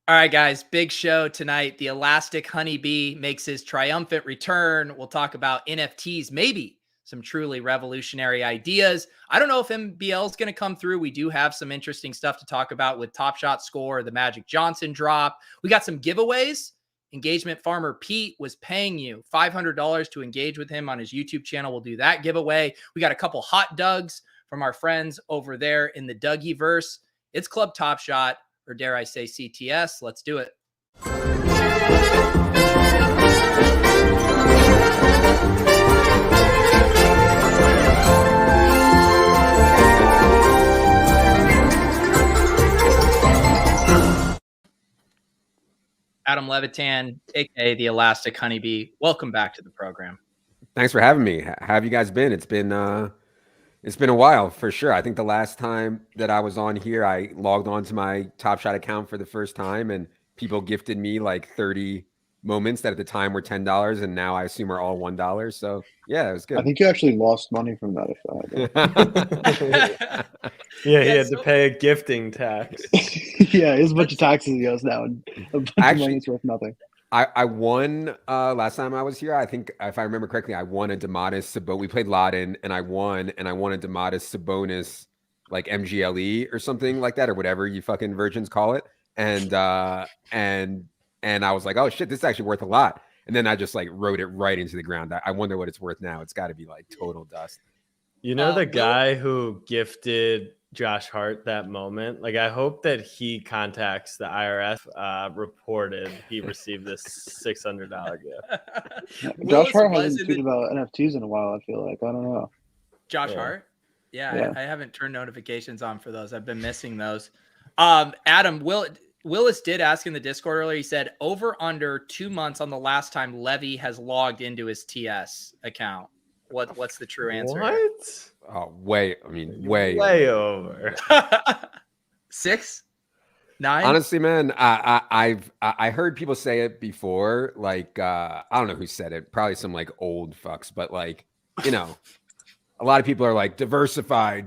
All right, guys, big show tonight. The Elastic Honeybee makes his triumphant return. We'll talk about NFTs, maybe some truly revolutionary ideas. I don't know if MBL is going to come through. We do have some interesting stuff to talk about with Top Shot Score, the Magic Johnson drop. We got some giveaways. Engagement Farmer Pete was paying you $500 to engage with him on his YouTube channel. We'll do that giveaway. We got a couple hot Dougs from our friends over there in the Dougieverse. It's Club Top Shot, or dare I say CTS. Let's do it. Adam Levitan, aka the Elastic Honeybee. Welcome back to the program. Thanks for having me. How have you guys been? It's been a while for sure. I think the last time that I was on here, I logged on to my Top Shot account for the first time, and people gifted me like 30 moments that at the time were $10, and now I assume are all $1. So yeah, it was good. I think you actually lost money from that. Yeah, he had to pay a gifting tax. Yeah, there's a bunch of taxes he owes now, and a bunch of money's worth nothing. I won last time I was here. I think if I remember correctly, I won a Demotis Sabonis. We played Lodden, and I won a Demotis Sabonis, like MGLE or something like that, or whatever you fucking virgins call it. And I was like, oh shit, this is actually worth a lot. And then I just like wrote it right into the ground. I wonder what it's worth now. It's got to be like total dust. You know, the guy who gifted Josh Hart that moment, like I hope that he contacts the IRS, reported he received this $600 gift. Josh Hart hasn't tweeted about NFTs in a while, I feel like. I don't know. Josh Hart? Yeah. I haven't turned notifications on for those. I've been missing those. Adam, Willis did ask in the Discord earlier. He said over under 2 months on the last time Levy has logged into his TS account. What's the true answer? What? Oh, way over. 6, 9. Honestly, man, I heard people say it before. Like I don't know who said it. Probably some like old fucks, but like you know, a lot of people are like diversify.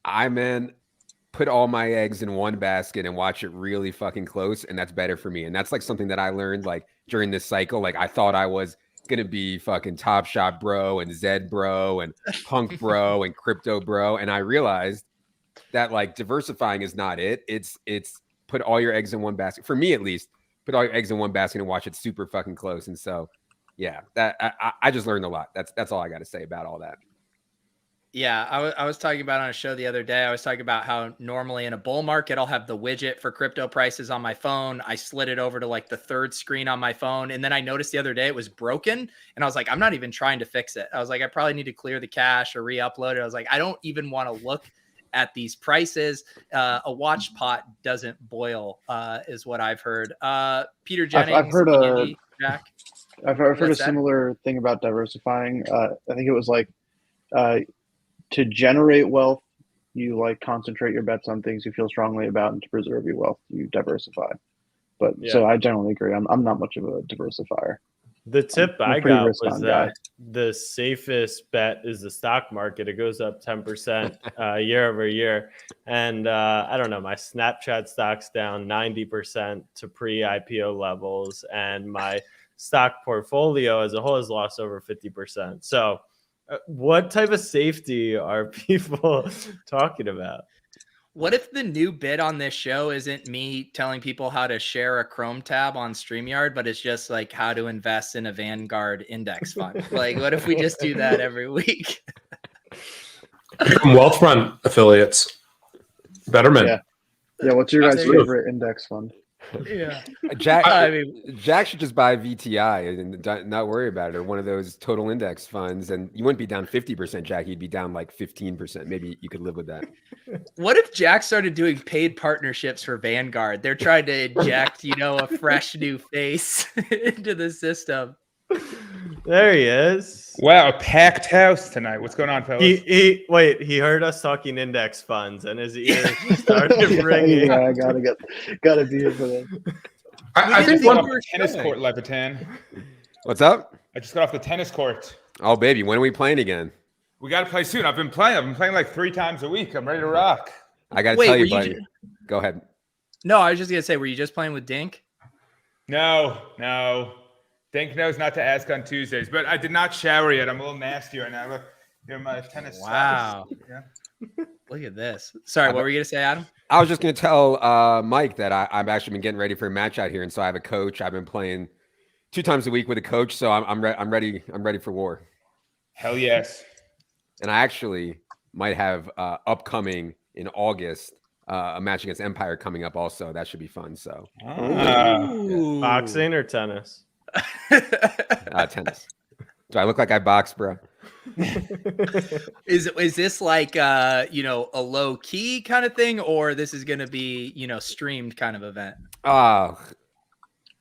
I man, put all my eggs in one basket and watch it really fucking close, and that's better for me. And that's like something that I learned like during this cycle. Like I thought I was gonna be fucking Top Shot bro and Zed bro and Punk bro and Crypto bro, and I realized that like diversifying is not it. It's put all your eggs in one basket. For me at least, put all your eggs in one basket and watch it super fucking close. And so yeah, that I just learned a lot. That's all I got to say about all that. Yeah, I was talking about on a show the other day. I was talking about how normally in a bull market, I'll have the widget for crypto prices on my phone. I slid it over to like the third screen on my phone. And then I noticed the other day it was broken. And I was like, I'm not even trying to fix it. I was like, I probably need to clear the cache or re-upload it. I was like, I don't even want to look at these prices. A watch pot doesn't boil, is what I've heard. Peter Jennings, I've heard Andy, Jack. I've heard a similar thing about diversifying. I think it was like to generate wealth, you like concentrate your bets on things you feel strongly about, and to preserve your wealth, you diversify. But so I generally agree. I'm not much of a diversifier. The tip I got was that the safest bet is the stock market. It goes up 10% year over year. And I don't know, my Snapchat stock's down 90% to pre-IPO levels. And my stock portfolio as a whole has lost over 50%. So what type of safety are people talking about? What if the new bit on this show isn't me telling people how to share a Chrome tab on StreamYard, but it's just like how to invest in a Vanguard index fund? Like, what if we just do that every week? Wealthfront affiliates. Betterment. Yeah. What's your guys' favorite index fund? Yeah, Jack should just buy VTI and not worry about it, or one of those total index funds, and you wouldn't be down 50%, Jack. You'd be down like 15%. Maybe you could live with that. What if Jack started doing paid partnerships for Vanguard? They're trying to inject, a fresh new face into the system. There he is. Wow, a packed house tonight. What's going on, fellas? He heard us talking index funds, and his ears started ringing. Yeah, I gotta be here for that. I think one more tennis court, Levitan. What's up? I just got off the tennis court. Oh, baby, when are we playing again? We got to play soon. I've been playing like 3 times a week. I'm ready to rock. I got to tell you, buddy. Go ahead. No, I was just gonna say, were you just playing with Dink? No. Dink knows not to ask on Tuesdays, but I did not shower yet. I'm a little nasty right now. Look, here are my tennis Wow. socks. Yeah. Look at this. Sorry, what were you gonna say, Adam? I was just gonna tell Mike that I've actually been getting ready for a match out here, and so I have a coach. I've been playing 2 times a week with a coach, so I'm ready. I'm ready for war. Hell yes. And I actually might have upcoming in August a match against Empire coming up also. That should be fun. So boxing or tennis? Tennis. Do I look like I box, bro? Is this like a low key kind of thing, or this is gonna be streamed kind of event?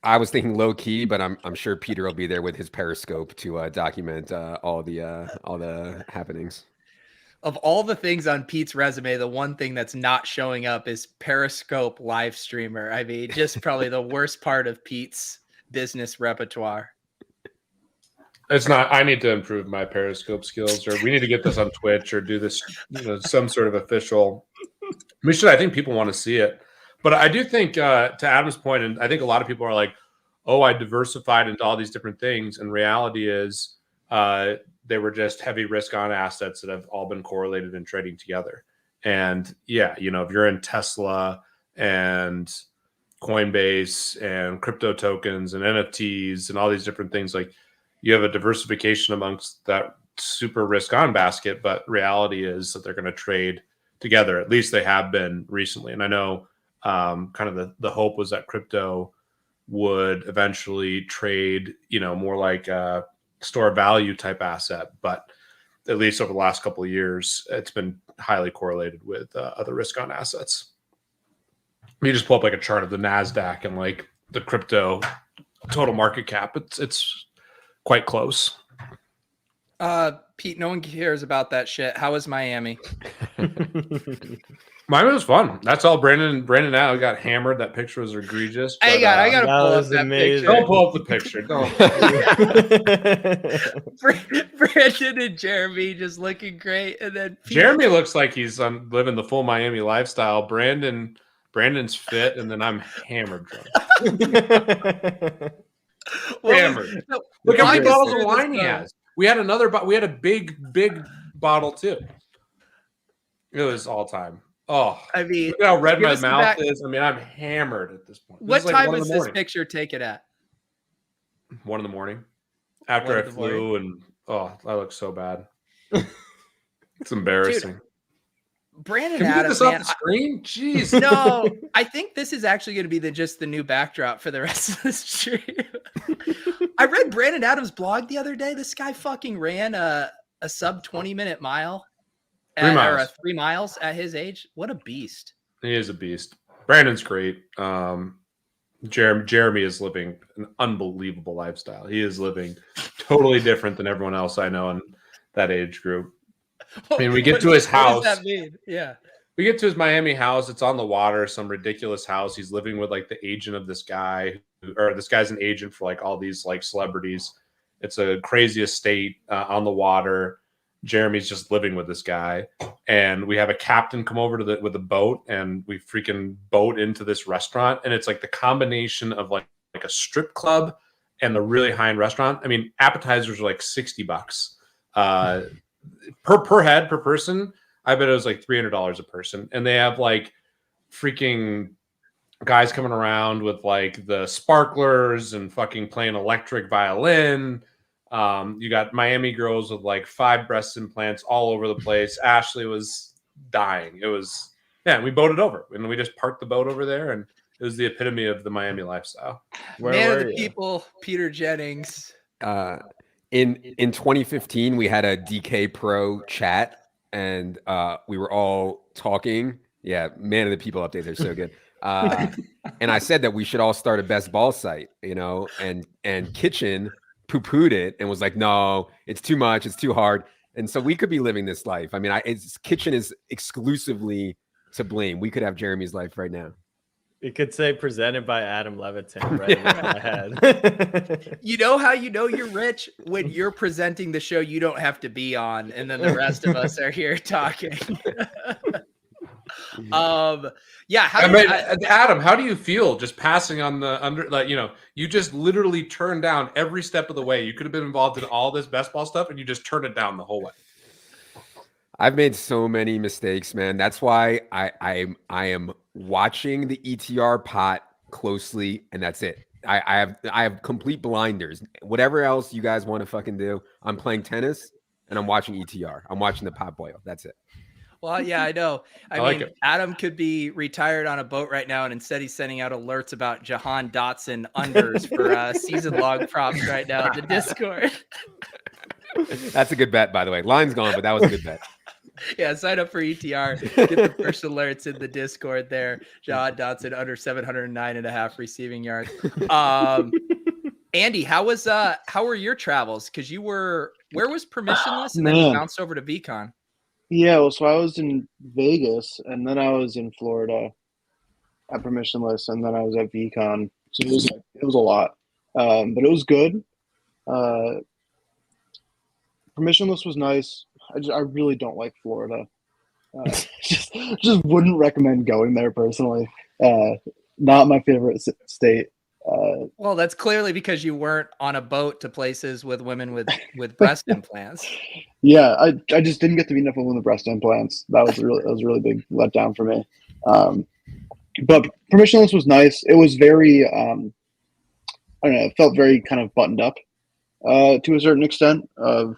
I was thinking low key, but I'm sure Peter will be there with his Periscope to document all the happenings. Of all the things on Pete's resume, the one thing that's not showing up is Periscope live streamer. I mean, just probably the worst part of Pete's business repertoire. It's not. I need to improve my Periscope skills, or we need to get this on Twitch, or do this, some sort of official. We should. I think people want to see it, but I do think, to Adam's point, and I think a lot of people are like, "Oh, I diversified into all these different things," and reality is, they were just heavy risk on assets that have all been correlated and trading together. And yeah, if you're in Tesla and Coinbase and crypto tokens and NFTs and all these different things, like, you have a diversification amongst that super risk on basket, but reality is that they're going to trade together. At least they have been recently. And I know kind of the hope was that crypto would eventually trade, more like a store value type asset. But at least over the last couple of years, it's been highly correlated with other risk on assets. You just pull up like a chart of the NASDAQ and like the crypto total market cap. It's quite close. Pete, no one cares about that shit. How was Miami? Miami was fun. That's all. Brandon now got hammered. That picture was egregious. I got to pull up that amazing. picture. Don't pull up the picture. Don't. Brandon and Jeremy just looking great, and then Pete. Jeremy looks like he's living the full Miami lifestyle. Brandon's fit, and then I'm hammered drunk. Hammered. Look how many bottles of wine he has. We had we had a big bottle too. It was all time. Oh, I mean, look how red my mouth is. I mean, I'm hammered at this point. What time was this picture taken at? 1 a.m. After I flew, and I look so bad. It's embarrassing. Dude, Brandon Can we Adams, get this off the screen? Jeez. No, I think this is actually going to be just the new backdrop for the rest of the stream. I read Brandon Adams' blog the other day. This guy fucking ran a sub 20-minute mile. 3 miles. 3 miles at his age. What a beast. He is a beast. Brandon's great. Jeremy is living an unbelievable lifestyle. He is living totally different than everyone else I know in that age group. I mean, we get to his house. What does that mean? Yeah. We get to his Miami house. It's on the water, some ridiculous house. He's living with like the agent of this guy, or this guy's an agent for like all these like celebrities. It's a crazy estate on the water. Jeremy's just living with this guy, and we have a captain come over with a boat, and we freaking boat into this restaurant, and it's like the combination of like a strip club and the really high-end restaurant. I mean, appetizers are like $60 per head per person. I bet it was like $300 a person, and they have like freaking guys coming around with like the sparklers and fucking playing electric violin. You got Miami girls with like 5 breast implants all over the place. Ashley was dying. It was, we boated over, and we just parked the boat over there, and it was the epitome of the Miami lifestyle. Man of the people, Peter Jennings. In 2015, we had a DK Pro chat, and we were all talking. Yeah, man of the people updates are so good. And I said that we should all start a best ball site, and Kitchen poo-pooed it and was like, no, it's too much, it's too hard. And so we could be living this life. I mean, Kitchen is exclusively to blame. We could have Jeremy's life right now. It could say presented by Adam Levitan right in my head. You know how you know you're rich? When you're presenting the show you don't have to be on, and then the rest of us are here talking. Yeah. Adam, how do you feel just passing on the under? Like, you just literally turned down every step of the way. You could have been involved in all this best ball stuff, and you just turned it down the whole way. I've made so many mistakes, man. That's why I am watching the ETR pot closely, and that's it. I have complete blinders. Whatever else you guys want to fucking do, I'm playing tennis and I'm watching ETR. I'm watching the pot boil. That's it. Well, yeah, I know. I like mean, it. Adam could be retired on a boat right now, and instead he's sending out alerts about Jahan Dotson unders for season-long props right now in the Discord. That's a good bet, by the way. Line's gone, but that was a good bet. Yeah, sign up for ETR. Get the push alerts in the Discord there. Jahan Dotson under 709.5 receiving yards. Andy, how were your travels? Because where was Permissionless, and then you bounced over to Veecon? Yeah, well, so I was in Vegas, and then I was in Florida at Permissionless, and then I was at Veecon. So it was a lot, but it was good. Permissionless was nice. I really don't like Florida. Just wouldn't recommend going there personally. Not my favorite state. Well, that's clearly because you weren't on a boat to places with women with breast implants. Yeah, I just didn't get to meet enough women with breast implants. That was a really big letdown for me. But Permissionless was nice. It was very I don't know. It felt very kind of buttoned up to a certain extent. Of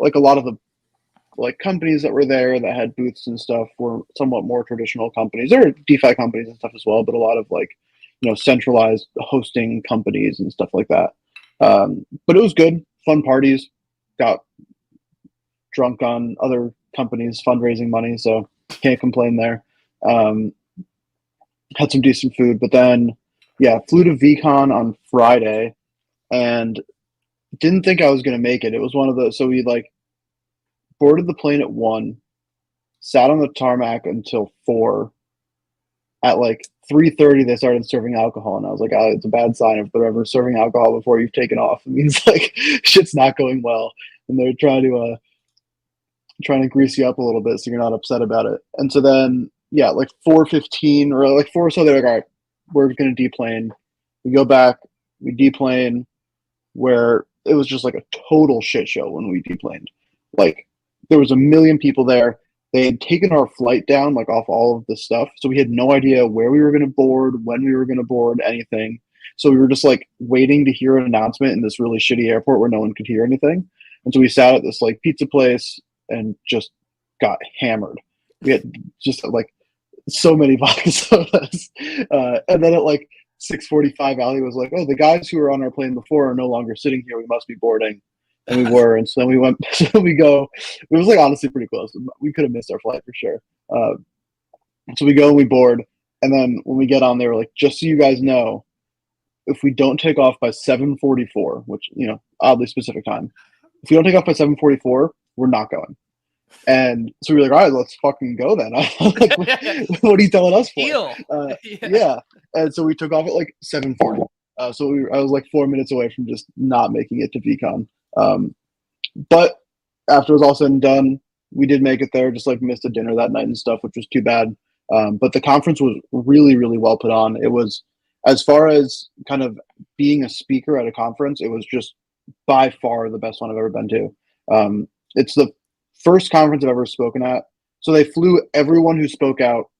like a lot of the companies that were there that had booths and stuff were somewhat more traditional companies. There were DeFi companies and stuff as well, but a lot of centralized hosting companies and stuff like that. But it was good, fun parties. Got drunk on other companies' fundraising money, so can't complain there. Had some decent food, but then flew to Veecon on Friday, and didn't think I was going to make it. It was one of those. So we boarded the plane at 1, sat on the tarmac until 4. At 3:30, they started serving alcohol, and I was like, "Oh, it's a bad sign if they're ever serving alcohol before you've taken off. It means shit's not going well." And they're trying to grease you up a little bit so you're not upset about it. And so then 4:15 or 4 or so, they're like, "All right, we're gonna deplane." We go back, we deplane, where it was just a total shit show when we deplaned. There was a million people there. They had taken our flight down, off all of the stuff. So we had no idea where we were going to board, when we were going to board, anything. So we were just waiting to hear an announcement in this really shitty airport where no one could hear anything. And so we sat at this pizza place and just got hammered. We had just so many vodka sodas. And then at 6:45, Ali was like, "Oh, the guys who were on our plane before are no longer sitting here. We must be boarding." And we were, and so then we went. So we go. It was honestly pretty close. We could have missed our flight for sure. So we go and we board, and then when we get on, they were like, "Just so you guys know, if we don't take off by 7:44, which oddly specific time, if we don't take off by 7:44, we're not going." And so we were like, "All right, let's fucking go then." What are you telling us for? Yeah. And so we took off at 7:40. So I was 4 minutes away from just not making it to Veecon. But after it was all said and done, we did make it there. Just missed a dinner that night and stuff, which was too bad. But the conference was really, really well put on. It was, as far as kind of being a speaker at a conference, it was just by far the best one I've ever been to. It's the first conference I've ever spoken at. So they flew everyone who spoke out.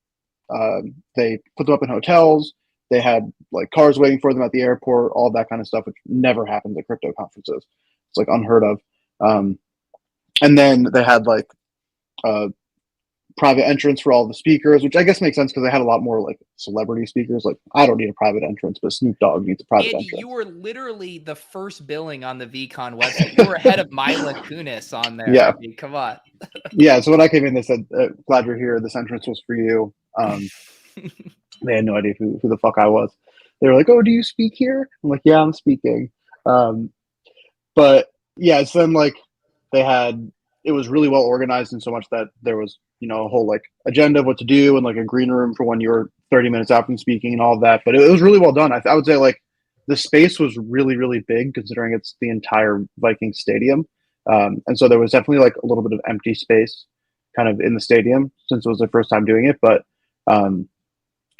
They put them up in hotels. They had cars waiting for them at the airport, all that kind of stuff, which never happens at crypto conferences. It's unheard of. And then they had private entrance for all the speakers, which I guess makes sense because they had a lot more celebrity speakers. I don't need a private entrance, but Snoop Dogg needs a private entrance. You were literally the first billing on the Veecon website. You were ahead of Mila Kunis on there. Yeah. I mean, come on. Yeah. So when I came in, they said, "Glad you're here. This entrance was for you." They had no idea who the fuck I was. They were like, "Oh, do you speak here?" I'm like, "Yeah, I'm speaking." But yeah, so then they had, it was really well organized in so much that there was, a whole agenda of what to do and a green room for when you were 30 minutes out from speaking and all of that. But it was really well done. I would say the space was really, really big considering it's the entire Viking stadium. And so there was definitely a little bit of empty space. kind of in the stadium since it was their first time doing it. But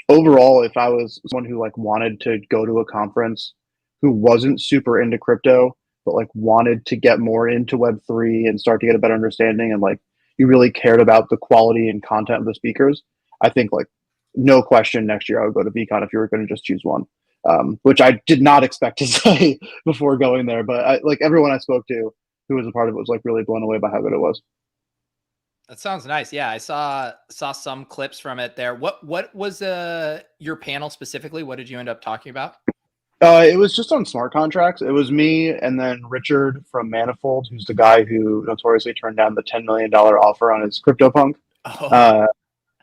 overall, if I was someone who like wanted to go to a conference who wasn't super into crypto, but like wanted to get more into Web3 and start to get a better understanding, and like you really cared about the quality and content of the speakers, I think like no question next year I would go to VCon if you were going to just choose one, which I did not expect to say before going there. But like everyone I spoke to who was a part of it was like really blown away by how good it was. That sounds nice. Yeah, I saw some clips from it there. What was your panel specifically? What did you end up talking about? It was just on smart contracts. It was me and then Richard from Manifold, who's the guy who notoriously turned down the $10 million offer on his CryptoPunk. Oh.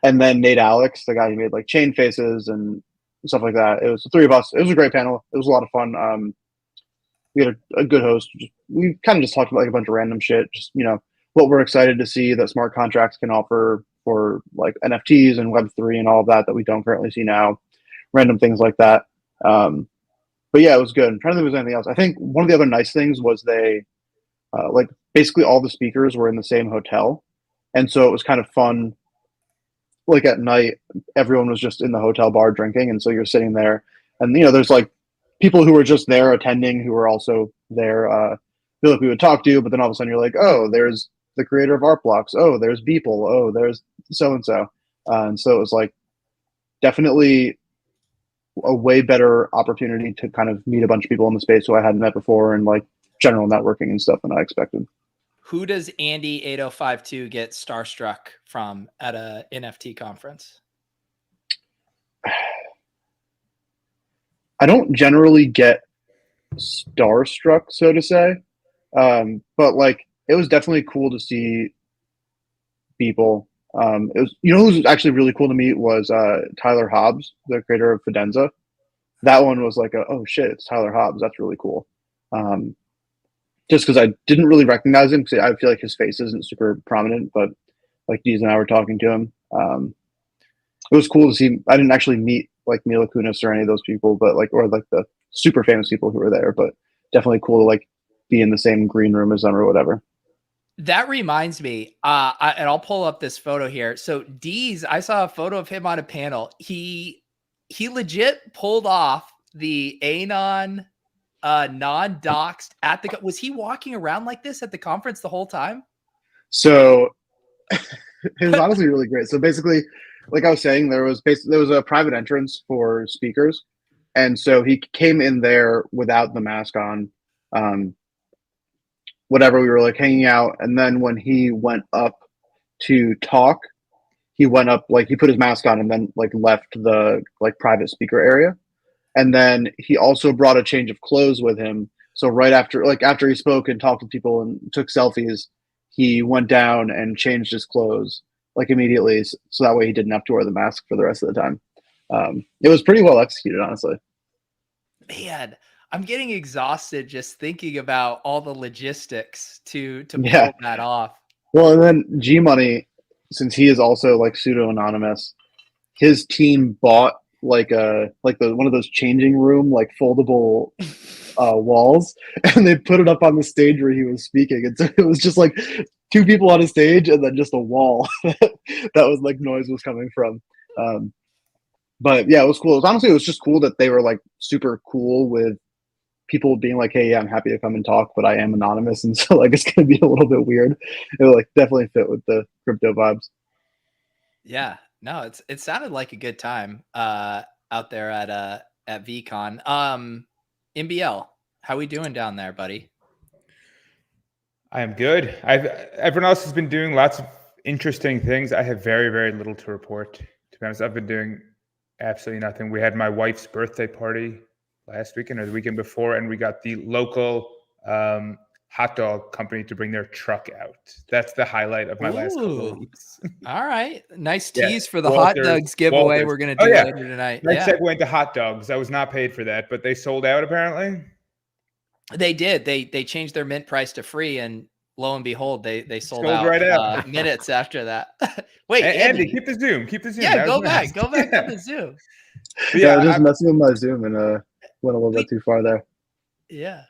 And then Nate Alex, the guy who made like chain faces and stuff like that. It was the three of us. It was a great panel. It was a lot of fun. We had a good host. We kind of just talked about like a bunch of random shit. Just, you know, what we're excited to see that smart contracts can offer for like NFTs and Web3 and all of that we don't currently see now. Random things like that. But yeah, it was good. I'm trying to think if there's anything else. I think one of the other nice things was they, like basically all the speakers were in the same hotel. And so it was kind of fun. Like at night, everyone was just in the hotel bar drinking. And so you're sitting there and, you know, there's like people who were just there attending who were also there. Feel like we would talk to you, but then all of a sudden you're like, oh, there's the creator of Art Blocks. Oh, there's Beeple. Oh, there's so-and-so. And so it was like definitely a way better opportunity to kind of meet a bunch of people in the space who I hadn't met before, and like general networking and stuff than I expected. Who does Andy 8052 get starstruck from at a NFT conference? I don't generally get starstruck, so to say. But like it was definitely cool to see people. It was, you know, who was actually really cool to meet was Tyler Hobbs, the creator of Fidenza. That one was like, oh shit, it's Tyler Hobbs. That's really cool. Just because I didn't really recognize him, because I feel like his face isn't super prominent. But like Deeze and I were talking to him. It was cool to see. I didn't actually meet like Mila Kunis or any of those people, but like, or like the super famous people who were there. But definitely cool to like be in the same green room as them or whatever. That reminds me, and I'll pull up this photo here. So Deeze, I saw a photo of him on a panel. He legit pulled off the anon non-doxed at the. Was he walking around like this at the conference the whole time? So it was honestly really great. So basically, like I was saying, there was a private entrance for speakers, and so he came in there without the mask on. Whatever, we were like hanging out, and then when he went up to talk, he went up, like he put his mask on and then like left the like private speaker area. And then he also brought a change of clothes with him. So right after he spoke and talked to people and took selfies, he went down and changed his clothes like immediately, so that way he didn't have to wear the mask for the rest of the time. It was pretty well executed, honestly. Man, I'm getting exhausted just thinking about all the logistics to pull that off. Well, and then G Money, since he is also like pseudo anonymous, his team bought like one of those changing room like foldable walls, and they put it up on the stage where he was speaking. And so it was just like two people on a stage and then just a wall that was like noise was coming from. But yeah, it was cool. It was just cool that they were like super cool with people being like, hey, yeah, I'm happy to come and talk, but I am anonymous. And so like, it's going to be a little bit weird. It would like definitely fit with the crypto vibes. Yeah, no, it sounded like a good time out there at VCon. MBL, how we doing down there, buddy? I am good. Everyone else has been doing lots of interesting things. I have very, very little to report. To be honest, I've been doing absolutely nothing. We had my wife's birthday party last weekend or the weekend before, and we got the local hot dog company to bring their truck out. That's the highlight of my last couple of weeks. All right. Nice tease for the hot dogs giveaway we're going to do later tonight. Nice segue into hot dogs. I was not paid for that, but they sold out apparently. They did. They changed their mint price to free, and lo and behold, they sold out right out minutes after that. Wait, Andy, keep the Zoom. Yeah, go back to the Zoom. Yeah, I was just messing with my Zoom and went a little bit too far there. Yeah.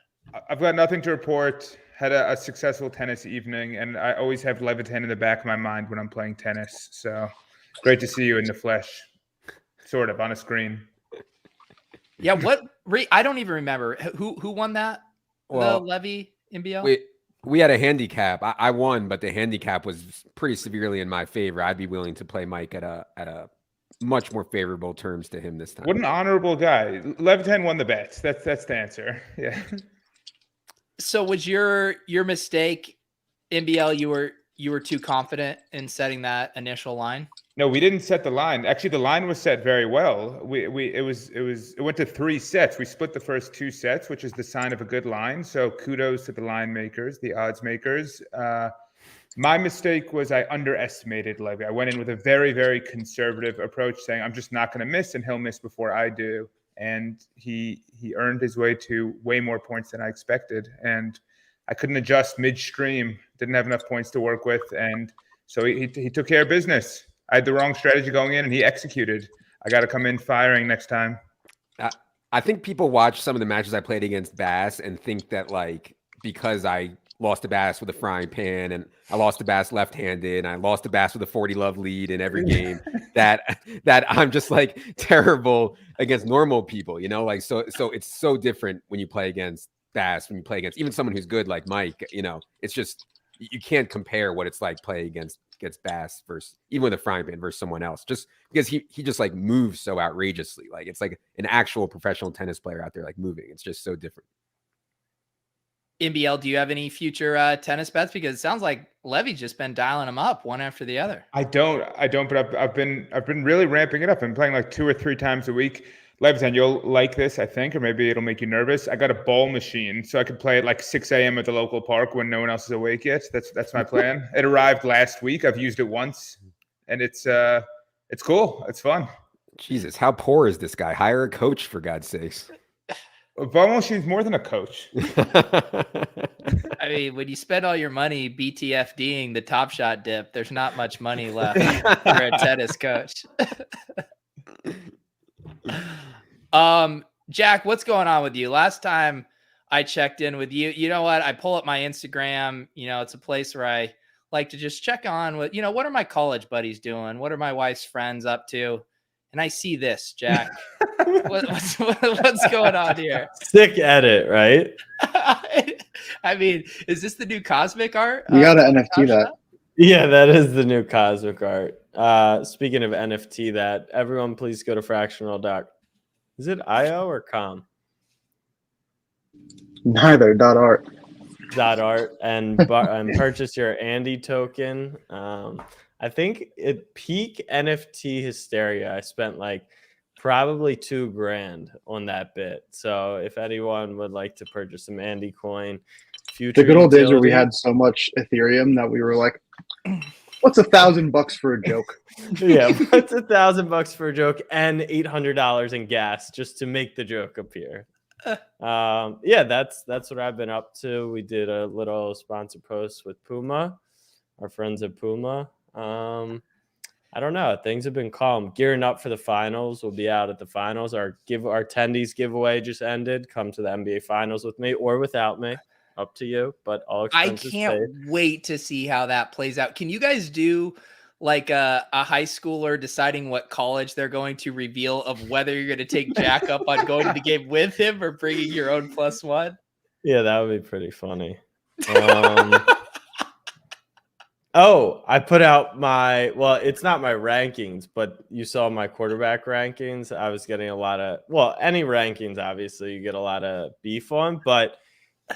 I've got nothing to report. had a successful tennis evening, and I always have Levitan in the back of my mind when I'm playing tennis. So great to see you in the flesh, sort of on a screen. Yeah, I don't even remember who won that. The Levy NBL. We had a handicap. I won, but the handicap was pretty severely in my favor. I'd be willing to play Mike at a much more favorable terms to him this time. What an honorable guy. Levitan won the bets. That's the answer. Yeah. So was your mistake, NBL? You were too confident in setting that initial line? No, we didn't set the line. Actually, the line was set very well. It went to 3 sets. We split the first 2 sets, which is the sign of a good line. So kudos to the line makers, the odds makers. My mistake was I underestimated Levy. I went in with a very, very conservative approach, saying I'm just not going to miss, and he'll miss before I do. And he earned his way to way more points than I expected. And I couldn't adjust midstream. Didn't have enough points to work with, and so he took care of business. I had the wrong strategy going in, and he executed. I got to come in firing next time. I think people watch some of the matches I played against Bass and think that, like, because I lost to Bass with a frying pan, and I lost to Bass left-handed, and I lost to Bass with a 40 love lead in every game, that I'm just like terrible against normal people, you know? Like, so it's so different when you play against Bass, when you play against even someone who's good like Mike. You know, it's just, you can't compare what it's like playing against Bass versus even with a frying pan versus someone else, just because he just like moves so outrageously. Like, it's like an actual professional tennis player out there, like, moving. It's just so different. NBL, do you have any future tennis bets? Because it sounds like Levy's just been dialing them up one after the other. I don't, but I've been really ramping it up. I'm playing like 2 or 3 times a week. Levitan, you'll like this, I think, or maybe it'll make you nervous. I got a ball machine, so I could play at like 6 a.m. at the local park when no one else is awake yet. That's my plan. It arrived last week. I've used it once, and it's cool. It's fun. Jesus, how poor is this guy? Hire a coach, for God's sakes. A ball machine's more than a coach. I mean, when you spend all your money BTFDing the Top Shot dip, there's not much money left for a tennis coach. Jack, what's going on with you? Last time I checked in with you, you know what? I pull up my Instagram. You know, it's a place where I like to just check on with, you know, what are my college buddies doing? What are my wife's friends up to? And I see this, Jack. what's going on here? Sick edit, right? I mean, is this the new cosmic art? You got to NFT that. Yeah, that is the new cosmic art. Speaking of NFT, that everyone please go to fractional. Is it IO or com? Neither. .art. .art and purchase your Andy token. I think at peak NFT hysteria, I spent like probably $2,000 on that bit. So if anyone would like to purchase some Andy coin, future the good old days where we had so much Ethereum that we were like, what's $1,000 for a joke? Yeah, what's $1,000 for a joke and $800 in gas just to make the joke appear? Yeah, that's what I've been up to. We did a little sponsor post with Puma, our friends at Puma. I don't know. Things have been calm. Gearing up for the finals. We'll be out at the finals. Our attendees giveaway just ended. Come to the NBA finals with me or without me. Up to you. But all expenses paid. Wait to see how that plays out. Can you guys do like a high schooler deciding what college they're going to reveal of whether you're going to take Jack up on going to the game with him or bringing your own +1? Yeah, that would be pretty funny. Oh, I put out it's not my rankings, but you saw my quarterback rankings. I was getting a lot of, any rankings, obviously, you get a lot of beef on. But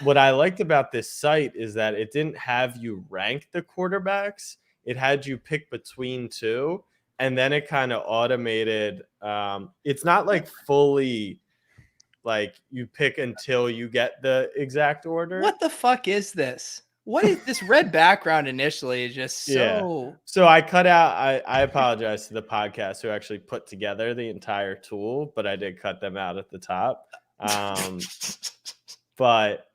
what I liked about this site is that it didn't have you rank the quarterbacks. It had you pick between 2, and then it kind of automated. It's not like fully like you pick until you get the exact order. What the fuck is this? What is this red background initially is just so. Yeah. So I cut out, I apologize to the podcast who actually put together the entire tool, but I did cut them out at the top. But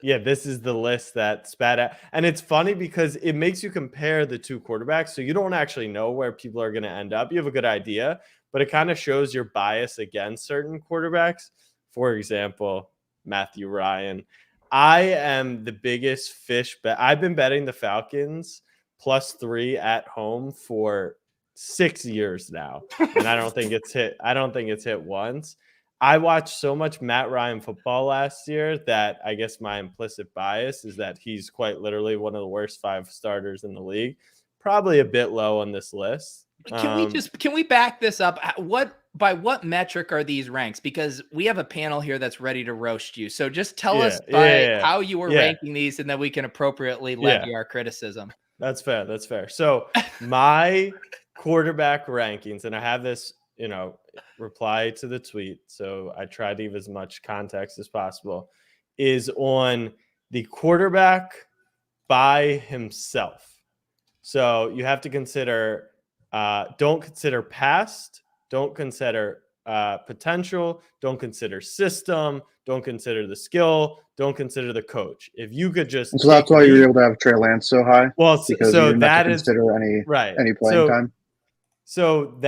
yeah, this is the list that spat out. And it's funny because it makes you compare the 2 quarterbacks. So you don't actually know where people are going to end up. You have a good idea, but it kind of shows your bias against certain quarterbacks. For example, Matthew Ryan. I am the biggest fish bet. I've been betting the Falcons +3 at home for 6 years now, and I don't think it's hit. I don't think it's hit once. I watched so much Matt Ryan football last year that I guess my implicit bias is that he's quite literally one of the worst 5 starters in the league. Probably a bit low on this list. Can we back this up? By what metric are these ranks? Because we have a panel here that's ready to roast you. So just tell us how you were ranking these, and then we can appropriately levy our criticism. That's fair. That's fair. So my quarterback rankings, and I have this, reply to the tweet, so I try to give as much context as possible, is on the quarterback by himself. So you have to consider, don't consider past, don't consider potential, don't consider system, don't consider the skill, don't consider the coach. If you could just, so that's why you're able to have Trey Lance so high. Well, because so you didn't that have to consider any playing time. So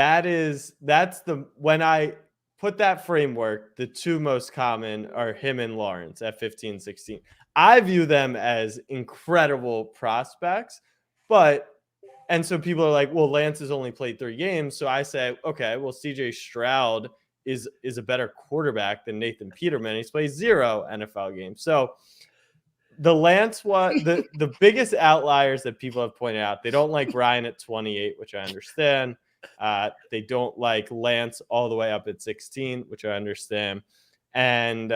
when I put that framework, the 2 most common are him and Lawrence at 15, 16. I view them as incredible prospects, and so people are like, well, Lance has only played 3 games. So I say, okay, well, CJ Stroud is a better quarterback than Nathan Peterman. He's played 0 NFL games. So the Lance one, the biggest outliers that people have pointed out, they don't like Ryan at 28, which I understand. They don't like Lance all the way up at 16, which I understand. And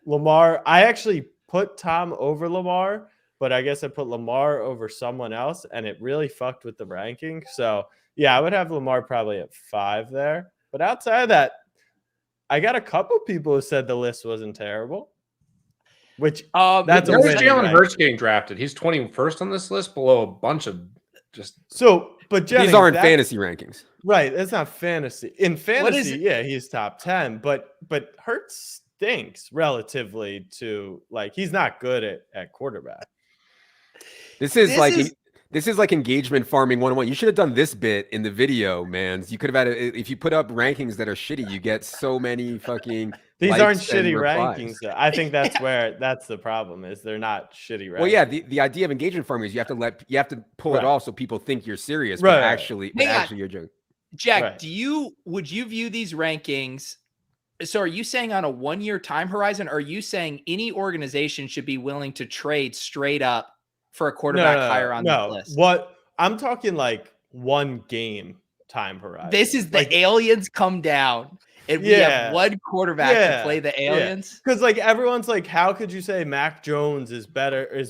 Lamar, I actually put Tom over Lamar, but I guess I put Lamar over someone else, and it really fucked with the ranking. So yeah, I would have Lamar probably at 5 there. But outside of that, I got a couple people who said the list wasn't terrible. Which that's a win. Jalen Hurts getting drafted. He's 21st on this list, below a bunch of just. So, but Jennings, these aren't fantasy rankings, right? That's not fantasy. In fantasy, yeah, he's top 10, but Hurts stinks relatively to, like, he's not good at quarterback. This is like engagement farming 101. You should have done this bit in the video, man. You could have had if you put up rankings that are shitty, you get so many fucking. These aren't shitty rankings, though. I think that's the problem, is they're not shitty rankings. Well, yeah, the idea of engagement farming is you have to pull it off so people think you're serious, right, but actually you're joking. Jack, right. Would you view these rankings? So are you saying on a 1-year time horizon? Or are you saying any organization should be willing to trade straight up for a quarterback higher on the list? What I'm talking, like, 1 game time horizon. This is the aliens come down. And we have 1 quarterback to play the aliens. Because like everyone's like, how could you say Mac Jones is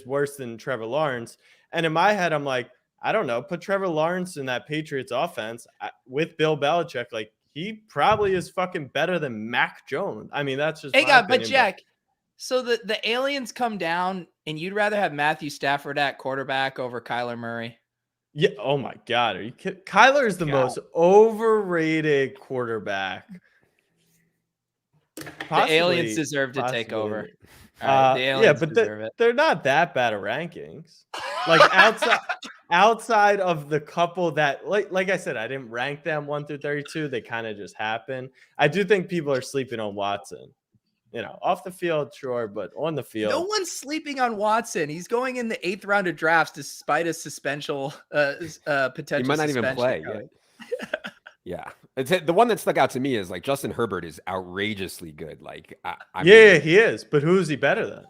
worse than Trevor Lawrence? And in my head, I'm like, I don't know. Put Trevor Lawrence in that Patriots offense with Bill Belichick. Like, he probably is fucking better than Mac Jones. I mean, that's just. But Jack, so the aliens come down, and you'd rather have Matthew Stafford at quarterback over Kyler Murray? Yeah. Oh my God. Are you kidding? Kyler is the most overrated quarterback. The aliens deserve to take over. Right, the aliens deserve it. They're not that bad of rankings. Like, outside of the couple that, like I said, I didn't rank them 1 through 32. They kind of just happen. I do think people are sleeping on Watson. Off the field, sure, but on the field, no one's sleeping on Watson. He's going in the 8th round of drafts despite a potential. He might not even play. Yeah. The one that stuck out to me is, like, Justin Herbert is outrageously good. Like, I mean, he is. But who is he better than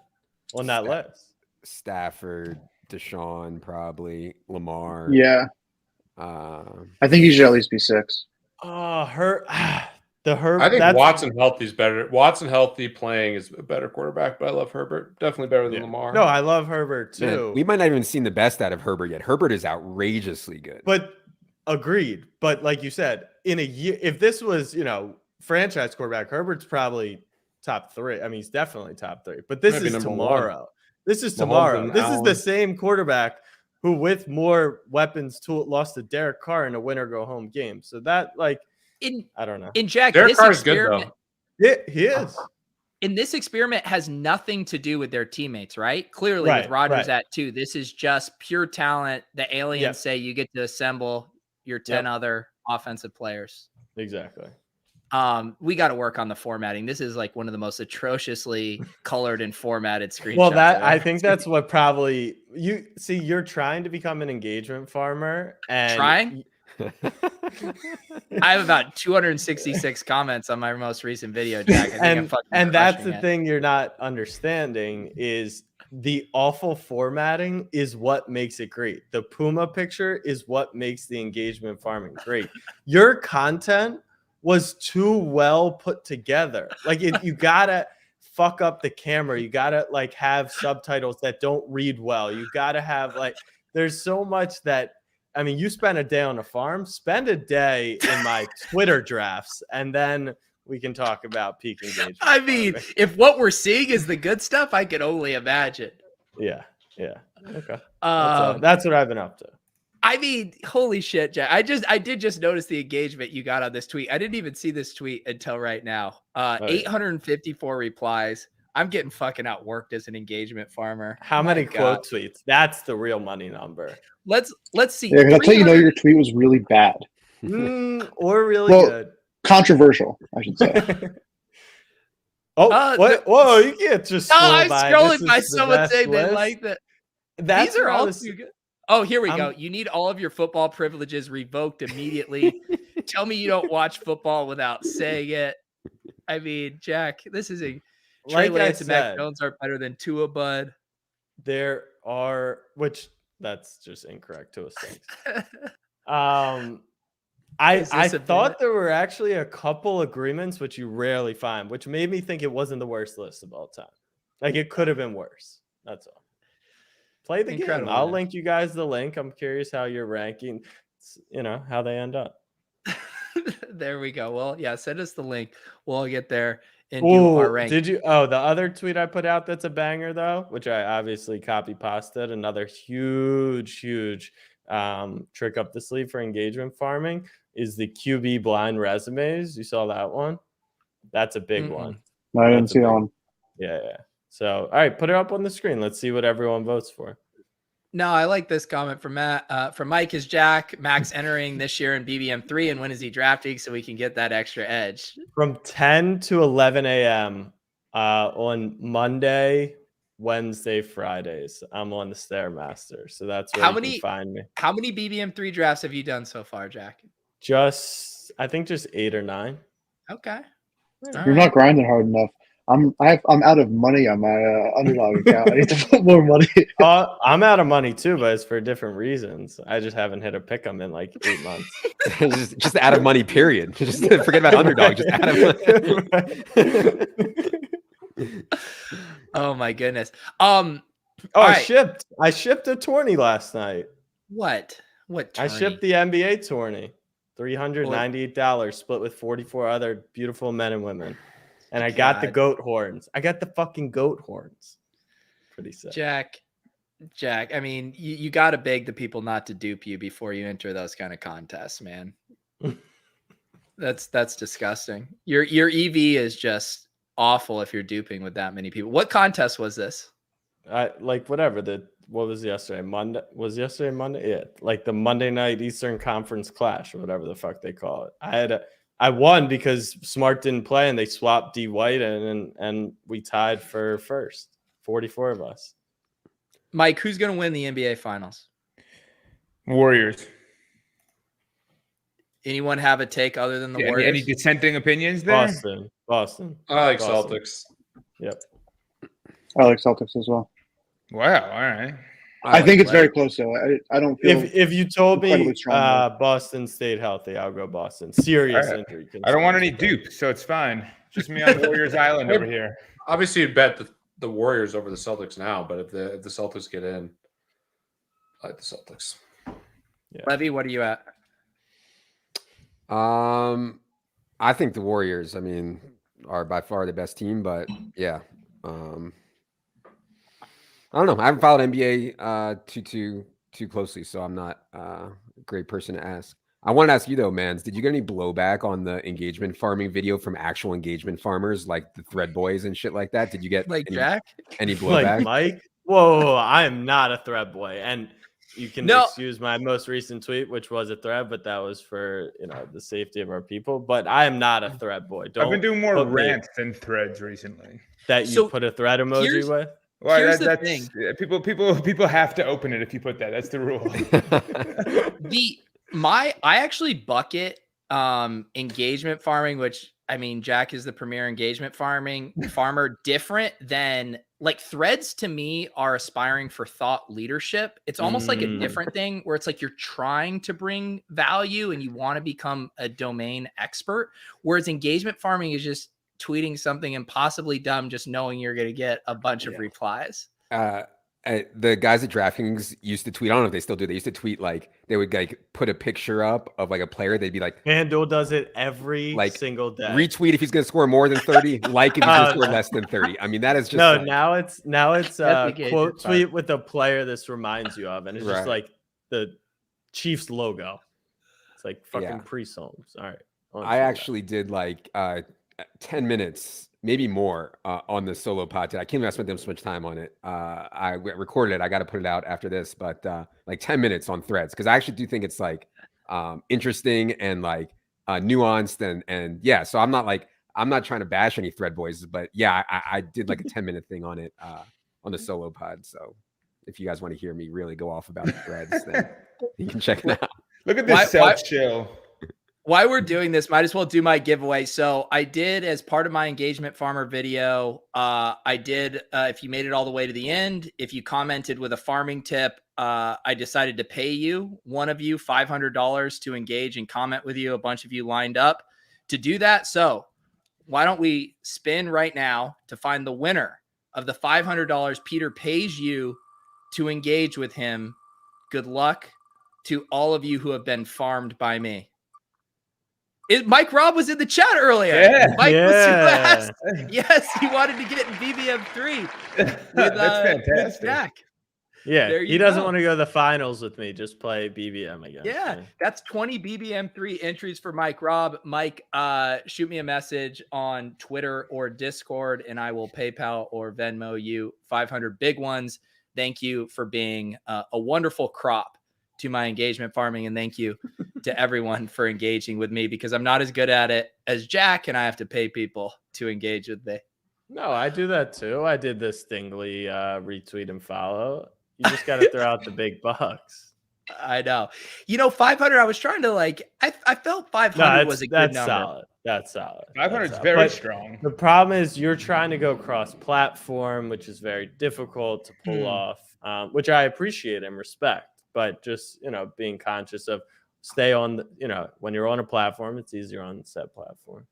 on that list? Stafford, Deshaun, probably Lamar. Yeah. I think he should at least be 6. I think Watson healthy is better. Watson healthy playing is a better quarterback, but I love Herbert. Definitely better than Lamar. No, I love Herbert too. Man, we might not even seen the best out of Herbert yet. Herbert is outrageously good. But agreed. But like you said, in a year, if this was, franchise quarterback, Herbert's probably top 3. I mean, he's definitely top 3. But this is tomorrow. 1. This is tomorrow. This is the same quarterback who, with more weapons, lost to Derek Carr in a winner-go-home game. So that, like, I don't know. In Jack, Derek Carr is good, though. Yeah, he is. And this experiment has nothing to do with their teammates, right? Clearly, with Rodgers at 2, this is just pure talent. The aliens say you get to assemble your 10 other offensive players. Exactly. We got to work on the formatting. This is like one of the most atrociously colored and formatted screenshots. Well, I think that's what probably you're trying to become an engagement farmer and trying. I have about 266 comments on my most recent video, Jack. And that's the thing you're not understanding is the awful formatting is what makes it great. The Puma picture is what makes the engagement farming great. Your content was too well put together. Like you gotta fuck up the camera. You gotta like have subtitles that don't read well. You gotta have like, there's so much that, I mean, you spend a day on a farm, spend a day in my Twitter drafts, and then we can talk about peak engagement. I mean, if what we're seeing is the good stuff, I can only imagine. Yeah. Okay. That's what I've been up to. I mean, holy shit, Jack. I did just notice the engagement you got on this tweet. I didn't even see this tweet until right now. 854 replies. I'm getting fucking outworked as an engagement farmer. How many quote tweets? That's the real money number. Let's see. Yeah, that's how you know your tweet was really bad. Or really good. Controversial, I should say. What? Whoa, you can't just scroll I'm by. scrolling by someone saying they like that. These are all too good. Oh, here we go. You need all of your football privileges revoked immediately. Tell me you don't watch football without saying it. I mean, Jack, this is a Trey Lance and Mac Jones are better than Tua, bud. There are, which that's just incorrect to a six. I thought there were actually a couple agreements, which you rarely find, which made me think it wasn't the worst list of all time. Like it could have been worse. That's all. Play the game. I'll link you guys the link. I'm curious how you're ranking, how they end up. There we go. Well, yeah, send us the link. We'll get there and do our rank. Did you? Oh, the other tweet I put out that's a banger though, which I obviously copy pasted. Another huge trick up the sleeve for engagement farming is the QB blind resumes. You saw that one? That's a big one. No, I didn't see that one. Yeah. So, all right, put it up on the screen. Let's see what everyone votes for. No, I like this comment from Matt. From Mike is Jack. Max entering this year in BBM3, and when is he drafting so we can get that extra edge? From 10 to 11 a.m. On Monday, Wednesday, Fridays. I'm on the Stairmaster, so that's where you can find me. How many BBM3 drafts have you done so far, Jack? I think just 8 or 9. Okay. You're not grinding hard enough. I'm out of money on my underdog account. I need to put more money. I'm out of money too, but it's for different reasons. I just haven't hit a pick 'em in like 8 months. just out of money, period. Just forget about underdog. Just out of money. Oh my goodness. I shipped a tourney last night. What tourney? I shipped the NBA tourney. $398 split with 44 other beautiful men and women. And I got the goat horns. I got the fucking goat horns. Pretty sick. Jack, I mean, you got to beg the people not to dupe you before you enter those kind of contests, man. That's disgusting. Your EV is just awful if you're duping with that many people. What contest was this? What was yesterday? Monday? Was yesterday Monday? Yeah, like the Monday night Eastern Conference Clash or whatever the fuck they call it. I won because Smart didn't play and they swapped D White and we tied for first. 44 of us. Mike, who's going to win the NBA Finals? Warriors. Anyone have a take other than the Warriors? Any dissenting opinions there? Boston. I like Celtics. Yep. I like Celtics as well. Wow. All right. I think it's very close though. I don't feel. If you told me Boston stayed healthy, I'll go Boston. Serious injury. I don't want any dupes, so it's fine. Just me on Warriors Island over here. Obviously, you'd bet the Warriors over the Celtics now, but if the Celtics get in, I like the Celtics. Yeah. Levy, what are you at? I think the Warriors, are by far the best team, but yeah. I don't know. I haven't followed NBA too closely, so I'm not a great person to ask. I want to ask you though, Mans, did you get any blowback on the engagement farming video from actual engagement farmers like the Thread Boys and shit like that? Did you get Jack? Any blowback? Like Mike? Whoa, I am not a Thread Boy. And You can No. excuse my most recent tweet, which was a thread, but that was for the safety of our people. But I am not a thread boy. I've been doing more rants than threads recently. That you put a thread emoji with. Well, here's the that's thing. People have to open it if you put that. That's the rule. I actually bucket engagement farming, which I mean, Jack is the premier engagement farmer, different than like threads to me are aspiring for thought leadership. It's almost like a different thing where it's like you're trying to bring value and you want to become a domain expert. Whereas engagement farming is just tweeting something impossibly dumb, just knowing you're going to get a bunch of replies. The guys at DraftKings used to tweet. I don't know if they still do. They used to tweet like they would like put a picture up of like a player. They'd be like, FanDuel does it every single day. Retweet if he's going to score more than 30. Like if he's going to score less than 30. I mean, that is just now it's quote tweet with a player this reminds you of, and it's just like the Chiefs logo. It's like fucking pre-Solms. All right. I actually did like 10 minutes, maybe more, on the solo pod today. I can't believe I spent them so much time on it. I recorded it. I got to put it out after this, but like 10 minutes on threads, because I actually do think it's like interesting and like nuanced and yeah. So I'm not trying to bash any thread boys, but yeah, I did like a 10-minute thing on it on the solo pod. So if you guys want to hear me really go off about the threads, then you can check it out. Look at this self-chill. While we're doing this, might as well do my giveaway. So I did, as part of my engagement farmer video, I did, if you made it all the way to the end, if you commented with a farming tip, I decided to pay you, one of you, $500 to engage and comment with you. A bunch of you lined up to do that. So why don't we spin right now to find the winner of the $500 Peter pays you to engage with him. Good luck to all of you who have been farmed by me. Mike Robb was in the chat earlier. Yeah, Mike was who asked. Yes, he wanted to get in BBM3 with, that's fantastic. with Jack. Yeah, he doesn't want to go to the finals with me. Just play BBM again. Yeah, that's 20 BBM3 entries for Mike Robb. Mike, shoot me a message on Twitter or Discord, and I will PayPal or Venmo you 500 big ones. Thank you for being a wonderful crop to my engagement farming, and thank you to everyone for engaging with me, because I'm not as good at it as Jack and I have to pay people to engage with me. No, I do that too. I did this Stingley retweet and follow. You just got to throw out the big bucks. I know. 500, I was trying to I felt 500 was a good number. Solid. That's solid. 500 is very strong. The problem is you're trying to go cross-platform, which is very difficult to pull off, which I appreciate and respect. But just, being conscious of stay on, when you're on a platform, it's easier on said platform.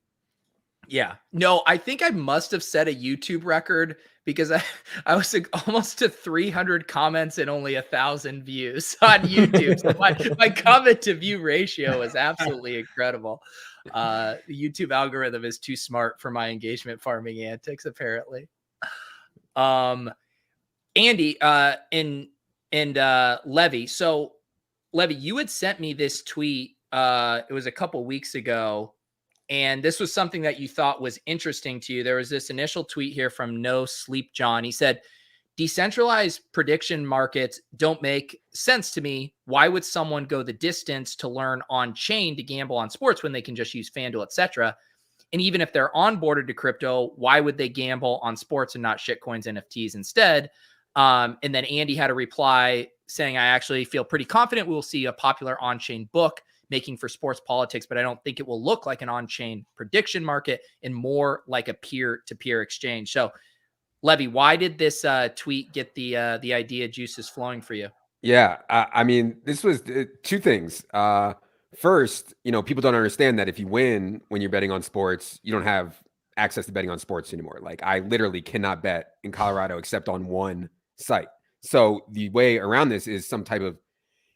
Yeah. No, I think I must have set a YouTube record because I was almost to 300 comments and only 1,000 views on YouTube. So my comment to view ratio is absolutely incredible. The YouTube algorithm is too smart for my engagement farming antics, apparently. Andy, and Levy. So Levy, you had sent me this tweet. It was a couple weeks ago, and this was something that you thought was interesting to you. There was this initial tweet here from No Sleep John. He said, decentralized prediction markets don't make sense to me. Why would someone go the distance to learn on chain to gamble on sports when they can just use FanDuel, etc.? And even if they're onboarded to crypto, why would they gamble on sports and not shitcoins, NFTs instead? And then Andy had a reply saying, I actually feel pretty confident we will see a popular on-chain book making for sports politics, but I don't think it will look like an on-chain prediction market and more like a peer-to-peer exchange. So, Levy, why did this tweet get the idea juices flowing for you? Yeah, I mean, this was two things. First, people don't understand that if you win when you're betting on sports, you don't have access to betting on sports anymore. Like, I literally cannot bet in Colorado except on one site. So the way around this is some type of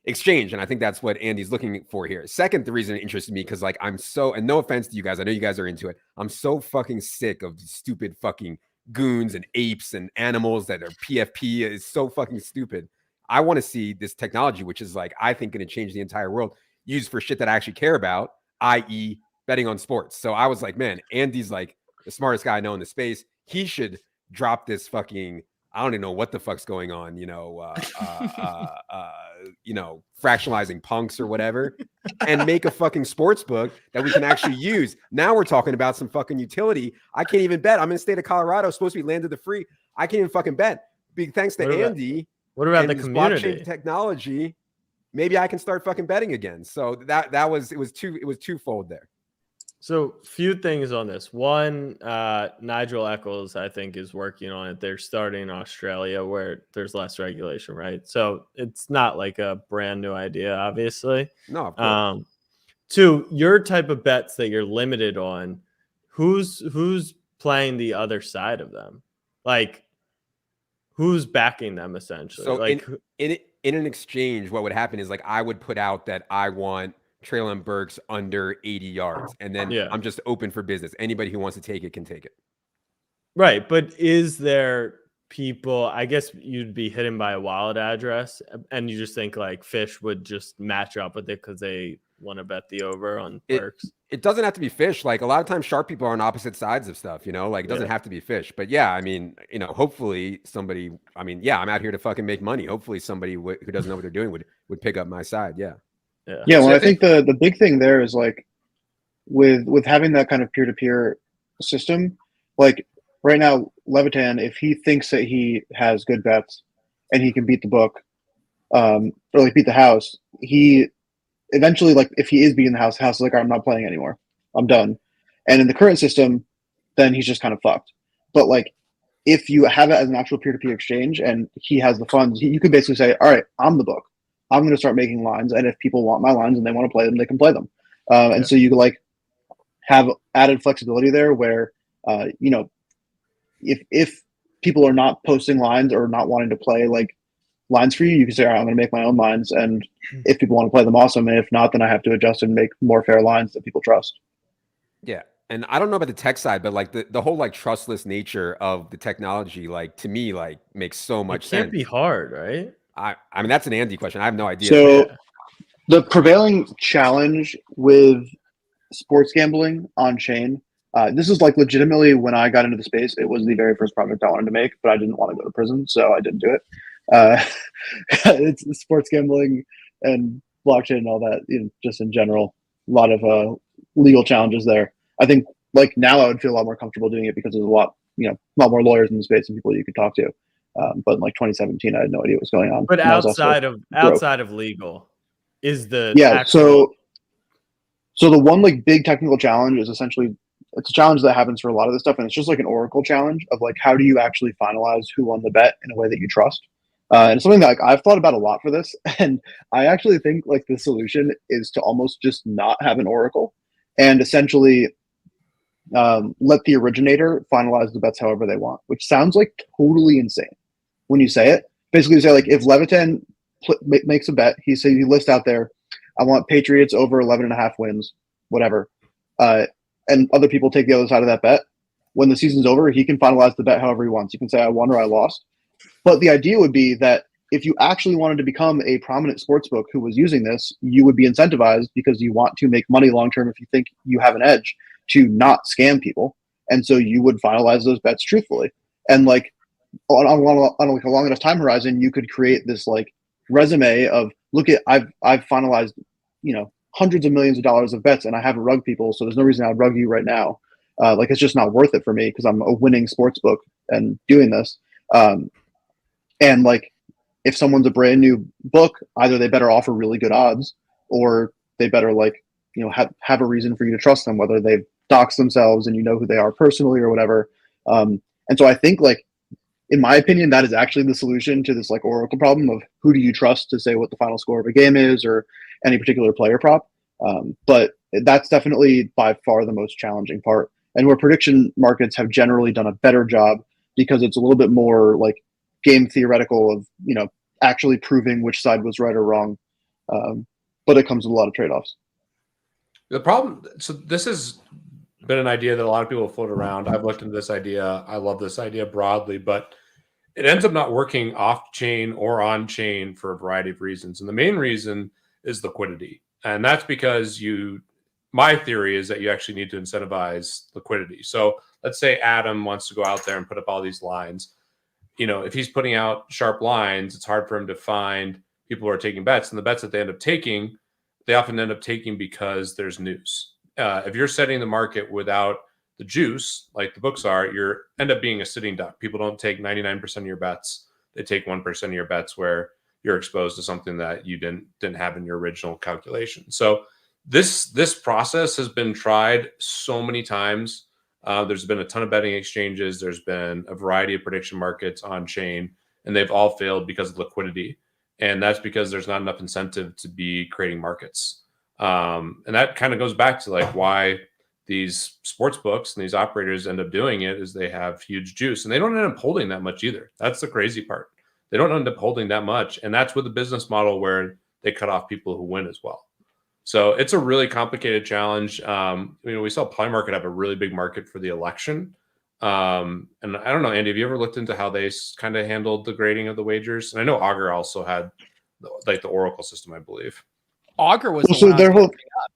exchange. And I think that's what Andy's looking for here. Second, the reason it interested me, because like I'm so, and no offense to you guys, I know you guys are into it. I'm so fucking sick of stupid fucking goons and apes and animals that are PFP. Is so fucking stupid. I want to see this technology, which is like, I think going to change the entire world, used for shit that I actually care about, i.e. betting on sports. So I was like, man, Andy's like the smartest guy I know in the space. He should drop this fucking I don't even know what the fuck's going on, fractionalizing punks or whatever, and make a fucking sports book that we can actually use. Now we're talking about some fucking utility. I can't even bet. I'm in the state of Colorado, supposed to be landed the free. I can't even fucking bet. Big thanks to Andy. What about and the this community blockchain technology? Maybe I can start fucking betting again. So it was twofold there. So few things on this. One, Nigel Eccles, I think, is working on it. They're starting in Australia where there's less regulation, right? So it's not like a brand new idea, obviously. No, of course. Two, your type of bets that you're limited on, who's playing the other side of them? Like, who's backing them essentially? So like in an exchange, what would happen is like I would put out that I want Traylon Burks under 80 yards. And then I'm just open for business. Anybody who wants to take it can take it. Right. But is there people, I guess you'd be hidden by a wallet address and you just think like Fish would just match up with it because they want to bet the over on Burks? It doesn't have to be Fish. Like a lot of times sharp people are on opposite sides of stuff, like it doesn't have to be Fish. But yeah, I mean, hopefully somebody, I'm out here to fucking make money. Hopefully somebody who doesn't know what they're doing would pick up my side. Yeah. Yeah, well, I think the big thing there is like with having that kind of peer-to-peer system, like right now, Levitan, if he thinks that he has good bets and he can beat the book, or like beat the house, he eventually, like if he is beating the house is like, I'm not playing anymore. I'm done. And in the current system, then he's just kind of fucked. But like if you have it as an actual peer-to-peer exchange and he has the funds, you can basically say, all right, I'm the book. I'm going to start making lines, and if people want my lines and they want to play them, they can play them. And so you could like have added flexibility there, where if people are not posting lines or not wanting to play like lines for you, you can say, all right, I'm going to make my own lines, and if people want to play them, awesome. And if not, then I have to adjust and make more fair lines that people trust. Yeah. And I don't know about the tech side, but like the whole like trustless nature of the technology, like to me, like makes so much sense. It can't be hard, right? I mean, that's an Andy question. I have no idea. So the prevailing challenge with sports gambling on chain, this is like legitimately when I got into the space, it was the very first project I wanted to make, but I didn't want to go to prison, so I didn't do it. It's sports gambling and blockchain and all that, just in general, a lot of legal challenges there. I think like now I would feel a lot more comfortable doing it because there's a lot more lawyers in the space and people you could talk to. But in like 2017, I had no idea what was going on. But outside of legal, is the So the one like big technical challenge is essentially it's a challenge that happens for a lot of this stuff, and it's just like an Oracle challenge of like how do you actually finalize who won the bet in a way that you trust. And it's something that like I've thought about a lot for this, and I actually think like the solution is to almost just not have an Oracle and essentially let the originator finalize the bets however they want, which sounds like totally insane when you say it. Basically, you say like if Levitan makes a bet, he lists out there, I want Patriots over 11.5 wins, whatever, and other people take the other side of that bet. When the season's over, he can finalize the bet however he wants. You can say I won or I lost. But the idea would be that if you actually wanted to become a prominent sportsbook who was using this, you would be incentivized because you want to make money long term if you think you have an edge to not scam people. And so you would finalize those bets truthfully. And like on like a long enough time horizon, you could create this like resume of look at I've finalized hundreds of millions of dollars of bets and I haven't rugged people, so there's no reason I'd rug you right now. Like it's just not worth it for me because I'm a winning sportsbook and doing this. And like if someone's a brand new book, either they better offer really good odds or they better like have a reason for you to trust them, whether they've doxed themselves and who they are personally or whatever. And so I think like in my opinion, that is actually the solution to this like Oracle problem of who do you trust to say what the final score of a game is or any particular player prop. But that's definitely by far the most challenging part, and where prediction markets have generally done a better job because it's a little bit more like game theoretical of actually proving which side was right or wrong. But it comes with a lot of trade-offs. The problem, so this has been an idea that a lot of people float around. I've looked into this idea. I love this idea broadly, but it ends up not working off chain or on chain for a variety of reasons. And the main reason is liquidity. And that's because my theory is that you actually need to incentivize liquidity. So let's say Adam wants to go out there and put up all these lines. if he's putting out sharp lines, it's hard for him to find people who are taking bets. And the bets that they end up taking, they often end up taking because there's news. If you're setting the market without the juice, like the books are, you end up being a sitting duck. People don't take 99% of your bets. They take 1% of your bets where you're exposed to something that you didn't have in your original calculation. So this process has been tried so many times. There's been a ton of betting exchanges. There's been a variety of prediction markets on chain, and they've all failed because of liquidity. And that's because there's not enough incentive to be creating markets. And that kind of goes back to like why these sports books and these operators end up doing it is they have huge juice, and they don't end up holding that much either. That's the crazy part. They don't end up holding that much. And that's with the business model where they cut off people who win as well. So it's a really complicated challenge. We saw Polymarket have a really big market for the election. And I don't know, Andy, have you ever looked into how they kind of handled the grading of the wagers? And I know Augur also had the Oracle system, I believe. Augur was so their whole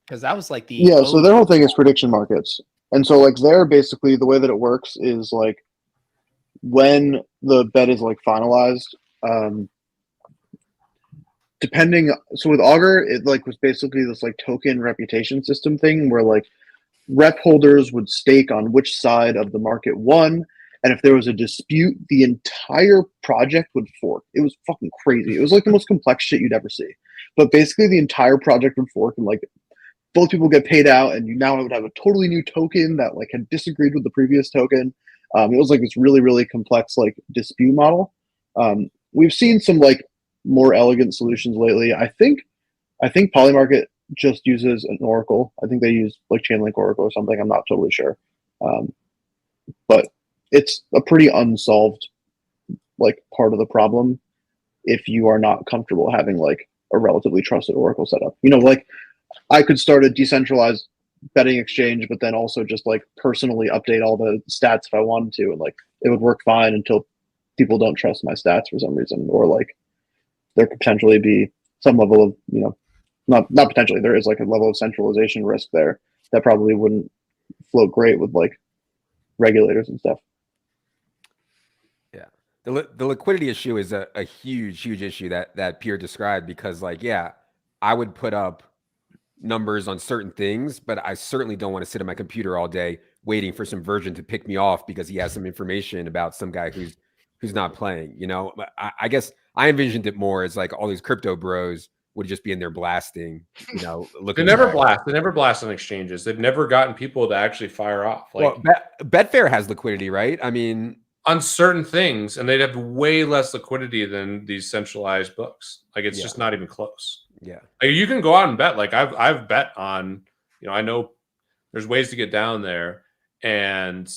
because that was like the so their whole thing is prediction markets. And so like they're basically, the way that it works is like when the bet is like finalized, so with Augur, it like was basically this like token reputation system thing where like rep holders would stake on which side of the market won, and if there was a dispute, the entire project would fork. It was fucking crazy. It was like the most complex shit you'd ever see. But basically the entire project would fork, and like both people get paid out, and you now would have a totally new token that like had disagreed with the previous token. It was like this really, really complex like dispute model. We've seen some like more elegant solutions lately. I think Polymarket just uses an Oracle. I think they use like Chainlink Oracle or something. I'm not totally sure. But it's a pretty unsolved like part of the problem if you are not comfortable having like a relatively trusted Oracle setup. Like I could start a decentralized betting exchange, but then also just like personally update all the stats if I wanted to, and like it would work fine until people don't trust my stats for some reason, or like there could potentially be some level of, not potentially, there is like a level of centralization risk there that probably wouldn't float great with like regulators and stuff. Yeah. The liquidity issue is a huge issue that Pierre described, because like, yeah, I would put up numbers on certain things, but I certainly don't want to sit at my computer all day waiting for some version to pick me off because he has some information about some guy who's not playing. I guess I envisioned it more as like all these crypto bros would just be in there blasting, looking. They never blast on exchanges. They've never gotten people to actually fire off. Like, well, Betfair has liquidity, right? I mean, on certain things, and they'd have way less liquidity than these centralized books. Like it's just not even close. Yeah. Like, you can go out and bet. Like I've bet on, I know there's ways to get down there, and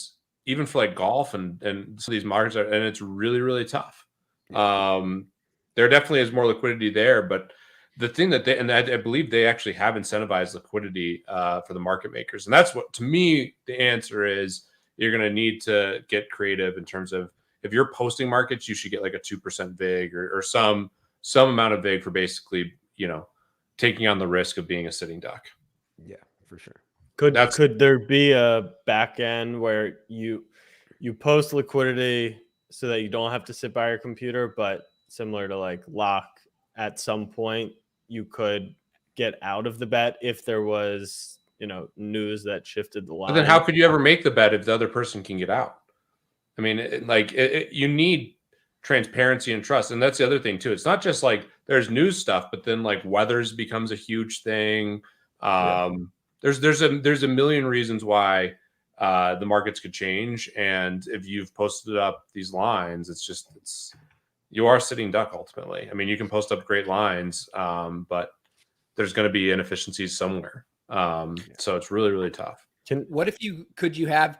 even for like golf and some of these markets and it's really, really tough. There definitely is more liquidity there, but the thing that I believe they actually have incentivized liquidity for the market makers. And that's what, to me, the answer is you're going to need to get creative in terms of, if you're posting markets, you should get like a 2% VIG or some amount of VIG for basically, taking on the risk of being a sitting duck. Yeah, for sure. Could there be a back end where you post liquidity so that you don't have to sit by your computer, but similar to like lock, at some point you could get out of the bet if there was, news that shifted the line? But then how could you ever make the bet if the other person can get out? I mean, you need transparency and trust. And that's the other thing too. It's not just like there's news stuff, but then like weathers becomes a huge thing. There's a million reasons why the markets could change. And if you've posted up these lines, you are sitting duck ultimately. I mean, you can post up great lines, but there's going to be inefficiencies somewhere. So it's really, really tough. Could you have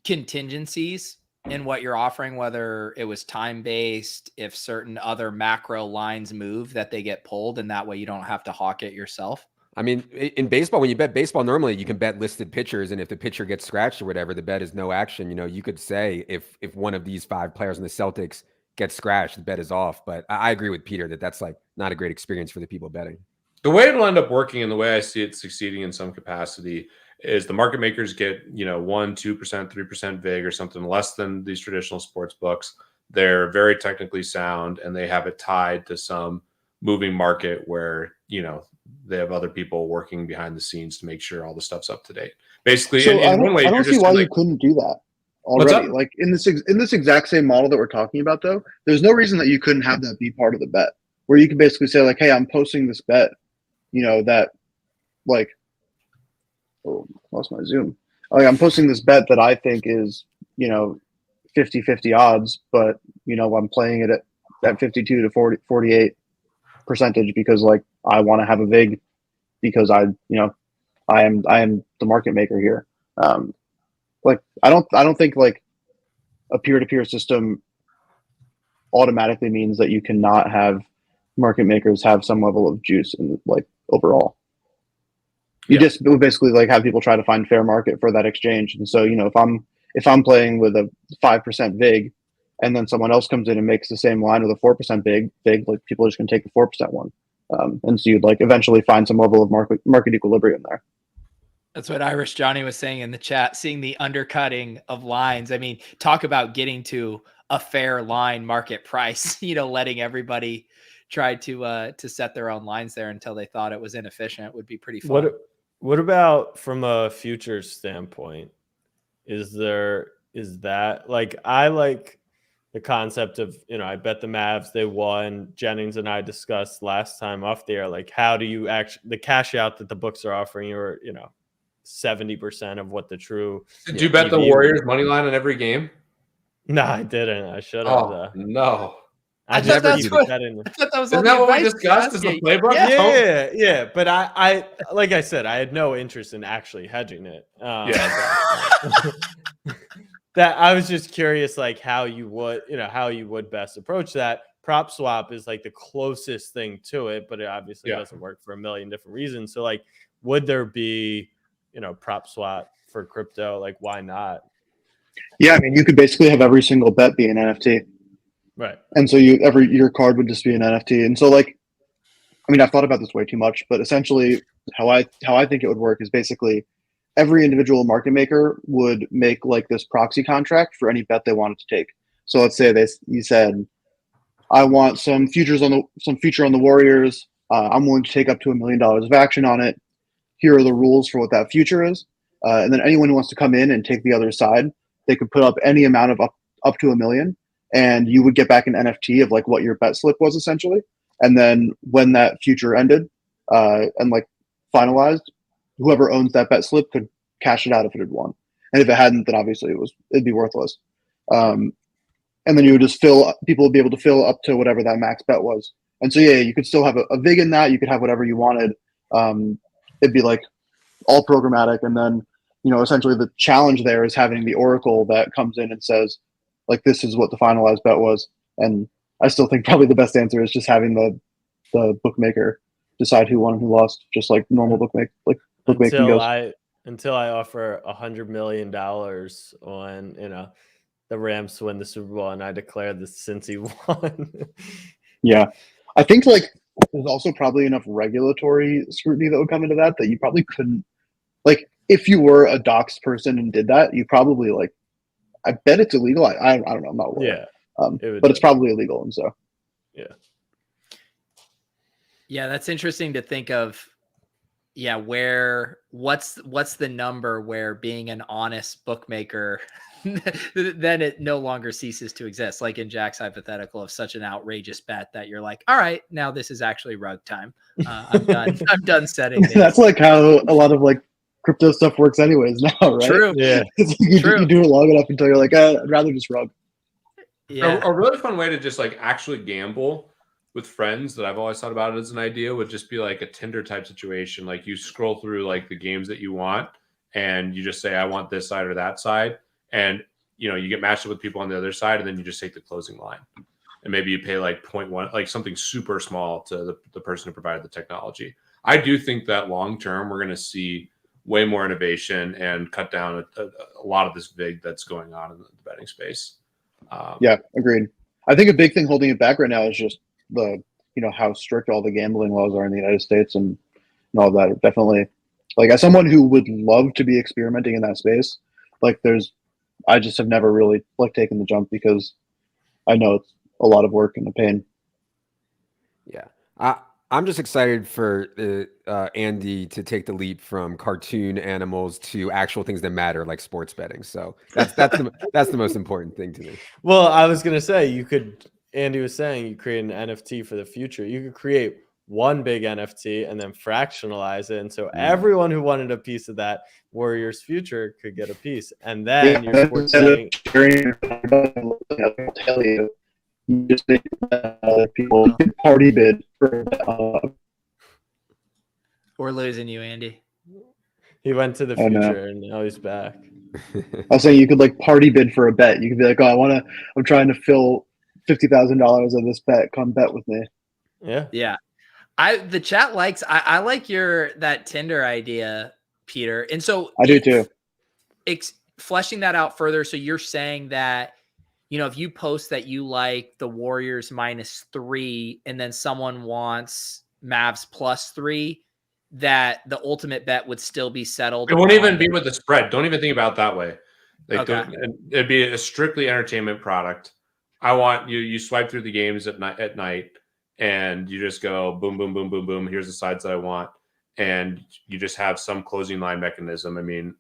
contingencies in what you're offering, whether it was time-based, if certain other macro lines move that they get pulled, and that way you don't have to hawk it yourself? I mean, in baseball, when you bet baseball, normally you can bet listed pitchers, and if the pitcher gets scratched or whatever, the bet is no action. You could say if one of these 5 players in the Celtics gets scratched, the bet is off. But I agree with Peter that that's like not a great experience for the people betting. The way it'll end up working, and the way I see it succeeding in some capacity, is the market makers get 1%, 2%, 3% VIG or something less than these traditional sports books. they're very technically sound, and they have it tied to some moving market where, they have other people working behind the scenes to make sure all the stuff's up to date. Basically, So in one way, I don't see why you couldn't do that already. Like in this exact same model that we're talking about, though, there's no reason that you couldn't have that be part of the bet, where you can basically say like, hey, I'm posting this bet, that like, oh, lost my Zoom. Like, I'm posting this bet that I think is, 50-50 odds, but I'm playing it at 52 to 48% because like I want to have a vig because I am the market maker here. Like I don't think like a peer-to-peer system automatically means that you cannot have market makers have some level of juice in like overall. You just would basically like have people try to find fair market for that exchange. And so, if I'm playing with a 5% vig and then someone else comes in and makes the same line with a 4% vig, like people are just gonna take the 4% one. And so you'd like eventually find some level of market equilibrium there. That's what Irish Johnny was saying in the chat, seeing the undercutting of lines. I mean, talk about getting to a fair line market price, letting everybody try to set their own lines there until they thought it was inefficient would be pretty fun. What about from a futures standpoint? Is that like, I like the concept of, I bet the Mavs, they won. Jennings and I discussed last time off the air, like how do you actually, the cash out that the books are offering you, or, 70% of what the true. Did you bet the Warriors money line on every game? No, I didn't. I should have. Oh, no. I thought that was Isn't that what we discussed? Is the playbook? Yeah. But I like I said, I had no interest in actually hedging it. That I was just curious, like how you would best approach that. Prop swap is like the closest thing to it, but it obviously doesn't work for a million different reasons. So like, would there be, prop swap for crypto? Like, why not? Yeah, I mean, you could basically have every single bet be an NFT. Right. And so your card would just be an NFT. And so like, I mean, I've thought about this way too much, but essentially how I think it would work is basically every individual market maker would make like this proxy contract for any bet they wanted to take. So let's say you said, I want some future on the Warriors. I'm willing to take up to $1 million of action on it. Here are the rules for what that future is. And then anyone who wants to come in and take the other side, they could put up any amount of up to $1 million. And you would get back an NFT of like what your bet slip was essentially. And then when that future ended and like finalized, whoever owns that bet slip could cash it out if it had won. And if it hadn't, then obviously it'd be worthless. And then you would just people would be able to fill up to whatever that max bet was. And so, yeah, you could still have a vig in that. You could have whatever you wanted. It'd be like all programmatic. And then, essentially the challenge there is having the oracle that comes in and says, like, this is what the finalized bet was. And I still think probably the best answer is just having the bookmaker decide who won and who lost, just like normal bookmaking goes. Until I offer $100 million on, the Rams to win the Super Bowl and I declare this since he won. Yeah. I think like there's also probably enough regulatory scrutiny that would come into that you probably couldn't, like, if you were a doxed person and did that, you probably like, I bet it's illegal. I don't know. I'm not aware. Yeah. But it's probably illegal. And so. Yeah. That's interesting to think of. Yeah. What's the number where being an honest bookmaker, then it no longer ceases to exist. Like in Jack's hypothetical of such an outrageous bet that you're like, all right, now this is actually rug time. I'm done. I'm done setting. That's like how a lot of like crypto stuff works anyways now, right? True. Yeah. You do it long enough until you're like, I'd rather just rug. Yeah. A really fun way to just like actually gamble with friends that I've always thought about it as an idea would just be like a Tinder type situation. Like you scroll through like the games that you want and you just say, I want this side or that side. And, you get matched up with people on the other side and then you just take the closing line. And maybe you pay like 0.1, like something super small to the person who provided the technology. I do think that long-term, we're going to see way more innovation and cut down a lot of this vig that's going on in the betting space. Yeah, agreed. I think a big thing holding it back right now is just how strict all the gambling laws are in the United States and all of that. Definitely, like as someone who would love to be experimenting in that space, like I just have never really like taken the jump because I know it's a lot of work and a pain. Yeah. I'm just excited for Andy to take the leap from cartoon animals to actual things that matter, like sports betting. So that's the most important thing to me. Well, I was gonna say Andy was saying you create an NFT for the future. You could create one big NFT and then fractionalize it, and so everyone who wanted a piece of that Warriors future could get a piece, and then your sports betting. You just think other people party bid for We're losing you, Andy. He went to the future and now he's back. I was saying you could like party bid for a bet. You could be like, oh, I'm trying to fill $50,000 of this bet. Come bet with me. Yeah. Yeah. The chat likes, I like that Tinder idea, Peter. And so I do too. Fleshing that out further. So you're saying that, if you post that you like the Warriors -3 and then someone wants Mavs +3, that the ultimate bet would still be settled. It won't even be with the spread. Don't even think about it that way. Like Okay. It'd be a strictly entertainment product. I want you swipe through the games at night and you just go boom, boom, boom, boom, boom. Here's the sides that I want. And you just have some closing line mechanism. I mean,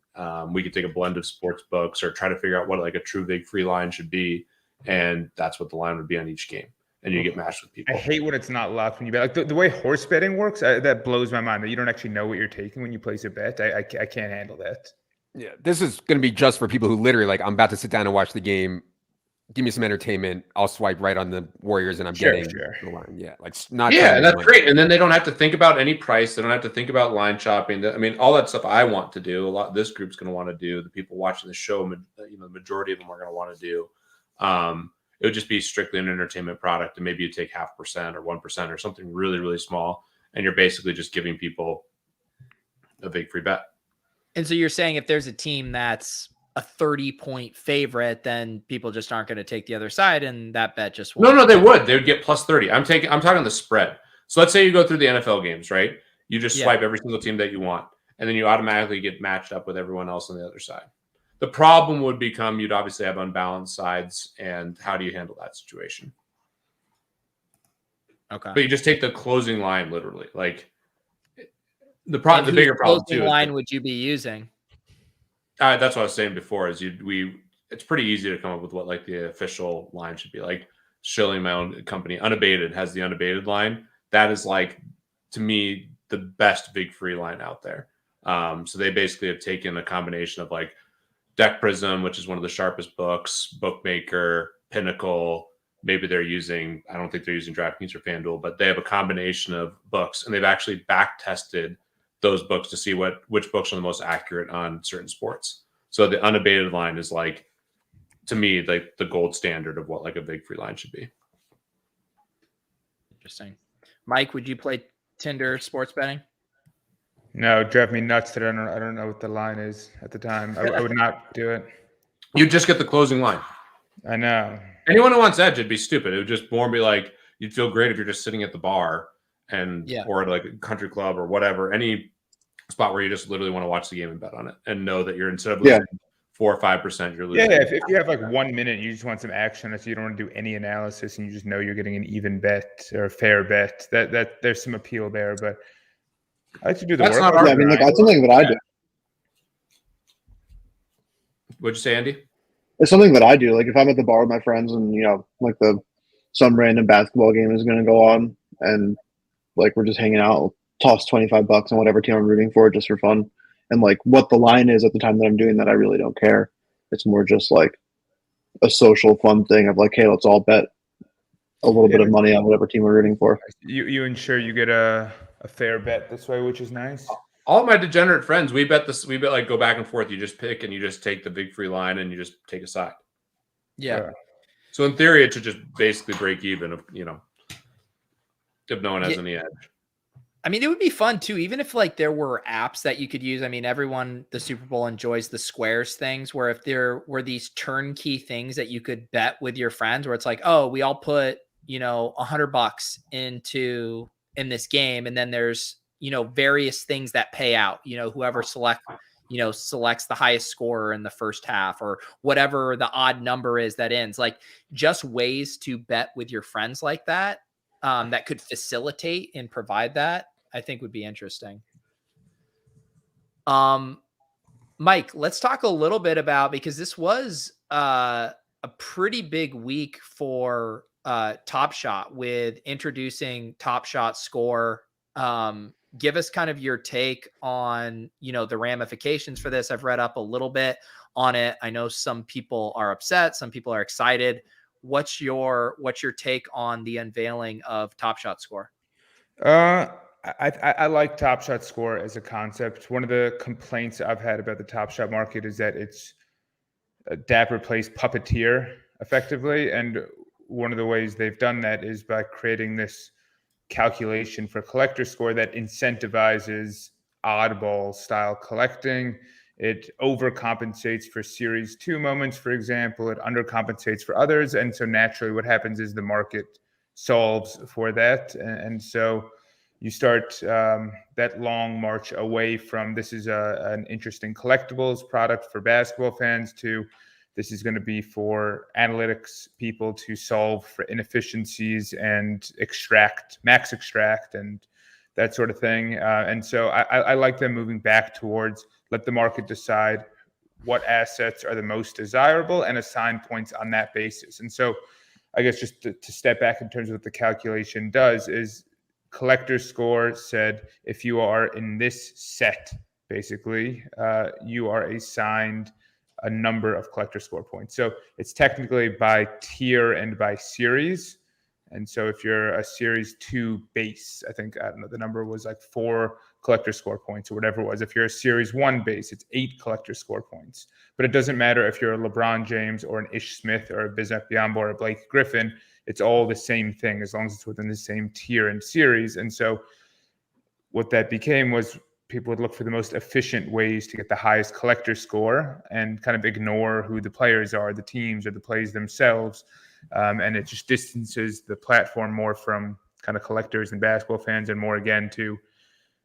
we could take a blend of sports books or try to figure out what like a true big free line should be. And that's what the line would be on each game. And you get matched with people. I hate when it's not locked when you bet. Like the way horse betting works, that blows my mind that you don't actually know what you're taking when you place a bet. I can't handle that. Yeah, this is going to be just for people who literally like, I'm about to sit down and watch the game. Give me some entertainment. I'll swipe right on the Warriors and I'm getting the line. Yeah, like not. Yeah, that's great. And then they don't have to think about any price. They don't have to think about line shopping. I mean, all that stuff I want to do. A lot this group's going to want to do. The people watching the show, the majority of them are going to want to do. It would just be strictly an entertainment product, and maybe you take 0.5% or 1% or something really, really small, and you're basically just giving people a big free bet. And so you're saying if there's a team that's a 30-point favorite, then people just aren't going to take the other side, and that bet just won't. No, they would. They would get +30. I'm talking the spread. So let's say you go through the NFL games, right? You just swipe every single team that you want, and then you automatically get matched up with everyone else on the other side. The problem would become you'd obviously have unbalanced sides, and how do you handle that situation? Okay. But you just take the closing line literally. Like the bigger problem too. Line would you be using? That's what I was saying before. It's pretty easy to come up with what like the official line should be. Like Shilling, my own company, Unabated has the unabated line. That is like, to me, the best big free line out there. So they basically have taken a combination of like Deck Prism, which is one of the sharpest books, Bookmaker, Pinnacle. Maybe I don't think they're using DraftKings or FanDuel, but they have a combination of books, and they've actually back tested those books to see which books are the most accurate on certain sports. So the unabated line is like, to me, like the gold standard of what like a big free line should be. Interesting. Mike, would you play Tinder sports betting? No, it drove me nuts that I don't know what the line is at the time. I would not do it. You'd just get the closing line. I know. Anyone who wants edge, it'd be stupid. It would just more be like, you'd feel great if you're just sitting at the bar or at like a country club or whatever, any spot where you just literally want to watch the game and bet on it and know that you're, instead of losing 4 or 5%, you're losing. Yeah, if you have like 1 minute, you just want some action, so you don't want to do any analysis, and you just know you're getting an even bet or a fair bet. That there's some appeal there, but I like to do the work. I mean, that's something that I do. What'd you say, Andy? It's something that I do. Like if I'm at the bar with my friends and like some random basketball game is going to go on, and like we're just hanging out, I'll toss $25 on whatever team I'm rooting for just for fun. And like what the line is at the time that I'm doing that, I really don't care. It's more just like a social fun thing of like, hey, let's all bet a little bit of money on whatever team we're rooting for. You ensure you get a fair bet this way, which is nice. All of my degenerate friends, we bet like go back and forth. You just pick and you just take the big free line and you just take a side. Yeah. So in theory, it should just basically break even if no one has any edge. I mean, it would be fun too, even if like there were apps that you could use. I mean, the Super Bowl enjoys the squares things, where if there were these turnkey things that you could bet with your friends, where it's like, oh, we all put, $100 in this game. And then there's, various things that pay out, whoever select, selects the highest scorer in the first half, or whatever the odd number is that ends. Like, just ways to bet with your friends like that, that could facilitate and provide that, I think would be interesting. Mike, let's talk a little bit about, because this was a pretty big week for Top Shot with introducing Top Shot Score. Give us kind of your take on, the ramifications for this. I've read up a little bit on it. I know some people are upset, some people are excited. What's your take on the unveiling of Top Shot Score? I like Top Shot Score as a concept. One of the complaints I've had about the Top Shot market is that it's Dapper plays puppeteer effectively, and one of the ways they've done that is by creating this calculation for collector score that incentivizes oddball style collecting. It overcompensates for series 2 moments, for example. It undercompensates for others, and so naturally what happens is the market solves for that, and so you start that long march away from this is an interesting collectibles product for basketball fans to this is going to be for analytics people to solve for inefficiencies and max extract and that sort of thing. And so I like them moving back towards let the market decide what assets are the most desirable and assign points on that basis. And so I guess just to step back in terms of what the calculation does is collector score said if you are in this set, basically, you are assigned a number of collector score points. So it's technically by tier and by series. And so if you're a series 2 base, I don't know, the number was like 4 collector score points or whatever it was. If you're a series 1 base, it's 8 collector score points. But it doesn't matter if you're a LeBron James or an Ish Smith or a Bismack Biyombo or a Blake Griffin. It's all the same thing as long as it's within the same tier and series. And so what that became was people would look for the most efficient ways to get the highest collector score and kind of ignore who the players are, the teams or the plays themselves. And it just distances the platform more from kind of collectors and basketball fans and more, again, to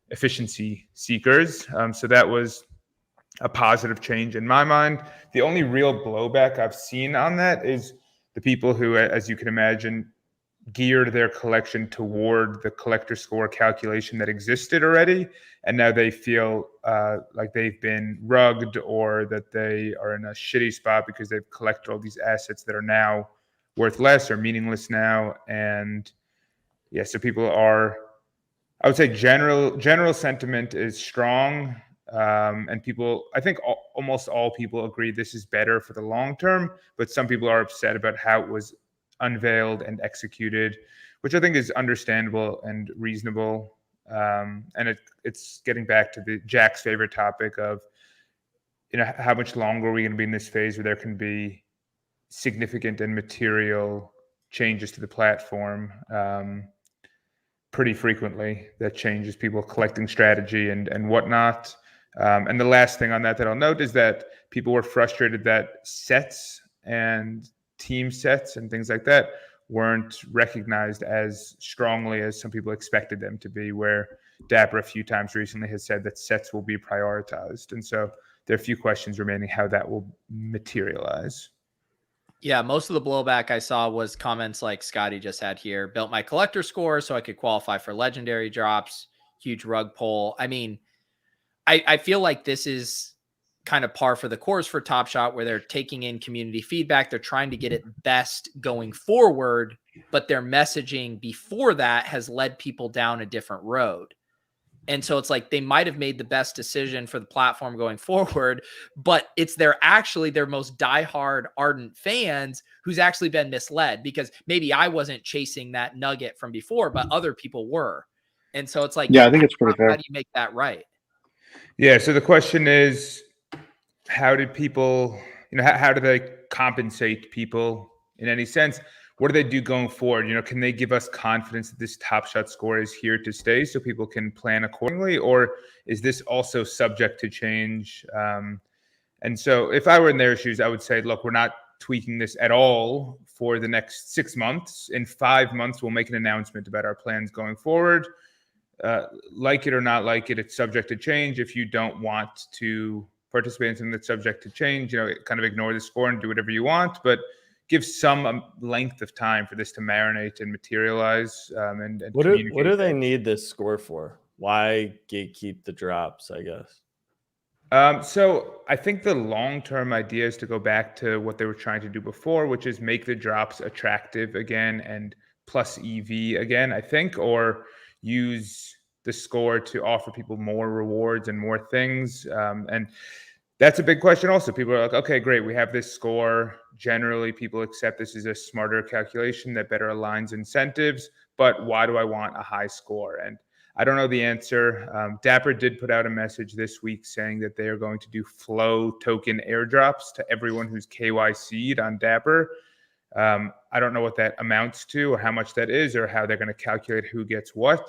efficiency seekers. So that was a positive change in my mind. The only real blowback I've seen on that is the people who, as you can imagine, geared their collection toward the collector score calculation that existed already. And now they feel like they've been rugged or that they are in a shitty spot because they've collected all these assets that are now worth less or meaningless now. And yeah, so people are, I would say general sentiment is strong. And people, I think almost all people agree this is better for the long term, but some people are upset about how it was unveiled and executed, which I think is understandable and reasonable. And it's getting back to Jack's favorite topic of, how much longer are we going to be in this phase where there can be significant and material changes to the platform pretty frequently that changes people collecting strategy and whatnot. And the last thing on that I'll note is that people were frustrated that sets and team sets and things like that weren't recognized as strongly as some people expected them to be, where Dapper a few times recently has said that sets will be prioritized. And so there are a few questions remaining how that will materialize. Yeah, most of the blowback I saw was comments like Scotty just had here. Built my collector score so I could qualify for legendary drops. Huge rug pull. I mean, I feel like this is kind of par for the course for Top Shot, where they're taking in community feedback. They're trying to get it best going forward, but their messaging before that has led people down a different road. And so it's like they might have made the best decision for the platform going forward, but it's their most diehard ardent fans who's actually been misled, because maybe I wasn't chasing that nugget from before, but other people were. And so it's like, yeah, I think it's pretty fair. How do you make that right? Yeah. So the question is, how did people, how do they compensate people in any sense? What do they do going forward? Can they give us confidence that this Top Shot score is here to stay so people can plan accordingly? Or is this also subject to change? And so if I were in their shoes, I would say, look, we're not tweaking this at all for the next 6 months. In 5 months, we'll make an announcement about our plans going forward. Like it or not like it, it's subject to change. If you don't want to participate in something that's subject to change, kind of ignore the score and do whatever you want, but give some length of time for this to marinate and materialize. And what do they need this score for? Why gatekeep the drops, I guess? So I think the long-term idea is to go back to what they were trying to do before, which is make the drops attractive again and plus EV again, I think, or use the score to offer people more rewards and more things. And that's a big question also. People are like, okay, great, we have this score. Generally, people accept this is a smarter calculation that better aligns incentives, but why do I want a high score? And I don't know the answer. Dapper did put out a message this week saying that they are going to do flow token airdrops to everyone who's KYC'd on Dapper. I don't know what that amounts to or how much that is or how they're going to calculate who gets what.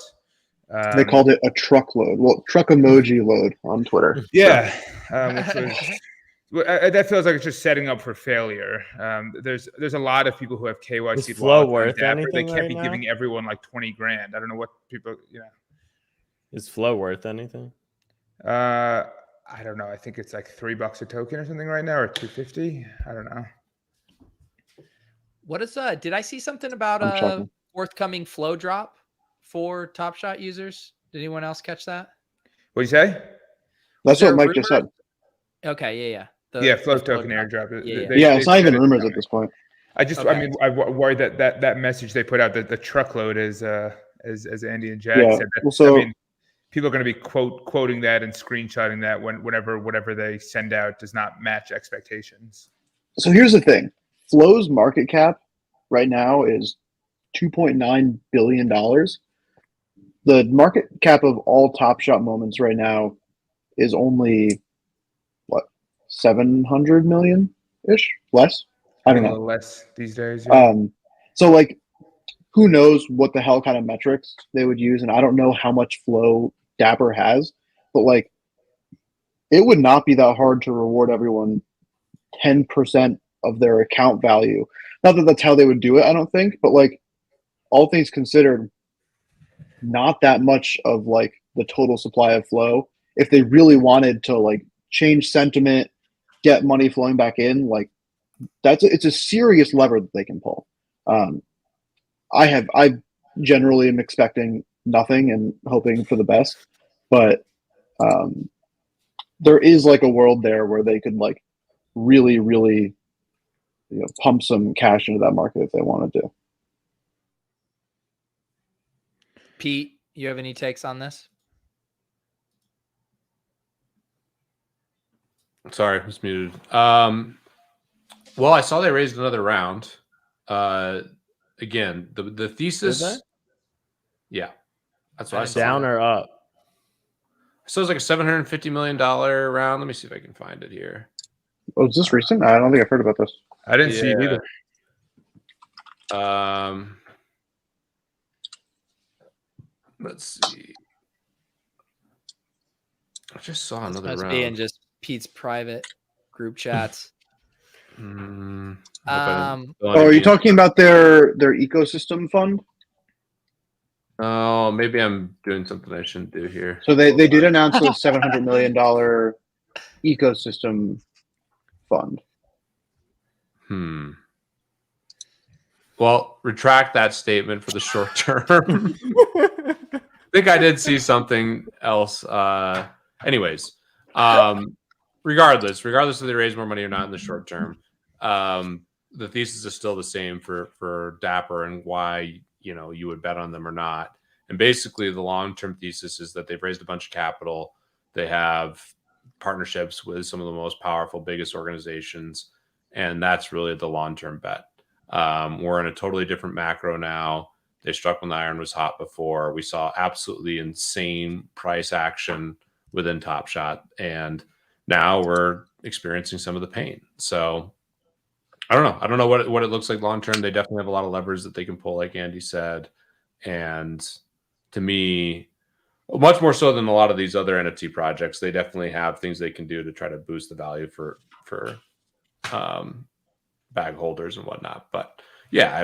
They called it a truckload. Well, truck emoji load on Twitter. Yeah, that feels like it's just setting up for failure. There's a lot of people who have KYC. Is flow worth anything? They can't right be now? giving everyone like 20 grand. I don't know what people. Is flow worth anything? I don't know. I think it's like $3 a token or something right now, or $2.50. I don't know. What is did I see something about a forthcoming flow drop for Top Shot users? Did anyone else catch that? What do you say? That's what Mike just said. Okay, yeah. Flow token airdrop. It's not even rumors at this point. I worry that message they put out, that the truckload is as Andy and Jack said. People are going to be quoting that and screenshotting that whatever they send out does not match expectations. So here's the thing. Flow's market cap right now is $2.9 billion. The market cap of all Top Shot moments right now is only, 700 million-ish? Less? I don't know. Less these days. Yeah. So, who knows what the hell kind of metrics they would use, and I don't know how much flow Dapper has, but, it would not be that hard to reward everyone 10% of their account value. Not that that's how they would do it, I don't think, but all things considered, not that much of the total supply of flow. If they really wanted to change sentiment, get money flowing back in, it's a serious lever that they can pull. I generally am expecting nothing and hoping for the best, but there is a world there where they could really, really pump some cash into that market if they wanted to. Pete, you have any takes on this? Sorry, I was muted. Well, I saw they raised another round. Again, the thesis. Yeah, that's what I saw. Down or up? So it's like a $750 million round. Let me see if I can find it here. Oh, is this recent? I don't think I've heard about this. I didn't see it either. Let's see. I just saw another must round. be in just Pete's private group chats. Are you talking about their ecosystem fund? Oh, maybe I'm doing something I shouldn't do here. So they did announce a $700 million ecosystem fund. Well, retract that statement for the short term. I think I did see something else. Anyways, regardless if they raise more money or not in the short term, the thesis is still the same for Dapper and why you would bet on them or not. And basically, the long-term thesis is that they've raised a bunch of capital. They have partnerships with some of the most powerful, biggest organizations, and that's really the long-term bet. We're in a totally different macro now. They struck when the iron was hot before. We saw absolutely insane price action within Top Shot, and now we're experiencing some of the pain. So I don't know what it looks like long term. They definitely have a lot of levers that they can pull, like Andy said, and to me, much more so than a lot of these other NFT projects, they definitely have things they can do to try to boost the value for bag holders and whatnot. But yeah, I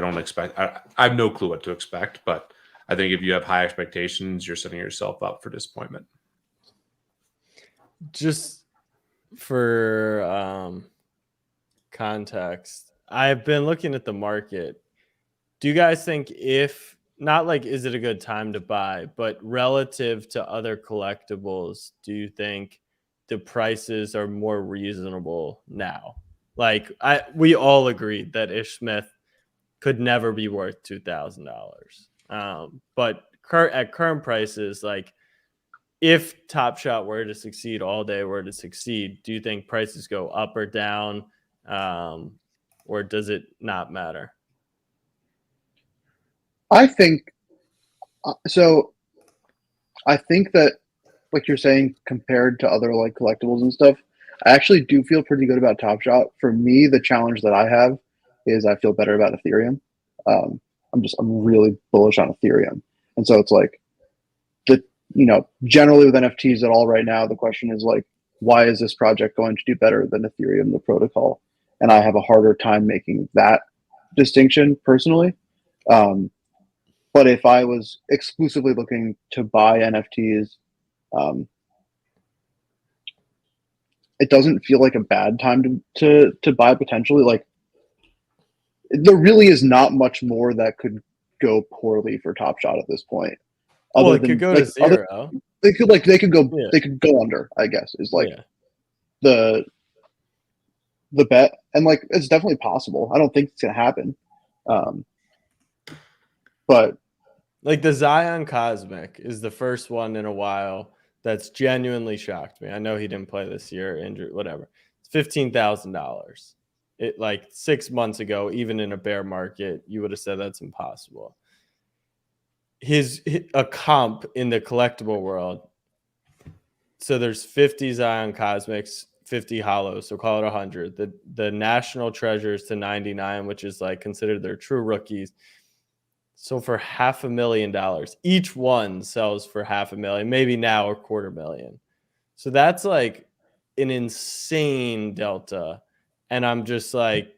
have no clue what to expect, but I think if you have high expectations, you're setting yourself up for disappointment. Just for context, I've been looking at the market. Do you guys think if not like is it a good time to buy, but relative to other collectibles, do you think the prices are more reasonable now? Like we all agreed that Ish Smith could never be worth $2,000. But at current prices, like if Top Shot were to succeed, All Day were to succeed, do you think prices go up or down, or does it not matter? I think so. I think that, like you're saying, compared to other like collectibles and stuff, I actually do feel pretty good about Top Shot. For me, the challenge that I have is I feel better about Ethereum. I'm really bullish on Ethereum, and so it's like generally with NFTs at all right now, the question is like, why is this project going to do better than Ethereum, the protocol? And I have a harder time making that distinction personally. But if I was exclusively looking to buy NFTs, it doesn't feel like a bad time to buy potentially. Like there really is not much more that could go poorly for Top Shot at this point. Well, it could go to zero. They could go under, I guess, is like the bet. And like it's definitely possible. I don't think it's gonna happen. But like the Zion Cosmic is the first one in a while that's genuinely shocked me. I know he didn't play this year, injured, whatever. It's $15,000. It like 6 months ago, even in a bear market, you would have said that's impossible. A comp in the collectible world. So there's 50 Zion Cosmics, 50 hollows, so call it 100. The National Treasures to 99, which is like considered their true rookies. So for $500,000, each one sells for $500,000, maybe now $250,000. So that's like an insane delta. And I'm just like,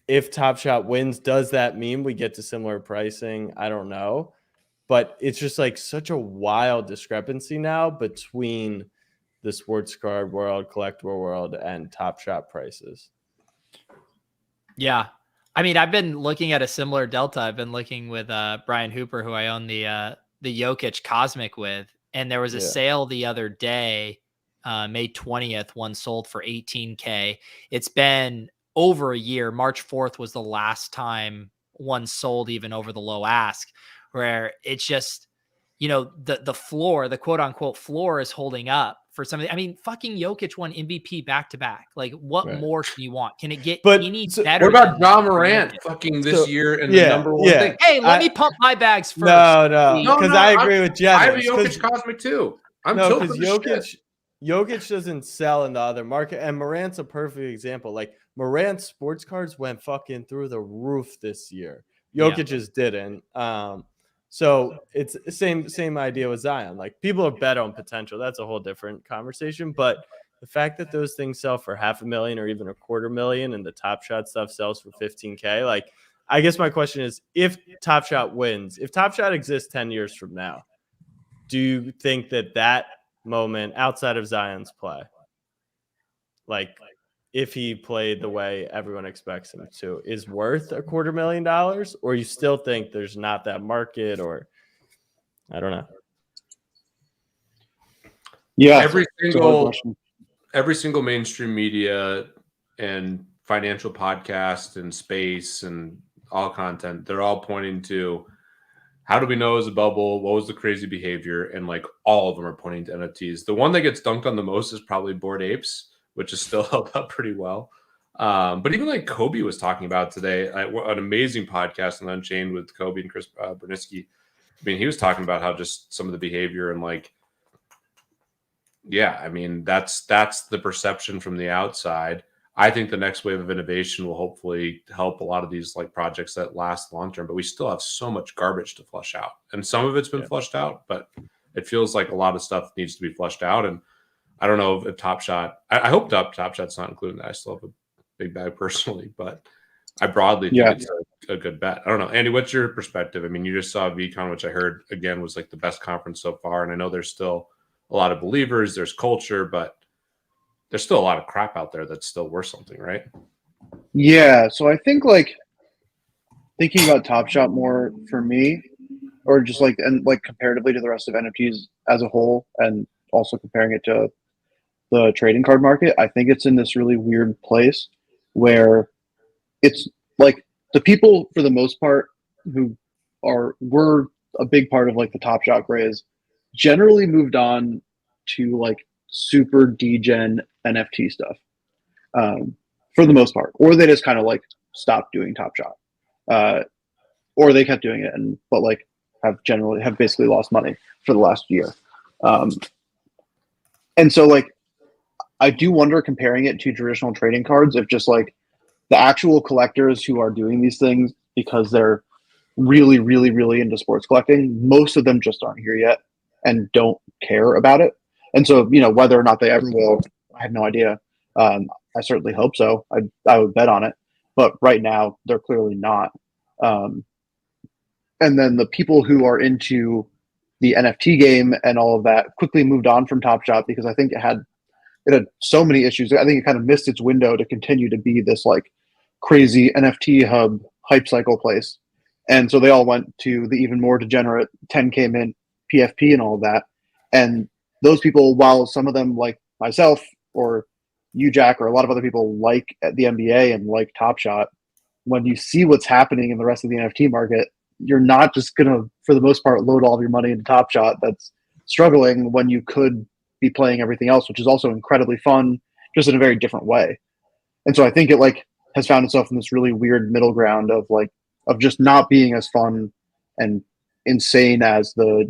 if Top Shot wins, does that mean we get to similar pricing? I don't know. But it's just like such a wild discrepancy now between the sports card world, collectible world, and Top Shot prices. Yeah. I mean, I've been looking at a similar delta. I've been looking with Brian Hooper, who I own the Jokic Cosmic with, and there was a sale the other day, May 20th, one sold for $18K. It's been over a year. March 4th was the last time one sold even over the low ask, where it's just, the floor, the quote unquote floor is holding up for something. I mean, fucking Jokic won MVP back-to-back. Like, what more can you want? Can it get any better? What about Ja Morant fucking this year and the number one thing? Hey, let me pump my bags first. No, because I agree with Jen. I have a Jokic Cosmic too. Because Jokic doesn't sell in the other market, and Morant's a perfect example. Like Morant's sports cards went fucking through the roof this year. Jokic's didn't. So it's the same idea with Zion. Like people are bet on potential. That's a whole different conversation. But the fact that those things sell for $500,000 or even $250,000 and the Top Shot stuff sells for $15K, like I guess my question is, if Top Shot wins, if Top Shot exists 10 years from now, do you think that moment outside of Zion's play, like if he played the way everyone expects him to, is worth $250,000, or you still think there's not that market, or I don't know. Yeah, every single mainstream media and financial podcast and space and all content, they're all pointing to how do we know it was a bubble? What was the crazy behavior? And like all of them are pointing to NFTs. The one that gets dunked on the most is probably Bored Apes, which is still held up pretty well. But even like Kobe was talking about today, an amazing podcast on Unchained with Kobe and Chris Berniski. I mean, he was talking about how just some of the behavior and like, I mean, that's the perception from the outside. I think the next wave of innovation will hopefully help a lot of these like projects that last long term, but we still have so much garbage to flush out. And some of it's been flushed out, but it feels like a lot of stuff needs to be flushed out. And I don't know if Top Shot, I hope Top Shot's not including that. I still have a big bag personally, but I broadly think it's a good bet. I don't know. Andy, what's your perspective? I mean, you just saw Veecon, which I heard again was like the best conference so far. And I know there's still a lot of believers, there's culture, but there's still a lot of crap out there that's still worth something, right? Yeah. So I think like thinking about Top Shot more for me, or just like and like comparatively to the rest of NFTs as a whole, and also comparing it to the trading card market, I think it's in this really weird place where it's like the people for the most part who were a big part of like the Top Shot craze generally moved on to like super degen NFT stuff for the most part, or they just kind of like stopped doing Top Shot, or they kept doing it but like have basically lost money for the last year, and so like I do wonder, comparing it to traditional trading cards, if just like the actual collectors who are doing these things because they're really, really, really into sports collecting, most of them just aren't here yet and don't care about it. And so, whether or not they ever will, I have no idea. I certainly hope so. I would bet on it. But right now, they're clearly not. And then the people who are into the NFT game and all of that quickly moved on from Top Shot because I think it had so many issues. I think it kind of missed its window to continue to be this like crazy NFT hub hype cycle place. And so they all went to the even more degenerate 10K mint PFP and all of that. And those people, while some of them like myself or you, Jack, or a lot of other people like the NBA and like Top Shot, when you see what's happening in the rest of the NFT market, you're not just going to, for the most part, load all of your money into Top Shot that's struggling when you could be playing everything else, which is also incredibly fun, just in a very different way. And so I think it like has found itself in this really weird middle ground of just not being as fun and insane as the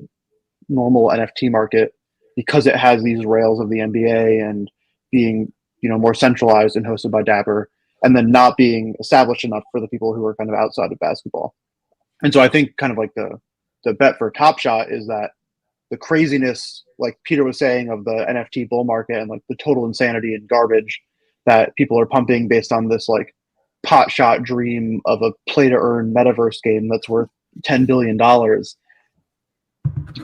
normal NFT market because it has these rails of the NBA and being, more centralized and hosted by Dapper, and then not being established enough for the people who are kind of outside of basketball. And so I think kind of like the bet for Top Shot is that the craziness, like Peter was saying, of the NFT bull market and like the total insanity and garbage that people are pumping based on this like pot shot dream of a play to earn metaverse game that's worth $10 billion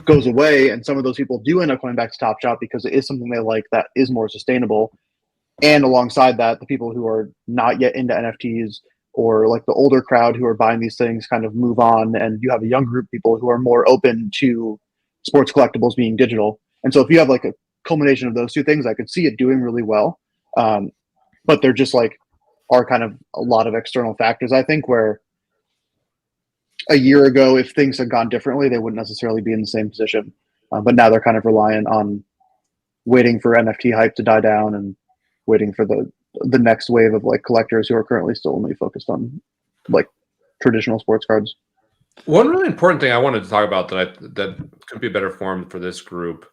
goes away. And some of those people do end up coming back to Top Shot because it is something they like that is more sustainable. And alongside that, the people who are not yet into NFTs or like the older crowd who are buying these things kind of move on. And you have a young group of people who are more open to sports collectibles being digital. And so if you have like a culmination of those two things, I could see it doing really well. But they're just like are kind of a lot of external factors, I think, where a year ago, if things had gone differently, they wouldn't necessarily be in the same position. But now they're kind of reliant on waiting for NFT hype to die down and waiting for the next wave of like collectors who are currently still only focused on like traditional sports cards. One really important thing I wanted to talk about that could be better formed for this group.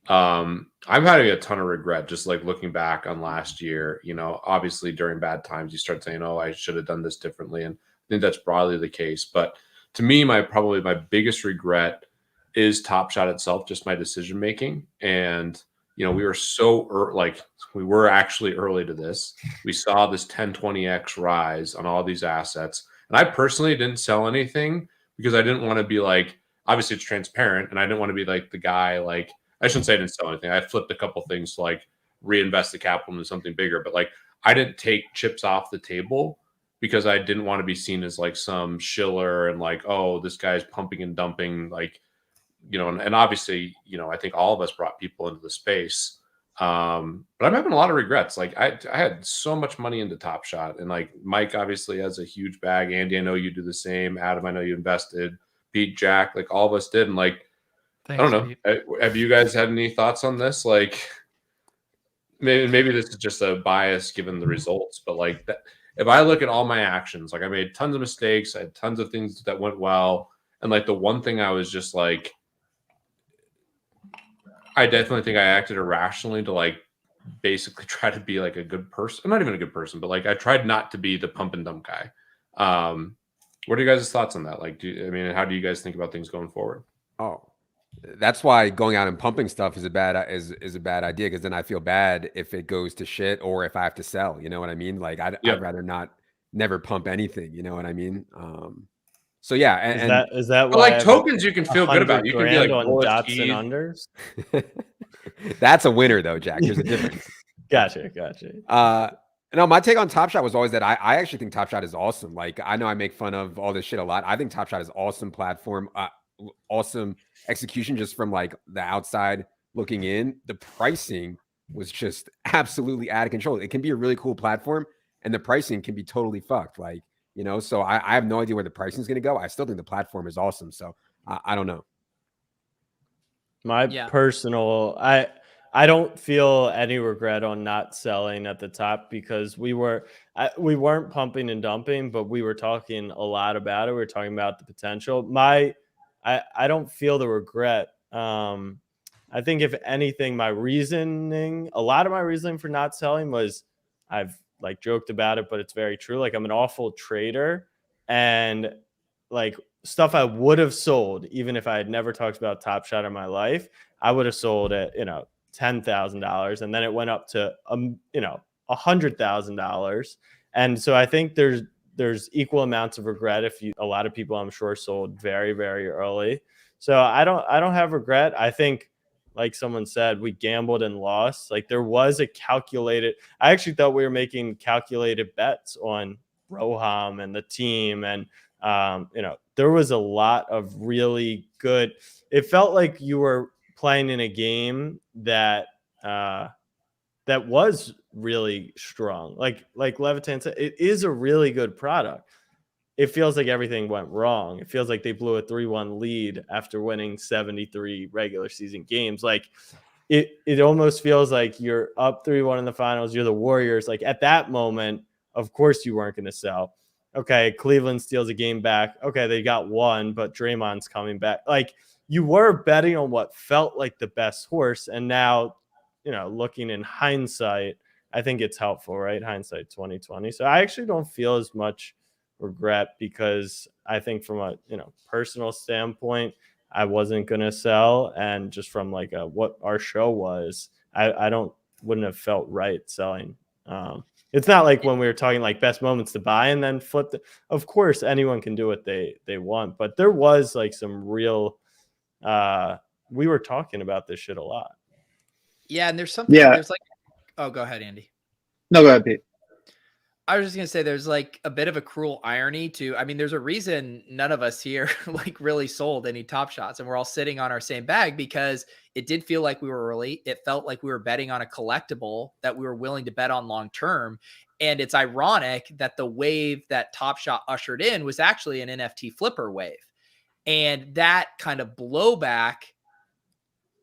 I'm having a ton of regret just like looking back on last year. Obviously during bad times you start saying, oh, I should have done this differently, and I think that's broadly the case. But to me, probably my biggest regret is Top Shot itself, just my decision making. And we were we were actually early to this. We saw this 10-20x rise on all these assets, and I personally didn't sell anything because I didn't want to be like, obviously it's transparent, and I didn't want to be like the guy, like, I shouldn't say I didn't sell anything. I flipped a couple things to like reinvest the capital into something bigger, but like I didn't take chips off the table because I didn't want to be seen as like some shiller and like, oh, this guy's pumping and dumping, like, and obviously, I think all of us brought people into the space. But I'm having a lot of regrets. Like I had so much money into Top Shot, and like Mike obviously has a huge bag. Andy, I know you do the same. Adam, I know you invested. Pete, Jack, like all of us did. And like, Thanks, I don't know. Pete. Have you guys had any thoughts on this? Like, maybe this is just a bias given the results, but like that, if I look at all my actions, like I made tons of mistakes, I had tons of things that went well, and like the one thing I was just like, I definitely think I acted irrationally to like basically try to be like a good person. I'm not even a good person, but like I tried not to be the pump and dump guy. What are you guys' thoughts on that? Like, how do you guys think about things going forward? Oh, that's why going out and pumping stuff is a bad idea, because then I feel bad if it goes to shit or if I have to sell. You know what I mean? Like I'd rather never pump anything. You know what I mean? So yeah, and is that why like tokens you can feel good about? You can be like on dots and unders. That's a winner though, Jack. There's a difference. Gotcha. No, my take on Top Shot was always that I actually think Top Shot is awesome. Like, I know I make fun of all this shit a lot. I think Top Shot is awesome platform, awesome execution just from like the outside looking in. The pricing was just absolutely out of control. It can be a really cool platform, and the pricing can be totally fucked. Like, you know, so I have no idea where the pricing is going to go. I still think the platform is awesome. So I don't know. Personal, I don't feel any regret on not selling at the top because we weren't pumping and dumping, but we were talking a lot about it. We were talking about the potential. I don't feel the regret. I think if anything, a lot of my reasoning for not selling was I've like joked about it, but it's very true. Like I'm an awful trader, and like stuff I would have sold, even if I had never talked about Top Shot in my life, I would have sold at, $10,000. And then it went up to, $100,000. And so I think there's equal amounts of regret if a lot of people I'm sure sold very, very early. So I don't have regret. I think, like someone said, we gambled and lost. Like there was I actually thought we were making calculated bets on Roham and the team. And, there was a lot of really good, it felt like you were playing in a game that was really strong. Like Levitan said, it is a really good product. It feels like everything went wrong. It feels like they blew a 3-1 lead after winning 73 regular season games. Like it almost feels like you're up 3-1 in the finals. You're the Warriors. Like at that moment, of course you weren't going to sell. Okay, Cleveland steals a game back. Okay, they got one, but Draymond's coming back. Like you were betting on what felt like the best horse. And now, looking in hindsight, I think it's helpful, right? Hindsight 2020. So I actually don't feel as much regret because I think from a, personal standpoint, I wasn't going to sell. And just from like what our show was, I wouldn't have felt right selling. It's not like when we were talking like best moments to buy and then flip. Of course, anyone can do what they want, but there was like some real. We were talking about this shit a lot. Yeah, and there's something. Yeah. There's like, oh, go ahead, Andy. No, go ahead, Pete. I was just going to say there's like a bit of a cruel irony to, I mean, there's a reason none of us here like really sold any Top Shots and we're all sitting on our same bag because it did feel like we were early. It felt like we were betting on a collectible that we were willing to bet on long-term. And it's ironic that the wave that Top Shot ushered in was actually an NFT flipper wave. And that kind of blowback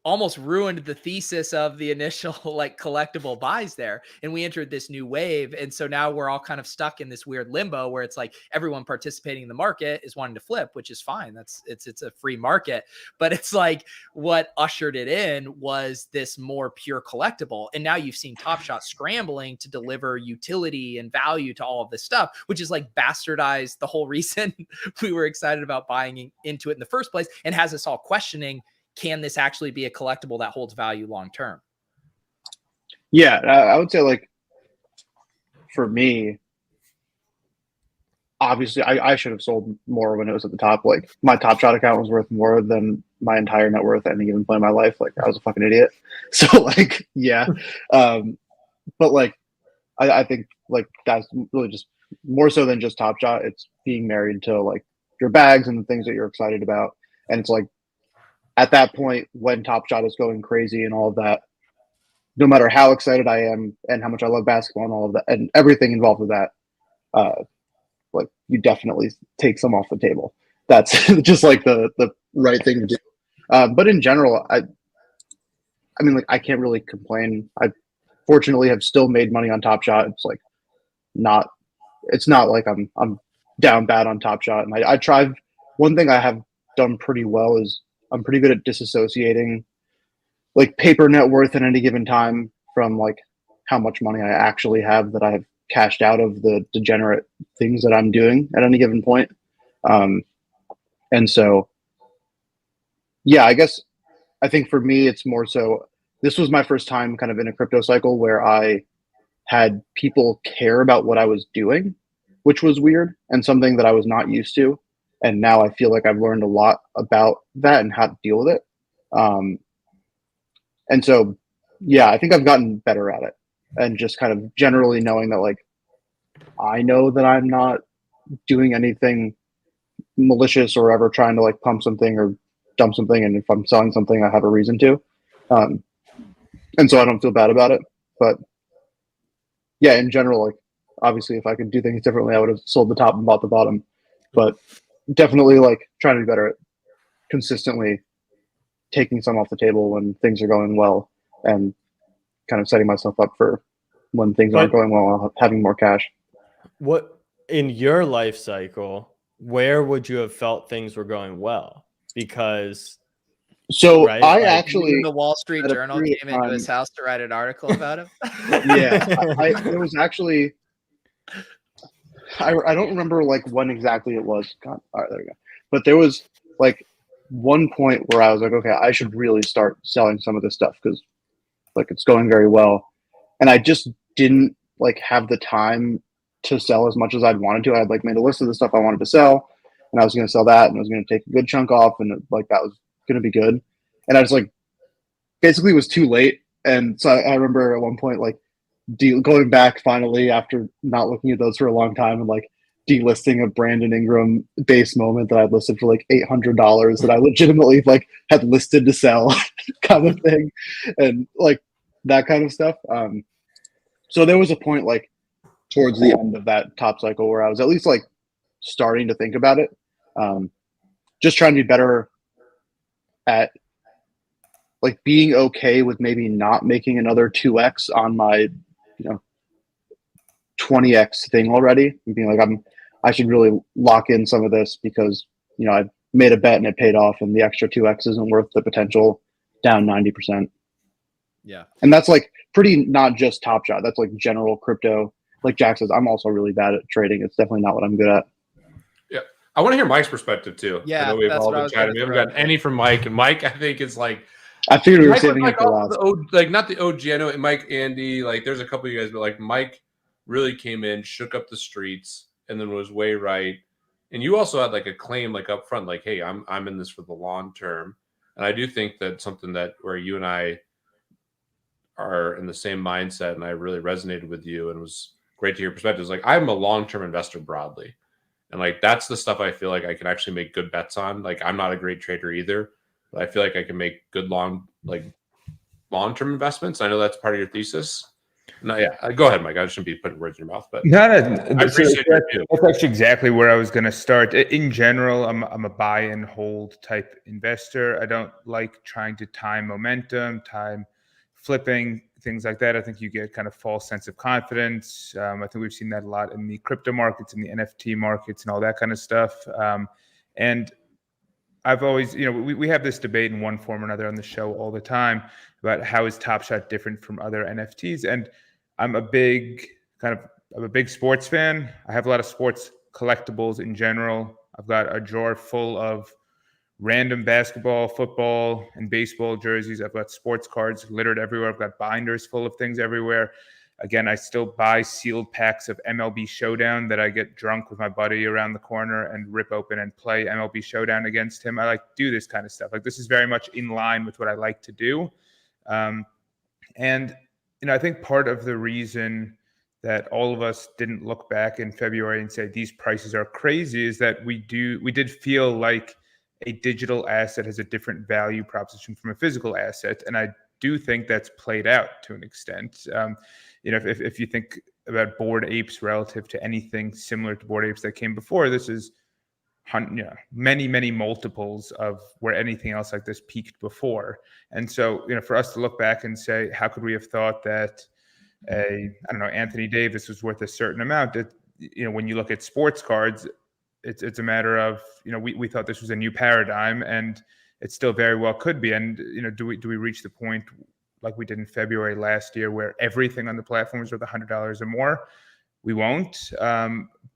almost ruined the thesis of the initial like collectible buys there. And we entered this new wave. And so now we're all kind of stuck in this weird limbo where it's like everyone participating in the market is wanting to flip, which is fine. It's a free market, but it's like what ushered it in was this more pure collectible. And now you've seen Top Shot scrambling to deliver utility and value to all of this stuff, which is like bastardized the whole reason we were excited about buying into it in the first place and has us all questioning, can this actually be a collectible that holds value long-term? Yeah, I would say like for me, obviously I should have sold more when it was at the top. Like my Top Shot account was worth more than my entire net worth at any given point in my life. Like I was a fucking idiot. So like, yeah. But like, I think like that's really just more so than just Top Shot. It's being married to like your bags and the things that you're excited about. And it's like, at that point, when Top Shot is going crazy and all of that, no matter how excited I am and how much I love basketball and all of that and everything involved with that, like you definitely take some off the table. That's just like the right thing to do. But in general, I mean, like I can't really complain. I fortunately have still made money on Top Shot. It's like it's not like I'm down bad on Top Shot. And I tried. One thing I have done pretty well is I'm pretty good at disassociating like paper net worth at any given time from like how much money I actually have that I have cashed out of the degenerate things that I'm doing at any given point. And so, yeah, I think for me, it's more so this was my first time kind of in a crypto cycle where I had people care about what I was doing, which was weird and something that I was not used to. And now I feel like I've learned a lot about that and how to deal with it. And so, yeah, I think I've gotten better at it. and just kind of generally knowing that like I know that I'm not doing anything malicious or ever trying to like pump something or dump something, and if I'm selling something, I have a reason to, and so I don't feel bad about it. But yeah, in general, like obviously, if I could do things differently, I would have sold the top and bought the bottom. But definitely, like trying to be better at consistently taking some off the table when things are going well, and kind of setting myself up for when things aren't going well, having more cash. What in your life cycle, where would you have felt things were going well? Because I actually, the Wall Street Journal came into his house to write an article about him. Yeah, there was actually, I don't remember like when exactly it was. God, all right, there we go. But there was like one point where I was like, okay, I should really start selling some of this stuff because like it's going very well, and I just didn't like have the time to sell as much as I'd wanted to. I had like made a list of the stuff I wanted to sell, and I was going to sell that, and I was going to take a good chunk off, and like that was going to be good. And I just like basically was too late, and so I remember at one point like going back finally after not looking at those for a long time and like delisting a Brandon Ingram base moment that I'd listed for like $800 that I legitimately like had listed to sell, kind of thing, and like that kind of stuff. So there was a point like towards the end of that top cycle where I was at least like starting to think about it, just trying to be better at like being okay with maybe not making another 2x on my 20x thing already, and being like I should really lock in some of this because I made a bet and it paid off, and the extra 2x isn't worth the potential down 90%. Yeah, and that's like pretty not just Top Shot. That's like general crypto. Like Jack says, I'm also really bad at trading. It's definitely not what I'm good at. Yeah, I want to hear Mike's perspective too. Yeah, I know we've all been chatting. We haven't gotten any from Mike, and Mike I think is like. I figured we were saving it for last. Like not the OG. I know Mike, Andy, like there's a couple of you guys, but like Mike really came in, shook up the streets, and then was way right. And you also had like a claim like up front, like, hey, I'm in this for the long term. And I do think that something that where you and I are in the same mindset, and I really resonated with you, and it was great to hear perspectives. Like I'm a long-term investor broadly. And like that's the stuff I feel like I can actually make good bets on. Like I'm not a great trader either. But I feel like I can make good long-term investments. I know that's part of your thesis. No, yeah. Go ahead, Mike. I shouldn't be putting words in your mouth, but I appreciate your view. That's actually exactly where I was going to start. In general, I'm a buy and hold type investor. I don't like trying to time momentum, time flipping, things like that. I think you get kind of false sense of confidence. I think we've seen that a lot in the crypto markets, in the NFT markets, and all that kind of stuff. And I've always, we have this debate in one form or another on the show all the time about how is Top Shot different from other NFTs. And I'm a big sports fan. I have a lot of sports collectibles in general. I've got a drawer full of random basketball, football, and baseball jerseys. I've got sports cards littered everywhere. I've got binders full of things everywhere. Again, I still buy sealed packs of MLB Showdown that I get drunk with my buddy around the corner and rip open and play MLB Showdown against him. I like to do this kind of stuff. Like this is very much in line with what I like to do. And I think part of the reason that all of us didn't look back in February and say these prices are crazy is that we did feel like a digital asset has a different value proposition from a physical asset. And I do think that's played out to an extent. If you think about Bored Apes relative to anything similar to Bored Apes that came before, this is many, many multiples of where anything else like this peaked before. And so, for us to look back and say, how could we have thought that Anthony Davis was worth a certain amount? That, when you look at sports cards, it's a matter of, we thought this was a new paradigm, and it still very well could be. And, do we reach the point like we did in February last year where everything on the platform is worth $100 or more? We won't.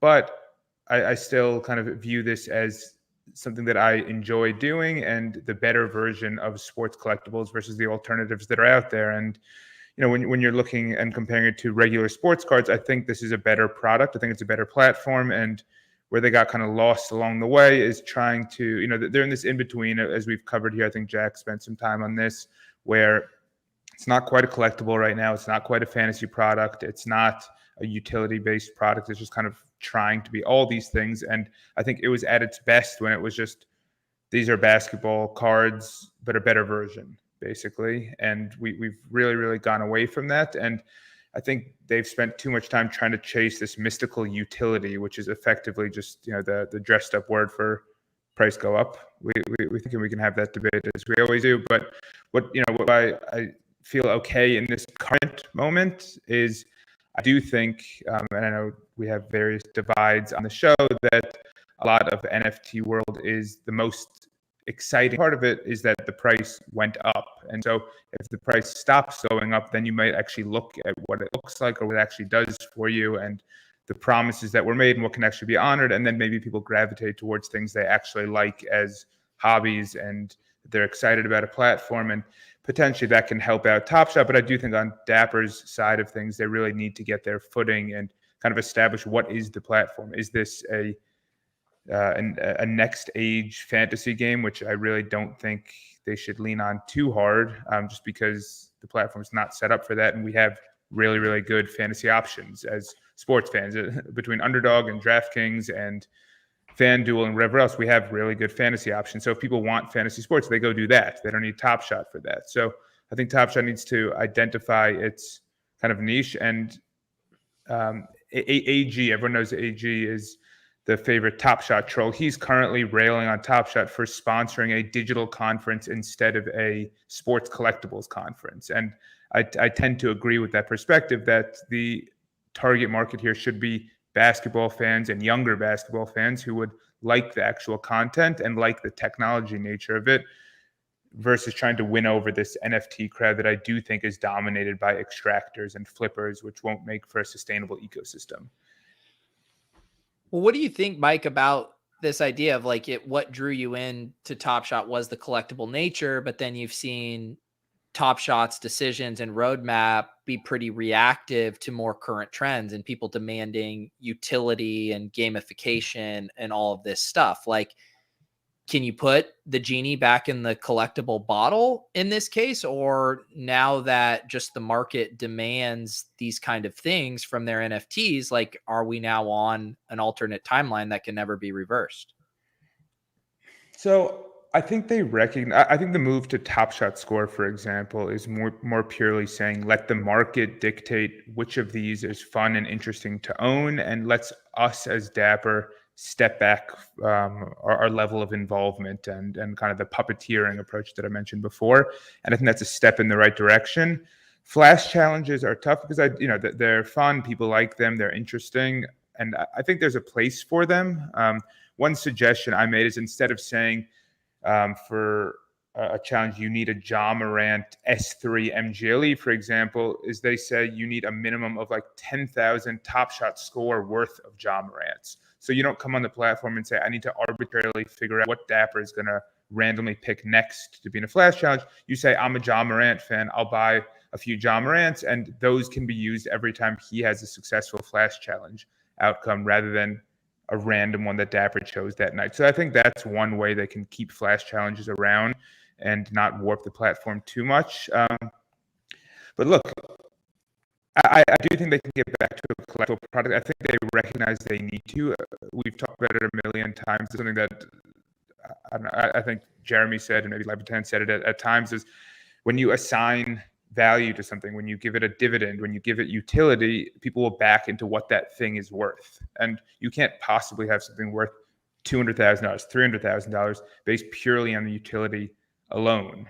But I still kind of view this as something that I enjoy doing, and the better version of sports collectibles versus the alternatives that are out there. And, when you're looking and comparing it to regular sports cards, I think this is a better product. I think it's a better platform. And where they got kind of lost along the way is trying to, they're in this in-between, as we've covered here. I think Jack spent some time on this, where It's not quite a collectible right now. It's not quite a fantasy product. It's not a utility-based product. It's just kind of trying to be all these things. And I think it was at its best when it was just, these are basketball cards, but a better version, basically. And we've really, really gone away from that. And I think they've spent too much time trying to chase this mystical utility, which is effectively just, the dressed up word for price go up. We think we can have that debate as we always do. But what I feel okay in this current moment is I do think, and I know we have various divides on the show, that a lot of NFT world is the most exciting part of it is that the price went up. And so if the price stops going up, then you might actually look at what it looks like or what it actually does for you and the promises that were made and what can actually be honored. And then maybe people gravitate towards things they actually like as hobbies and they're excited about a platform, and potentially that can help out Top Shot. But I do think on Dapper's side of things, they really need to get their footing and kind of establish what is the platform. Is this a next age fantasy game, which I really don't think they should lean on too hard, just because the platform is not set up for that. And we have really, really good fantasy options as sports fans between Underdog and DraftKings and FanDuel and whatever else. We have really good fantasy options. So if people want fantasy sports, they go do that. They don't need Top Shot for that. So I think Top Shot needs to identify its kind of niche. And AG, everyone knows AG is the favorite Top Shot troll. He's currently railing on Top Shot for sponsoring a digital conference instead of a sports collectibles conference. And I tend to agree with that perspective that the target market here should be basketball fans and younger basketball fans who would like the actual content and like the technology nature of it, versus trying to win over this NFT crowd that I do think is dominated by extractors and flippers, which won't make for a sustainable ecosystem. Well, what do you think, Mike, about this idea of what drew you in to Top Shot was the collectible nature, but then you've seen Top Shot's decisions and roadmap be pretty reactive to more current trends and people demanding utility and gamification and all of this stuff? Can you put the genie back in the collectible bottle in this case? Or now that just the market demands these kind of things from their NFTs, are we now on an alternate timeline that can never be reversed? So I think they recognize, I think the move to Top Shot Score, for example, is more purely saying, let the market dictate which of these is fun and interesting to own, and let's us as Dapper step back our level of involvement and kind of the puppeteering approach that I mentioned before. And I think that's a step in the right direction. Flash challenges are tough because they're fun. People like them. They're interesting. And I think there's a place for them. One suggestion I made is, instead of saying for a challenge, you need a Ja Morant S3 MGLE, for example, is they say you need a minimum of 10,000 Top Shot Score worth of Ja Morants. So you don't come on the platform and say, I need to arbitrarily figure out what Dapper is going to randomly pick next to be in a Flash challenge. You say, I'm a Ja Morant fan. I'll buy a few Ja Morants, and those can be used every time he has a successful Flash challenge outcome, rather than a random one that Dapper chose that night. So I think that's one way they can keep Flash challenges around and not warp the platform too much. But look, I do think they can get back to a collectible product. I think they recognize they need to. We've talked about it a million times. It's something that I think Jeremy said, and maybe Levitan said it at times, is when you assign value to something, when you give it a dividend, when you give it utility, people will back into what that thing is worth. And you can't possibly have something worth $200,000, $300,000 based purely on the utility alone,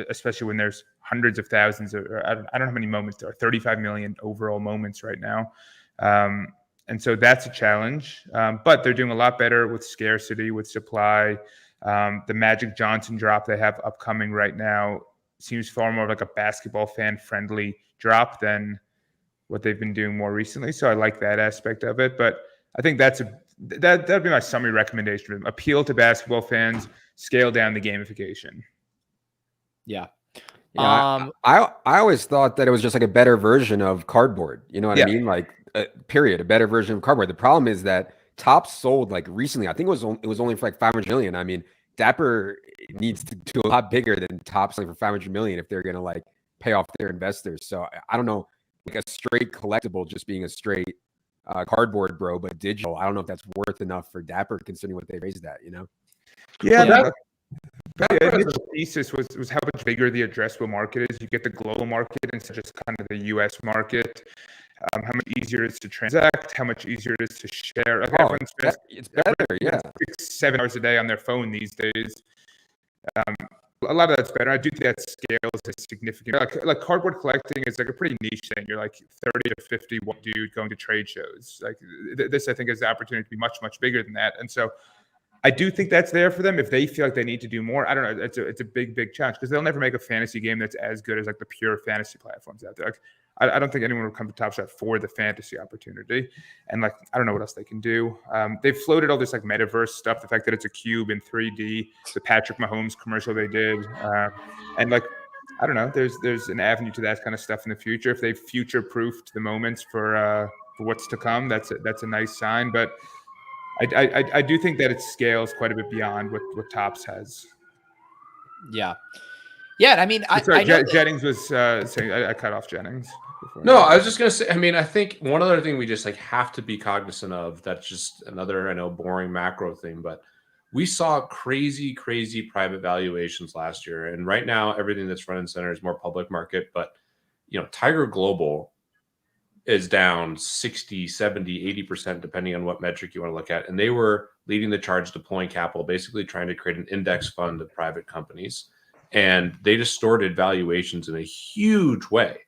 especially when there's hundreds of thousands, or I don't know how many moments there are, 35 million overall moments right now. And so that's a challenge, but they're doing a lot better with scarcity, with supply. The Magic Johnson drop they have upcoming right now seems far more like a basketball fan friendly drop than what they've been doing more recently. So I like that aspect of it, but I think that'd be my summary recommendation. Appeal to basketball fans, scale down the gamification. Yeah. I always thought that it was just a better version of cardboard. You know what I mean? Period. A better version of cardboard. The problem is that Topps sold recently. I think it was only for 500 million. I mean, Dapper needs to do a lot bigger than Topps selling for 500 million if they're gonna pay off their investors. So I don't know, like a straight collectible just being a straight cardboard bro, but digital, I don't know if that's worth enough for Dapper considering what they raised at, you know? Yeah. The initial thesis was how much bigger the addressable market is. You get the global market instead of just kind of the US market. How much easier it is to transact, how much easier it is to share. Like it's better, yeah. 6-7 hours a day on their phone these days. A lot of that's better. I do think that scales is significant. Like cardboard collecting is like a pretty niche thing. You're like 30 to 50 one dude going to trade shows. Like this, I think, has the opportunity to be much, much bigger than that. And so I do think that's there for them if they feel like they need to do more. I don't know. It's a big, big challenge because they'll never make a fantasy game that's as good as like the pure fantasy platforms out there. Like, I don't think anyone would come to Top Shot for the fantasy opportunity. And like, I don't know what else they can do. They've floated all this like metaverse stuff, the fact that it's a cube in 3D, the Patrick Mahomes commercial they did. And like, I don't know, there's an avenue to that kind of stuff in the future. If they've future-proofed the moments for what's to come, that's a nice sign. But I do think that it scales quite a bit beyond what Topps has. Yeah. Yeah, I mean, Sorry, Jennings was saying I cut off Jennings. No, I was just gonna say. I mean, I think one other thing we just like have to be cognizant of. That's just another, I know, boring macro thing, but we saw crazy private valuations last year, and right now everything that's front and center is more public market. But you know, Tiger Global is down 60, 70, 80% depending on what metric you want to look at, and they were leading the charge, deploying capital, basically trying to create an index fund of private companies, and they distorted valuations in a huge way.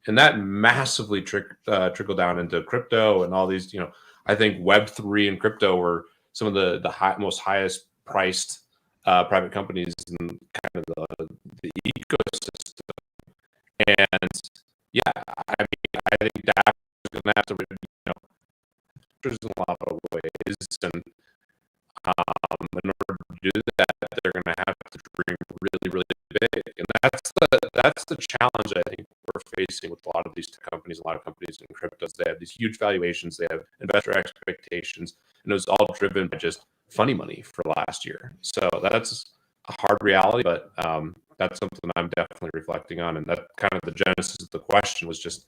And that massively trickled down into crypto and all these, you know, I think Web3 and crypto were some of the most highest priced private companies in kind of the ecosystem. And yeah, I mean, I think that is going to have to, you know, there's a lot of ways. And in order to do that, they're going to have to dream really big. And that's the challenge I think we're facing with a lot of these companies, a lot of companies in cryptos. They have these huge valuations, they have investor expectations, and it was all driven by just funny money for last year. So that's a hard reality, but that's something I'm definitely reflecting on. And that kind of the genesis of the question was just,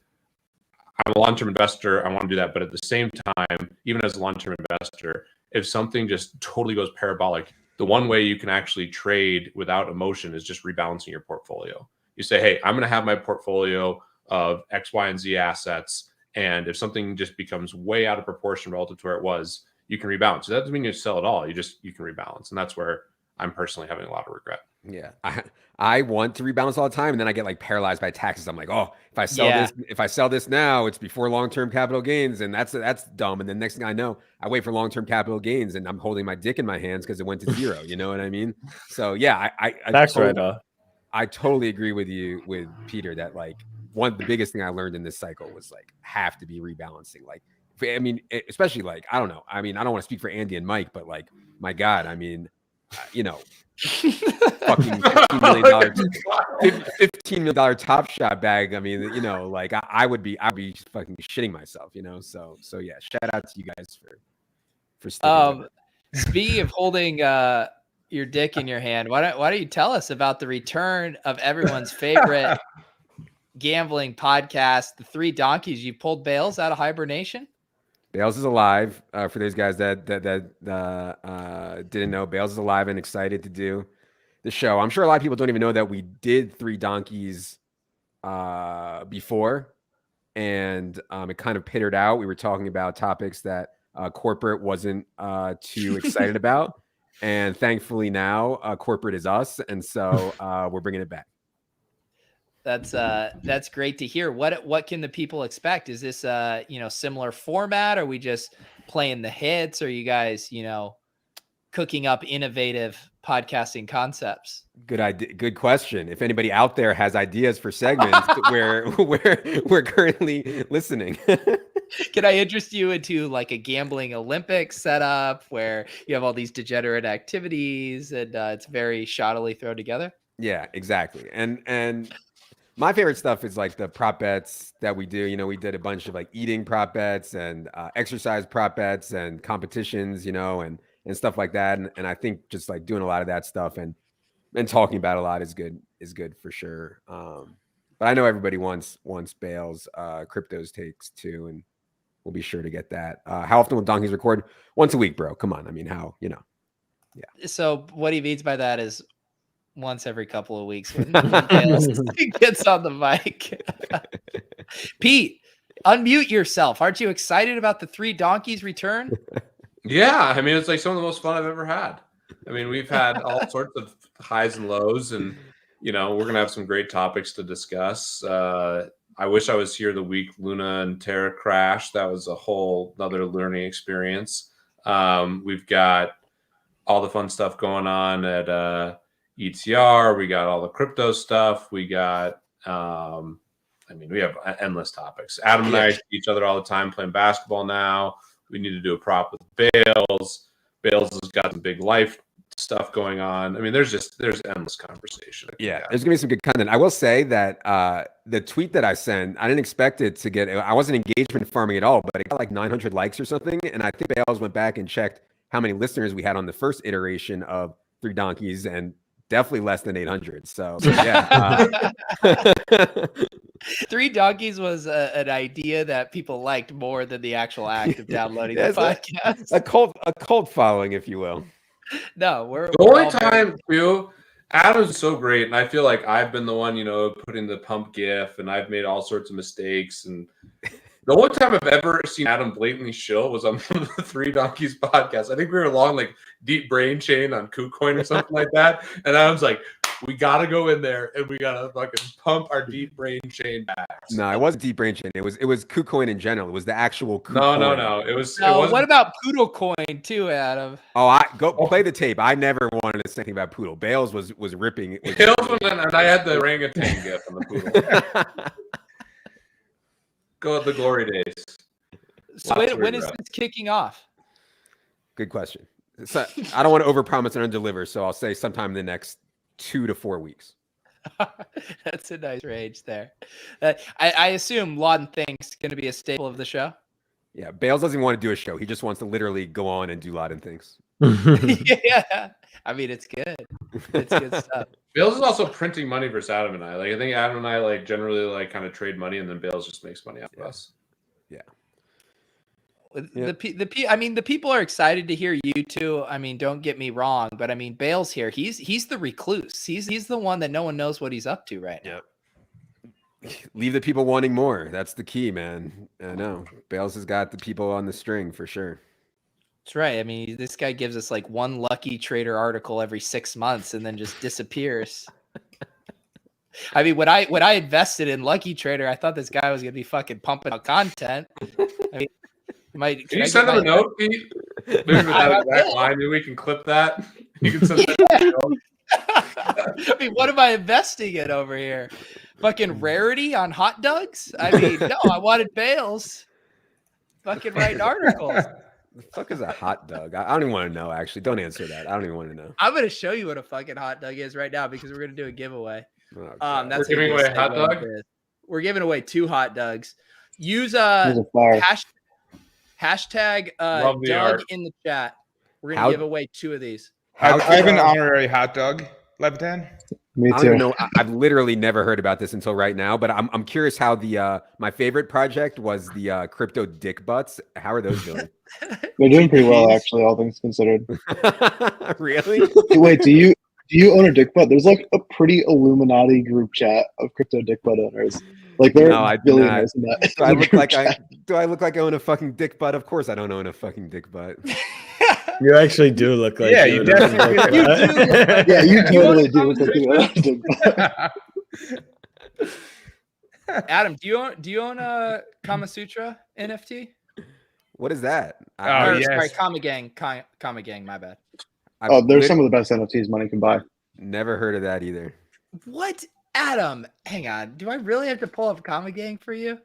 I'm a long-term investor, I want to do that. But at the same time, even as a long-term investor, if something just totally goes parabolic, the one way you can actually trade without emotion is just rebalancing your portfolio. You say, hey, I'm going to have my portfolio of X, Y, and Z assets. And if something just becomes way out of proportion relative to where it was, you can rebalance. So that doesn't mean you sell it all. You can rebalance. And that's where I'm personally having a lot of regret. Yeah. I want to rebalance all the time, and then I get like paralyzed by taxes. I'm like, oh, if I sell this now, it's before long-term capital gains, and that's dumb. And then next thing I know, I wait for long-term capital gains, and I'm holding my dick in my hands because it went to zero. You know what I mean? So yeah, I totally agree with you, with Peter, that like the biggest thing I learned in this cycle was like have to be rebalancing. Like, I mean, especially like, I don't know. I mean, I don't want to speak for Andy and Mike, but like, my God, I mean, you know, fucking $15 million Top Shot bag. I mean, you know, like I'd be fucking shitting myself, you know? So yeah, shout out to you guys for sticking with it. Speaking of holding your dick in your hand, why don't you tell us about the return of everyone's favorite gambling podcast, The Three Donkeys? You pulled Bales out of hibernation? Bales is alive. For those guys that didn't know, Bales is alive and excited to do the show. I'm sure a lot of people don't even know that we did Three Donkeys before, and it kind of pittered out. We were talking about topics that corporate wasn't too excited about, and thankfully now corporate is us, and so we're bringing it back. That's great to hear. What can the people expect? Is this similar format? Are we just playing the hits? Or are you guys, cooking up innovative podcasting concepts? Good idea. Good question. If anybody out there has ideas for segments, we're currently listening. Can I interest you into like a gambling Olympics setup where you have all these degenerate activities and it's very shoddily thrown together? Yeah, exactly. And my favorite stuff is like the prop bets that we do. We did a bunch of like eating prop bets and exercise prop bets and competitions, and stuff like that. And I think just like doing a lot of that stuff and talking about a lot is good for sure. But I know everybody wants Bale's cryptos takes too, and we'll be sure to get that. How often will Donkeys record? Once a week, bro. Come on. I mean, how, Yeah. So what he means by that is once every couple of weeks when Bales gets on the mic. Pete, unmute yourself. Aren't you excited about the 3 Donkeys return? Yeah, I mean, it's like some of the most fun I've ever had. I mean, we've had all sorts of highs and lows, and we're gonna have some great topics to discuss. I wish I was here the week Luna and Terra crashed. That was a whole another learning experience. We've got all the fun stuff going on at ETR. We got all the crypto stuff. We got, we have endless topics. Adam and I see each other all the time playing basketball now. We need to do a prop with Bales. Bales has got some big life stuff going on. I mean, there's endless conversation. Yeah, there's gonna be some good content. I will say that the tweet that I sent, I didn't expect it to get. I wasn't engagement farming at all, but it got like 900 likes or something. And I think Bales went back and checked how many listeners we had on the first iteration of 3 Donkeys, and definitely less than 800. So yeah. 3 Donkeys was an idea that people liked more than the actual act of downloading the podcast. A cult following, if you will. No, we're the only time too. Adam's so great, and I feel like I've been the one, putting the pump gif, and I've made all sorts of mistakes. And the only time I've ever seen Adam blatantly shill was on the 3 Donkeys podcast. I think we were along like Deep Brain Chain on KuCoin or something like that, and Adam's like, we gotta go in there and we gotta fucking pump our Deep Brain Chain back. No, it wasn't Deep Brain Chain. It was KuCoin in general. It was the actual KuCoin. No. It was. What about Poodle Coin too, Adam? Oh, play the tape. I never wanted to say anything about Poodle. Bales was ripping. Bales and I had the orangutan gif on the Poodle. Go at the glory days. So when is this kicking off? Good question. So I don't want to overpromise and underdeliver, so I'll say sometime in the next 2 to 4 weeks. That's a nice range there. I assume Lodden Thinks going to be a staple of the show. Yeah, Bales doesn't want to do a show. He just wants to literally go on and do Lodden Thinks. Yeah, I mean, it's good. It's good stuff. Bales is also printing money versus Adam and I. Like, I think Adam and I like generally like kind of trade money, and then Bales just makes money off of us. Yeah. The people are excited to hear you two. I mean, don't get me wrong, but I mean, Bale's here. He's the recluse. He's the one that no one knows what he's up to right now. Leave the people wanting more. That's the key, man. I know Bales has got the people on the string for sure. That's right. I mean, this guy gives us like one Lucky Trader article every 6 months and then just disappears. I mean, when I invested in Lucky Trader, I thought this guy was gonna be fucking pumping out content. I mean, can you send him a note, Pete? Maybe with that exact line, maybe we can clip that. You can send that. I mean, what am I investing in over here? Fucking Rarity on hot dogs? I mean, no, I wanted Bales. Fucking writing articles. The fuck is a hot dog? I don't even want to know, actually. Don't answer that. I don't even want to know. I'm going to show you what a fucking hot dog is right now because we're going to do a giveaway. That's We're giving away a hot dog? We're giving away 2 hot dogs. Use hashtag Doug in the chat. We're going to give away 2 of these. I have an honorary hot dog, Levitan. Me too. I don't even know. I've literally never heard about this until right now, but I'm curious how the my favorite project was the crypto dick butts. How are those doing? They're doing pretty well, actually, all things considered. Really? Wait, do you own a dick butt? There's like a pretty Illuminati group chat of crypto dick butt owners. Like there are billionaires in that. Do I look like I own a fucking dick butt? Of course I don't own a fucking dick butt. You actually do look like you definitely you do look like yeah, you totally do look like you own a dick butt. Adam, do you own a Kama Sutra NFT? What is that? Sorry, Kama Gang, my bad. There's some of the best NFTs money can buy. Never heard of that either. What? Adam, hang on. Do I really have to pull up Kama Gang for you?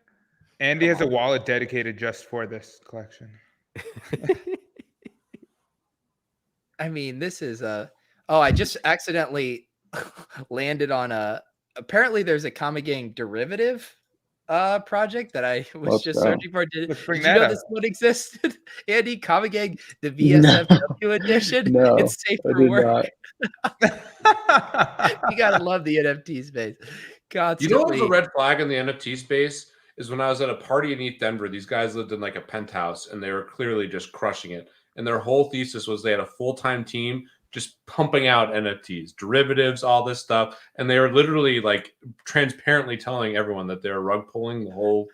Andy has a wallet dedicated just for this collection. I mean, this is I just accidentally landed on apparently there's a Kama Gang derivative project that I was searching for. Did you know this one existed? Andy, Kama Gang, the VSFW edition. No, it's safe for work. You gotta love the NFT space. You know what was a red flag in the NFT space is when I was at a party in East Denver. These guys lived in like a penthouse and they were clearly just crushing it. And their whole thesis was they had a full-time team just pumping out NFTs, derivatives, all this stuff. And they were literally like transparently telling everyone that they were rug pulling the whole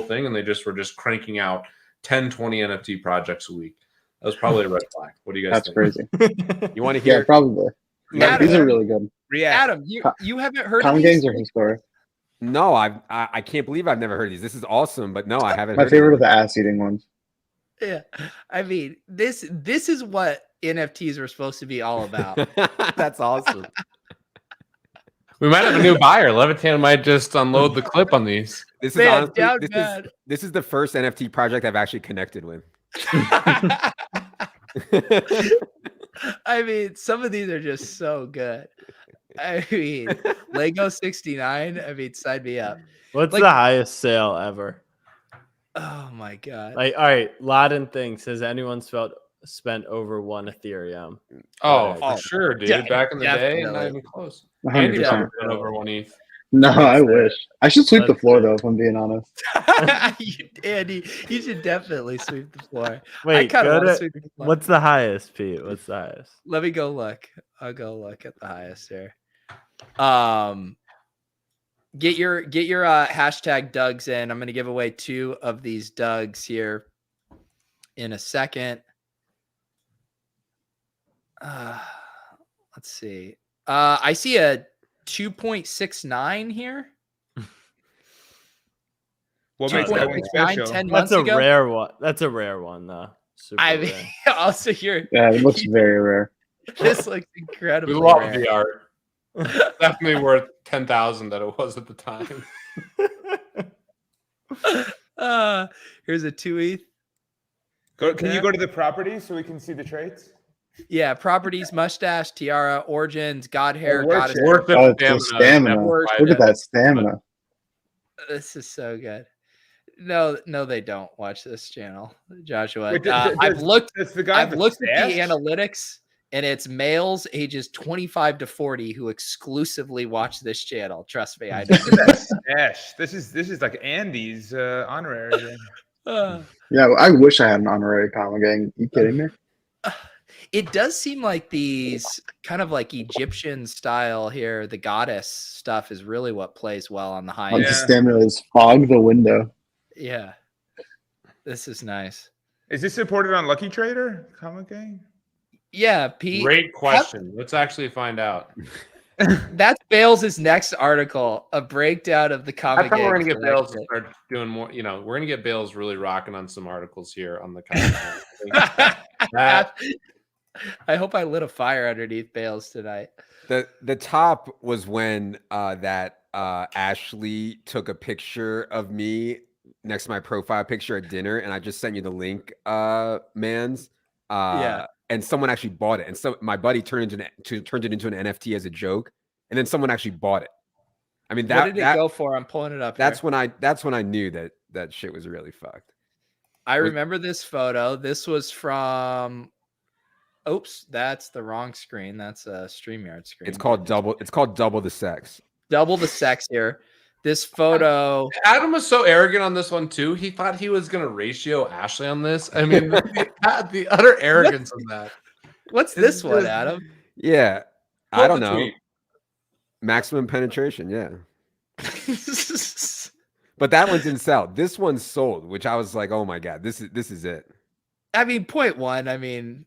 thing. And they were just cranking out 10, 20 NFT projects a week. That was probably a red flag. What do you guys think? That's crazy. You want to hear? Yeah, probably. Adam, These are really good. Adam, you haven't heard of Common these? games are historic. No, I can't believe I've never heard of these. This is awesome, but no, I haven't. My heard favorite are of the ass-eating ones. Yeah, I mean this is what NFTs were supposed to be all about. That's awesome. We might have a new buyer. Levitan might just unload the clip on these. This is Man, honestly, this is the first NFT project I've actually connected with. I mean, some of these are just so good. I mean, Lego 69. I mean, sign me up. What's Like- the highest sale ever? Oh my god! Like, all right, Lodden Thinks. Has anyone spent over 1 Ethereum? Oh, Oh, for sure, dude. yeah, Back in the day, not definitely. even close. 100%. Andy never been over 1 ETH. No, I wish. I should sweep the Let's floor see. though, if I'm being honest. Andy, you should definitely sweep the floor. I Wait, kind of go want to to, sweep the floor. what's the highest, Pete? What's the highest? Let me go look. I'll go look at the highest here. Get your hashtag Dougs in. I'm gonna give away 2 of these Dougs here in a second. Let's see. I see a 2.69 here. What makes that one 2.69 special? 10 That's months a ago. rare one. That's a rare one, though. Super I mean, rare. also here, Yeah, it looks very rare. this looks We incredibly love rare. the art. Definitely worth 10,000 that it was at the time. Here's a 2 ETH. Can you go to the properties so we can see the traits? Yeah, properties, mustache, tiara, origins, god hair, worship. goddess. Worth Oh, the it's the stamina. Never Worship. Look at tried it. that stamina. This is so good. No, they don't watch this channel, Joshua. Wait, I've looked That's the guy. at with the stash? analytics, and it's males ages 25 to 40 who exclusively watch this channel. Trust me, I know. Stash. This is like Andy's honorary. Yeah, I wish I had an honorary common gang. You kidding me? It does seem like these kind of like Egyptian style here, the goddess stuff is really what plays well on the high Like end. the stamina is fog the window. Yeah. This is nice. Is this supported on Lucky Trader? Common gang? Yeah, Pete. Great question. Let's actually find out. That's Bales' next article, a breakdown of the I comic. thought we're going to get Bales to start doing more. You know, we're going to get Bales really rocking on some articles here on the That- I hope I lit a fire underneath Bales tonight. The top was when that Ashley took a picture of me next to my profile picture at dinner, and I just sent you the link, Mans. Yeah. And someone actually bought it, and so my buddy turned it into an NFT as a joke, and then someone actually bought it. I mean, What did it go for? I'm pulling it up. That's here. when I knew that shit was really fucked. I remember this photo. This was from. Oops, that's the wrong screen. That's a StreamYard screen. It's called double the sex. Double the sex here. This photo. Adam was so arrogant on this one too. He thought he was going to ratio Ashley on this. I mean, the utter arrogance of that. What's this one, Adam? Yeah, Quote I don't the know. tweet. Maximum penetration, yeah. But that one's in sell. This one's sold, which I was like, oh my god, this is it. I mean, point one. I mean,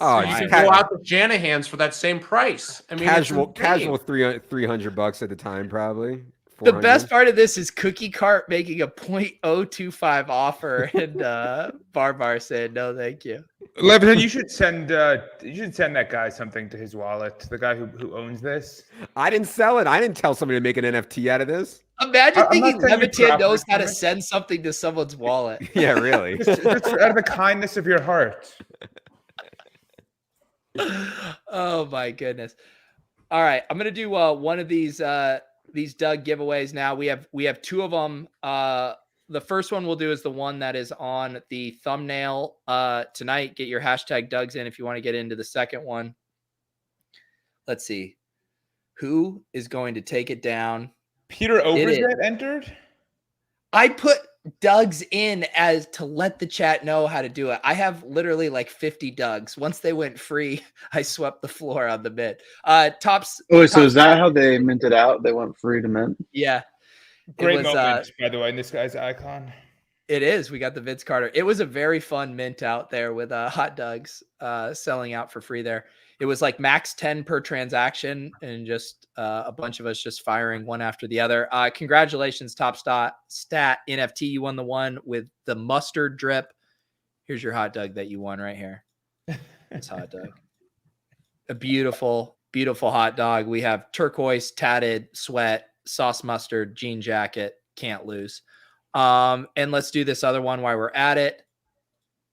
Oh, You it's can ca- go out to Janahans for that same price. I mean, it's insane. casual $300 at the time, probably. the 400. best part of this is Cookie Cart making a 0.025 offer, and Barbar said no, thank you. Levitan, you should send that guy something to his wallet. The guy who owns this. I didn't sell it. I didn't tell somebody to make an NFT out of this. Imagine I'm thinking not saying you Levitan knows how to properly. send something to someone's wallet. Yeah, really. Just out of the kindness of your heart. Oh my goodness! All right, I'm gonna do one of these Doug giveaways now. We have 2 of them. The first one we'll do is the one that is on the thumbnail tonight. Get your hashtag Dougs in if you want to get into the second one. Let's see who is going to take it down Peter Overzet entered? I put Doug's in as to let the chat know how to do it. I have literally like 50 Doug's. Once they went free, I swept the floor on the bid. Tops. Oh, so is that how they minted out? They went free to mint? Yeah. Great moment, by the way, in this guy's icon. It is. We got the Vince Carter. It was a very fun mint out there with hot dogs selling out for free there. It was like max 10 per transaction and just a bunch of us just firing one after the other. Congratulations, Top Stat NFT. You won the one with the mustard drip. Here's your hot dog that you won right here. This hot dog. A beautiful, beautiful hot dog. We have turquoise, tatted, sweat, sauce mustard, jean jacket. Can't lose. And let's do this other one while we're at it.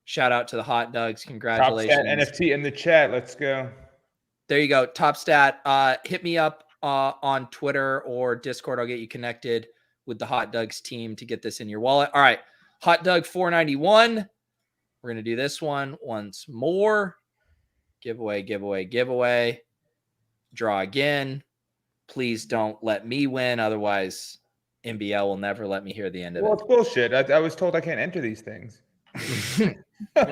Shout out to the hot dogs. Congratulations. Top Stat NFT in the chat. Let's go. There you go. Top Stat. Hit me up on Twitter or Discord. I'll get you connected with the Hot Dogs team to get this in your wallet. All right. Hot Dog 491. We're going to do this one once more. Giveaway, giveaway, giveaway. Draw again. Please don't let me win. Otherwise, NBL will never let me hear the end of it. Well, it's bullshit. I was told I can't enter these things.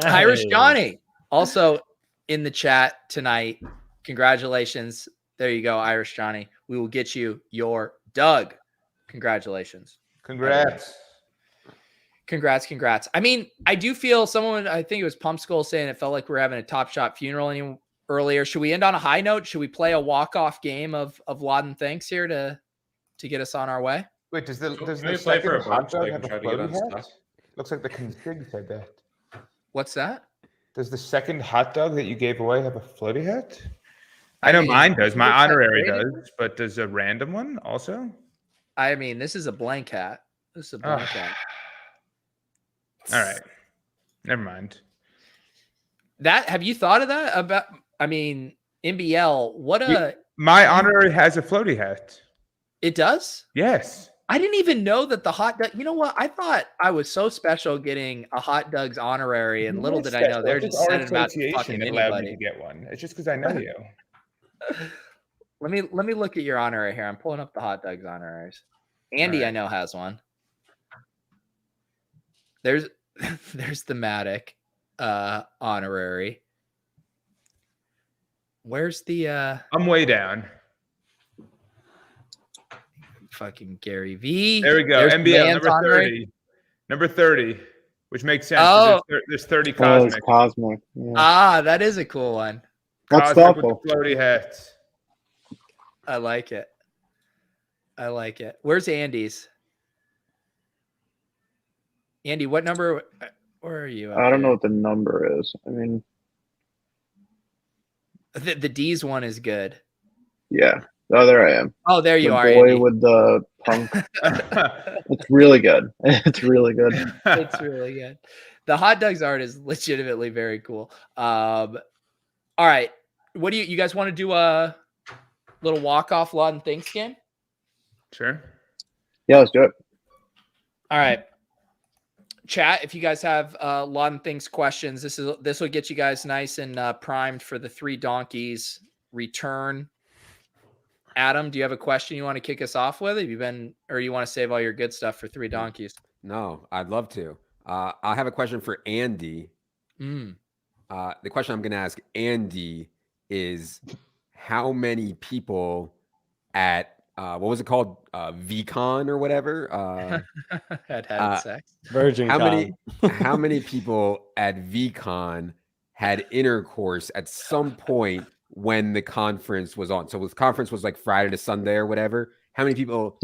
Irish Johnny also in the chat tonight. Congratulations. There you go, Irish Johnny. We will get you your Doug. Congratulations. Congrats. Congrats. I mean, I do feel someone, I think it was Pump Skull saying it felt like we're having a Top Shot funeral earlier. Should we end on a high note? Should we play a walk-off game of Lodden Thinks here to get us on our way? Wait, does the play for a hot bunch dog so I have can a try to get floaty on hat? stuff? Looks like the config said that. What's that? Does the second hot dog that you gave away have a floaty hat? I know mine does. My honorary does, but does a random one also? I mean, this is a blank hat. This is a blank hat. All right. Never mind. Have you thought of that about, I mean, NBL, my honorary has a floaty hat. It does? Yes. I didn't even know that the hot dog, you know what? I thought I was so special getting a hot dog's honorary, and little did I know they're just sending them out to fucking anybody. To get one. It's just because I know you. Let me look at your honorary here. I'm pulling up the hot dogs honoraries. Andy, right. I know, has one. There's the Matic honorary. Where's the I'm way down. Fucking Gary V. There we go. There's NBL number 30. Number 30, which makes sense. Oh, there's 30 cosmic. Cosmic. Yeah. That is a cool one. That's thoughtful. With the floaty hats. I like it. Where's Andy's? Andy, what number? Where are you? I don't know what the number is. I mean, the Deeze one is good. Yeah. Oh, there I am. Oh, there you are. Boy Andy. with the punk. It's really good. It's really good. It's really good. The hot dogs art is legitimately very cool. All right. What do you guys want to do a little walk-off Lodden Thinks game? Sure. Yeah, let's do it. All right. Chat, if you guys have Lodden Thinks questions, this will get you guys nice and primed for the Three Donkeys return. Adam, do you have a question you want to kick us off with? Have you been, or you want to save all your good stuff for Three Donkeys? No, I'd love to. I have a question for Andy. The question I'm going to ask Andy is, how many people at what was it called, Veecon or whatever? had sex. Virgin. How many people at Veecon had intercourse at some point when the conference was on? So the conference was like Friday to Sunday or whatever. How many people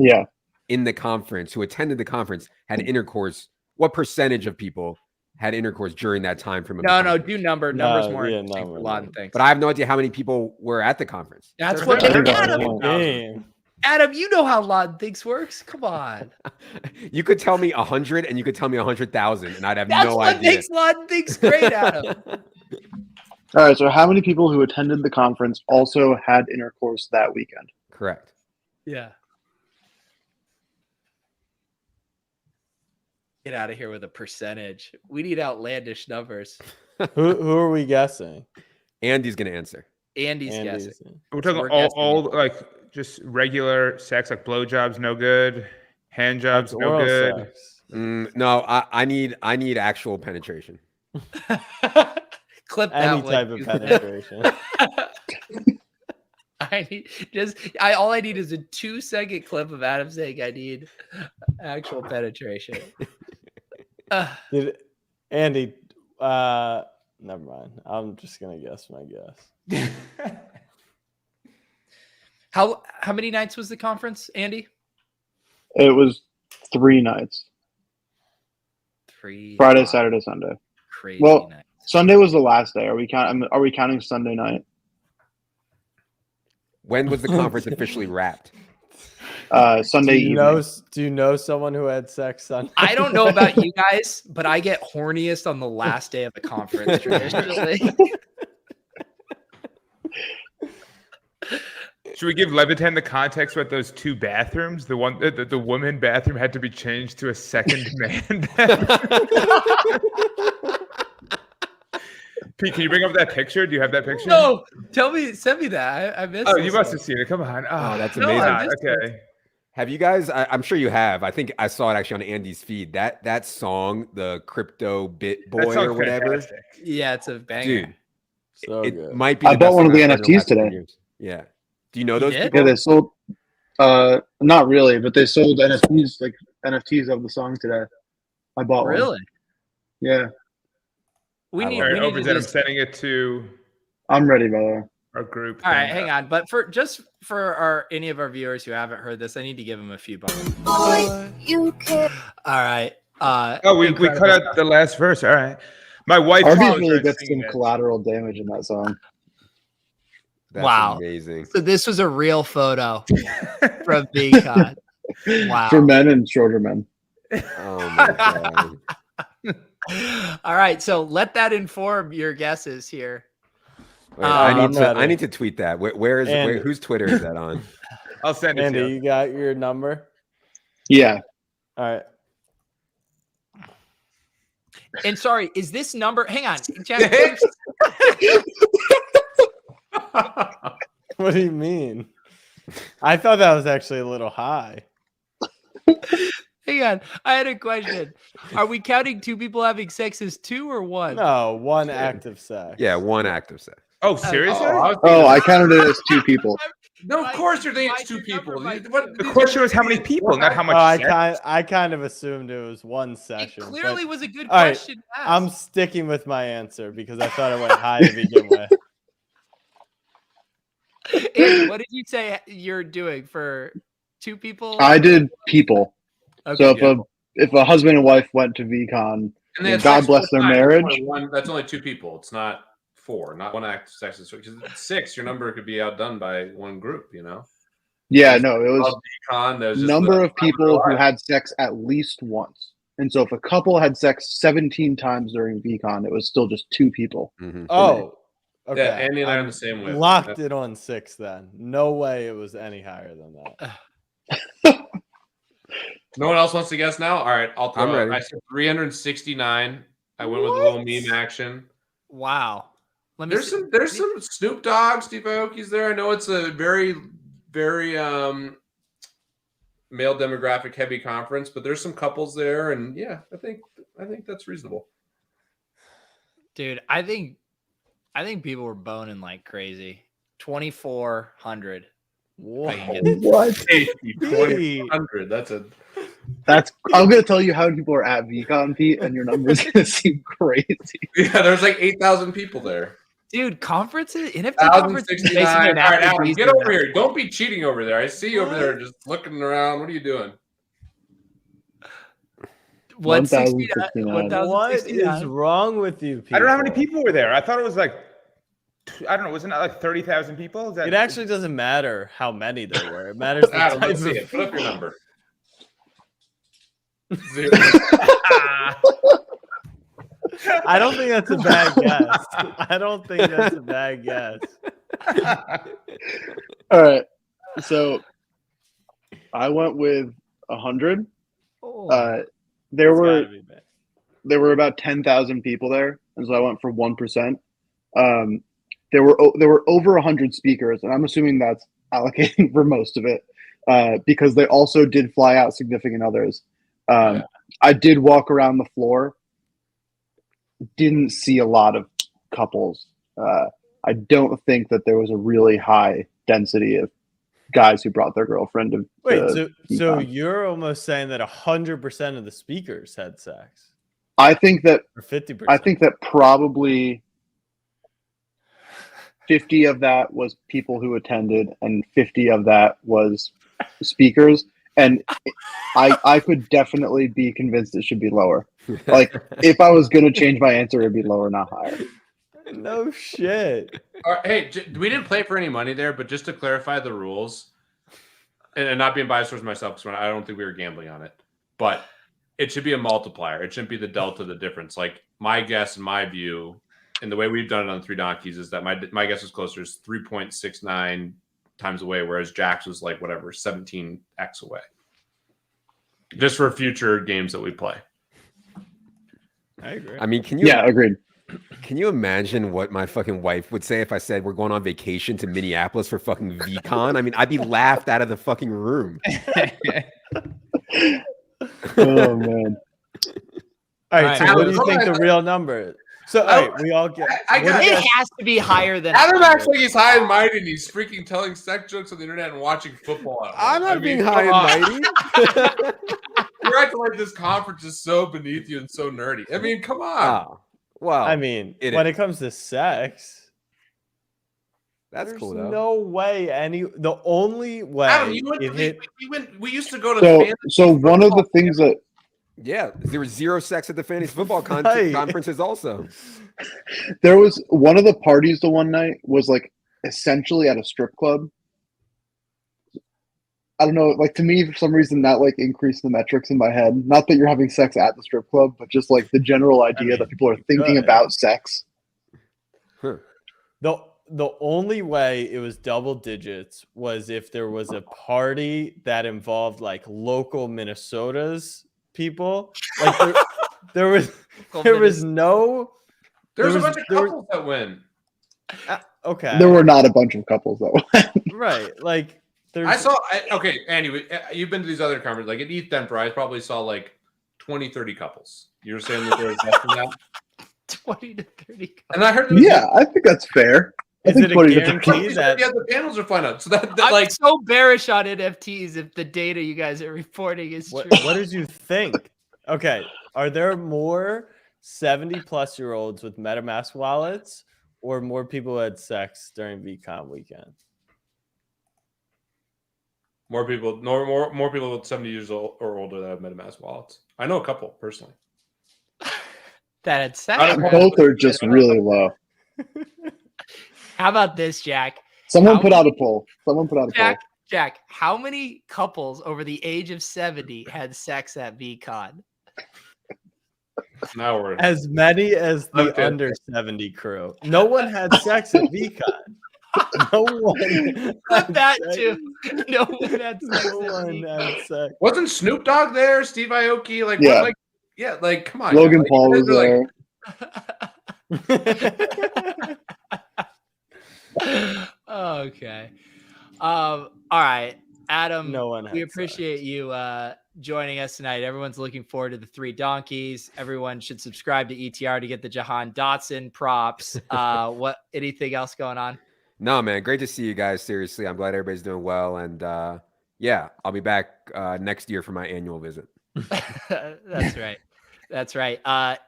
in the conference who attended the conference had intercourse? What percentage of people had intercourse during that time from? Do numbers more. Lodden Thinks. But I have no idea how many people were at the conference. That's what Adam, you know how Lodden Thinks works. Come on. You could tell me 100 and you could tell me 100,000 and I'd have no idea. That's what makes Lodden Thinks great, Adam. All right, so how many people who attended the conference also had intercourse that weekend? Correct. Yeah. Get out of here with a percentage. We need outlandish numbers. Who are we guessing? Andy's going to answer. Andy's guessing. We're talking all like just regular sex, like blowjobs, no good. Hand jobs, Like no oral good. sex. No, I need actual penetration. Clip that Any one. type of penetration. All I need is a 2-second clip of Adam saying I need actual penetration. Andy, never mind. I'm just gonna guess my guess. How many nights was the conference, Andy? It was 3 nights. 3. Friday, Saturday, Sunday. Crazy Well, nights. Sunday was the last day. Are we counting Sunday night? When was the conference officially wrapped? Sunday evening. Do you know someone who had sex Sunday? I don't know about you guys, but I get horniest on the last day of the conference traditionally. Should we give Levitan the context about those 2 bathrooms? The one, the woman bathroom had to be changed to a second man bathroom. Pete, can you bring up that picture? Do you have that picture? No, send me that. I missed. Oh, you must have seen it. Come on. Oh, that's No, amazing. I missed Okay. Have you guys? I'm sure you have. I think I saw it actually on Andy's feed. That song, the Crypto Bit Boy or whatever. Fantastic. Yeah, it's a banger. Dude, So it good. might be. I the bought best one of song the I've heard in NFTs last 10 today. years. Yeah. Do you know You those did? people? Yeah, they sold. Not really, but they sold NFTs of the song today. I bought one. Really? Yeah, We I need. love All We right, need to Overzet, I'm just, sending it to I'm ready, by the way. our group. all right, thing. hang on. But for any of our viewers who haven't heard this, I need to give them a few bucks. Boy, you can. All right. Oh, we incredible cut out stuff. the last verse. All right. My wife Arby's follows really her gets singing some it. collateral damage in that song. That's Wow. amazing. So this was a real photo from Veecon. Wow. For men and shorter men. Oh my god. All right, so let that inform your guesses here. Wait, I I'm need ready. to tweet that. Where And- whose Twitter is that on? I'll send it Andy, to you. you got your number? Yeah. All right. And sorry, is this number? Hang on, Jeff. What do you mean? I thought that was actually a little high. Hang on, I had a question. Are we counting 2 people having sex as 2 or 1? No, one active sex. Yeah, one active sex. Oh, seriously? I counted it as 2 people. No, of course you're thinking it's 2 people. The question was how many people, not how much. I kind of assumed it was one It session. clearly but was a good all right, question. to ask. I'm sticking with my answer because I thought it went high to begin with. Andy, what did you say you're doing for 2 people? I did people. Okay, So if a husband and wife went to VCon, And they have God sex bless full their time. marriage. That's only 2 people. It's not 4, not one active sex. Because it's 6, your number could be outdone by one group. You know. Yeah, no, it was Con, there's just number the- of people who had sex at least once. And so if a couple had sex 17 times during VCon, it was still just 2 people. Mhm. Oh, okay. Yeah, Andy and I are the same way. Locked it on 6 then. No way it was any higher than that. No one else wants to guess now? All right, I'll throw I'm it. ready. I said 369. I went with a little meme action. Wow. Let me There's see. some Snoop Dogg, Steve Aoki's there. I know it's a very, very male demographic heavy conference, but there's some couples there, and yeah, I think that's reasonable. Dude, I think people were boning like crazy. 2,400. What? What? 2,100. I'm gonna tell you how many people are at VCon, Pete, and your number's gonna seem crazy. Yeah, there's like 8,000 people there. Dude, conferences, NFT conferences. 1,069. All basically an right, active Adam, get reason. over here. Don't be cheating over there. I see you over there just looking around. What are you doing? 1,069. 1,069. What is wrong with you people? I don't know how many people were there. I thought it was like, I don't know, wasn't it like 30,000 people? Is that, It actually doesn't matter how many there were. It matters the Adam, type let's see of- it. Put up your number. 0. I don't think that's a bad guess. I don't think that's a bad guess. All right. So I went with 100. Oh. There It's were gotta be bad. there were about 10,000 people there, and so I went for 1%. There were over 100 speakers, and I'm assuming that's allocating for most of it because they also did fly out significant others. I did walk around the floor, didn't see a lot of couples. I don't think that there was a really high density of guys who brought their girlfriend to Wait, so VCon. you're almost saying that 100% of the speakers had sex? I think that Or 50%? I think that probably 50 of that was people who attended, and 50 of that was speakers. And I could definitely be convinced it should be lower. Like, if I was going to change my answer, it'd be lower, not higher. No shit. All right, hey, we didn't play for any money there, but just to clarify the rules, and not being biased towards myself, because I don't think we were gambling on it, but it should be a multiplier. It shouldn't be the delta, the difference. Like, my guess, in my view, and the way we've done it on Three Donkeys is that my guess is closer is 3.69 times away, whereas Jack's was like whatever 17x away. Just for future games that we play. I agree. I mean, can you? Yeah, agreed. Can you imagine what my fucking wife would say if I said we're going on vacation to Minneapolis for fucking VCon? I mean, I'd be laughed out of the fucking room. Oh man. All right, so All right, what do you think the real number is? So, all right, we all get. It has to be higher than Adam acts like he's high and mighty, and he's freaking telling sex jokes on the internet and watching football. At home. I'm not being come high and on. mighty. You're acting like this conference is so beneath you and so nerdy. I mean, come on. Oh, well, I mean, it when is. it comes to sex, That's there's cool though. no way the only way Adam, you went. it We used to go to. So fantasy one of the football things that Yeah, there was zero sex at the fantasy football Right. conferences also. there was one of the parties the one night was like essentially at a strip club. I don't know, like to me for some reason that like increased the metrics in my head. Not that you're having sex at the strip club, but just like the general idea that people are thinking could. about sex. Huh. the only way it was double digits was if there was a party that involved like local Minnesota's people. Like there was no. There's There a was- bunch of there was- couples that win. Okay. There were not a bunch of couples that went. Right. Like there's. I saw. Okay, Andy, you've been to these other conferences. Like at ETH Denver, I probably saw like 20, 30 couples. You're saying that there was less than that? 20 to 30. And I heard there was Yeah, I think that's fair. I Is think it a 20 to guarantee 30. that yeah, the panels are flying out. So that I'm like so bearish on NFTs if the data you guys are reporting is what true. did you think? Okay. Are there more 70-plus-year-olds with MetaMask wallets or more people who had sex during VCon weekend? more people with 70 years old or older that have MetaMask wallets. I know a couple personally. That had sex. I don't know. Both are just really low. How about this, Jack? Someone How put many- out a poll. Someone put out a poll. Jack, how many couples over the age of 70 had sex at VCon? Now we're As many as the Okay. under 70 crew. No one had sex at VCon. No one. Put that had sex. too. No one had sex No at one VCon. had sex. wasn't Snoop Dogg there? Steve Aoki, like Yeah. what, like yeah, like come on. Logan guys. Like, Paul you was guys are, there. Okay. All right. Adam, No one had we sex. appreciate you joining us tonight. Everyone's looking forward to the Three Donkeys. Everyone should subscribe to ETR to get the Jahan Dotson props. Anything else going on? No, man, great to see you guys. Seriously, I'm glad everybody's doing well, and yeah, I'll be back next year for my annual visit. That's right. That's right.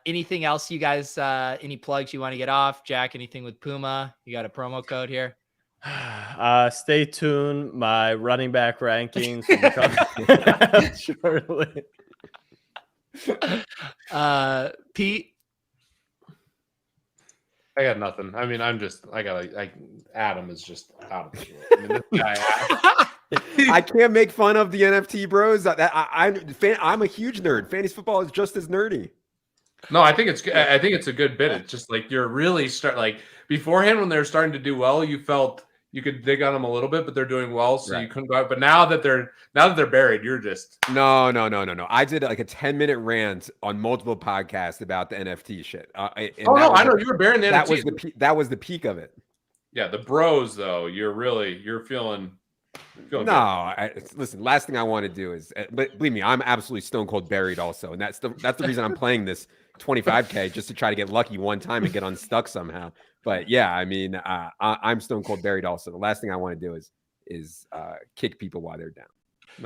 Anything else you guys, any plugs you want to get off? Jack, anything with Puma? You got a promo code here? Stay tuned. My running back rankings will be coming shortly. Pete? I got nothing. I mean, Adam is just out of this world. I mean, this guy, I can't make fun of the NFT bros. I'm a huge nerd. Fantasy football is just as nerdy. no, I think it's a good bit. It's just like you're really beforehand when they're starting to do well, you felt you could dig on them a little bit, but they're doing well, so Right. you couldn't go out. But now that they're buried, you're just No. I did like a 10-minute rant on multiple podcasts about the NFT shit. I know you were burying the NFT. That was the that was the peak of it. Yeah, the bros though, you're feeling. Feeling No, listen. Last thing I want to do is, but believe me, I'm absolutely stone cold buried also, and that's the reason I'm playing this 25K just to try to get lucky one time and get unstuck somehow. But yeah, I mean, I'm stone cold buried also. The last thing I want to do is kick people while they're down.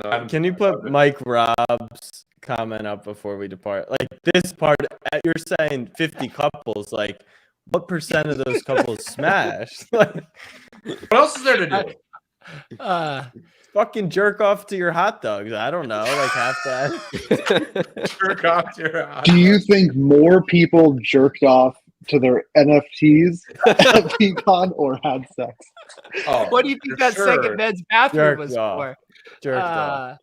No, Can you put Mike Rob's comment up before we depart? Like this part, you're saying 50 couples. Like, what percent of those couples smashed? Like, what else is there to do? Fucking jerk off to your hot dogs. I don't know, like half that. Jerk off to your hot Do you think more people jerked off to their NFTs at Veecon or had sex? Oh, What do you think that second men's bathroom Jerked was off. for? Jerked off.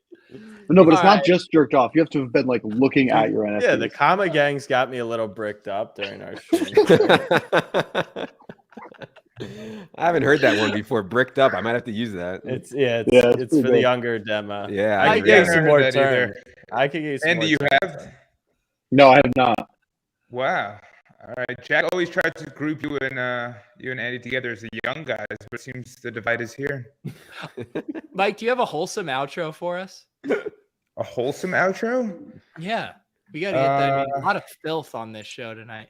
No, but it's All not right. just jerked off. You have to have been like looking at your NFTs. Yeah, the comma gangs got me a little bricked up during our stream. I haven't heard that one before. Bricked up. I might have to use that. It's it's for pretty the good. younger demo. Yeah, I I could agree. get some more That either. terms. I could get some And more do you terms. have? No, I have not. Wow. All right. Jack always tries to group you and Andy together as the young guys, but it seems the divide is here. Mike, do you have a wholesome outro for us? A wholesome outro? Yeah, we got to get that. I mean, a lot of filth on this show tonight.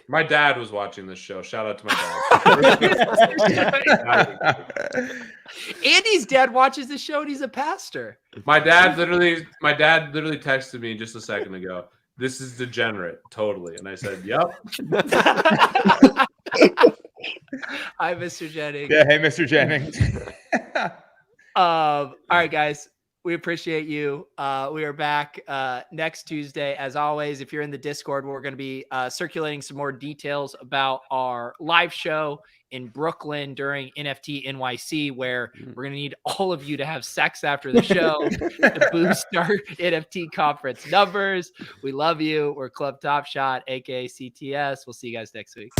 My dad was watching this show. Shout out to my dad. Andy's dad watches the show and he's a pastor. My dad literally texted me just a second ago. This is degenerate, totally. And I said, "Yep." Hi, Mr. Jennings. Yeah. Hey, Mr. Jennings. All right, guys. We appreciate you. We are back next Tuesday. As always, if you're in the Discord, we're going to be circulating some more details about our live show in Brooklyn during NFT NYC, where we're going to need all of you to have sex after the show to boost our NFT conference numbers. We love you. We're Club Top Shot, aka CTS. We'll see you guys next week.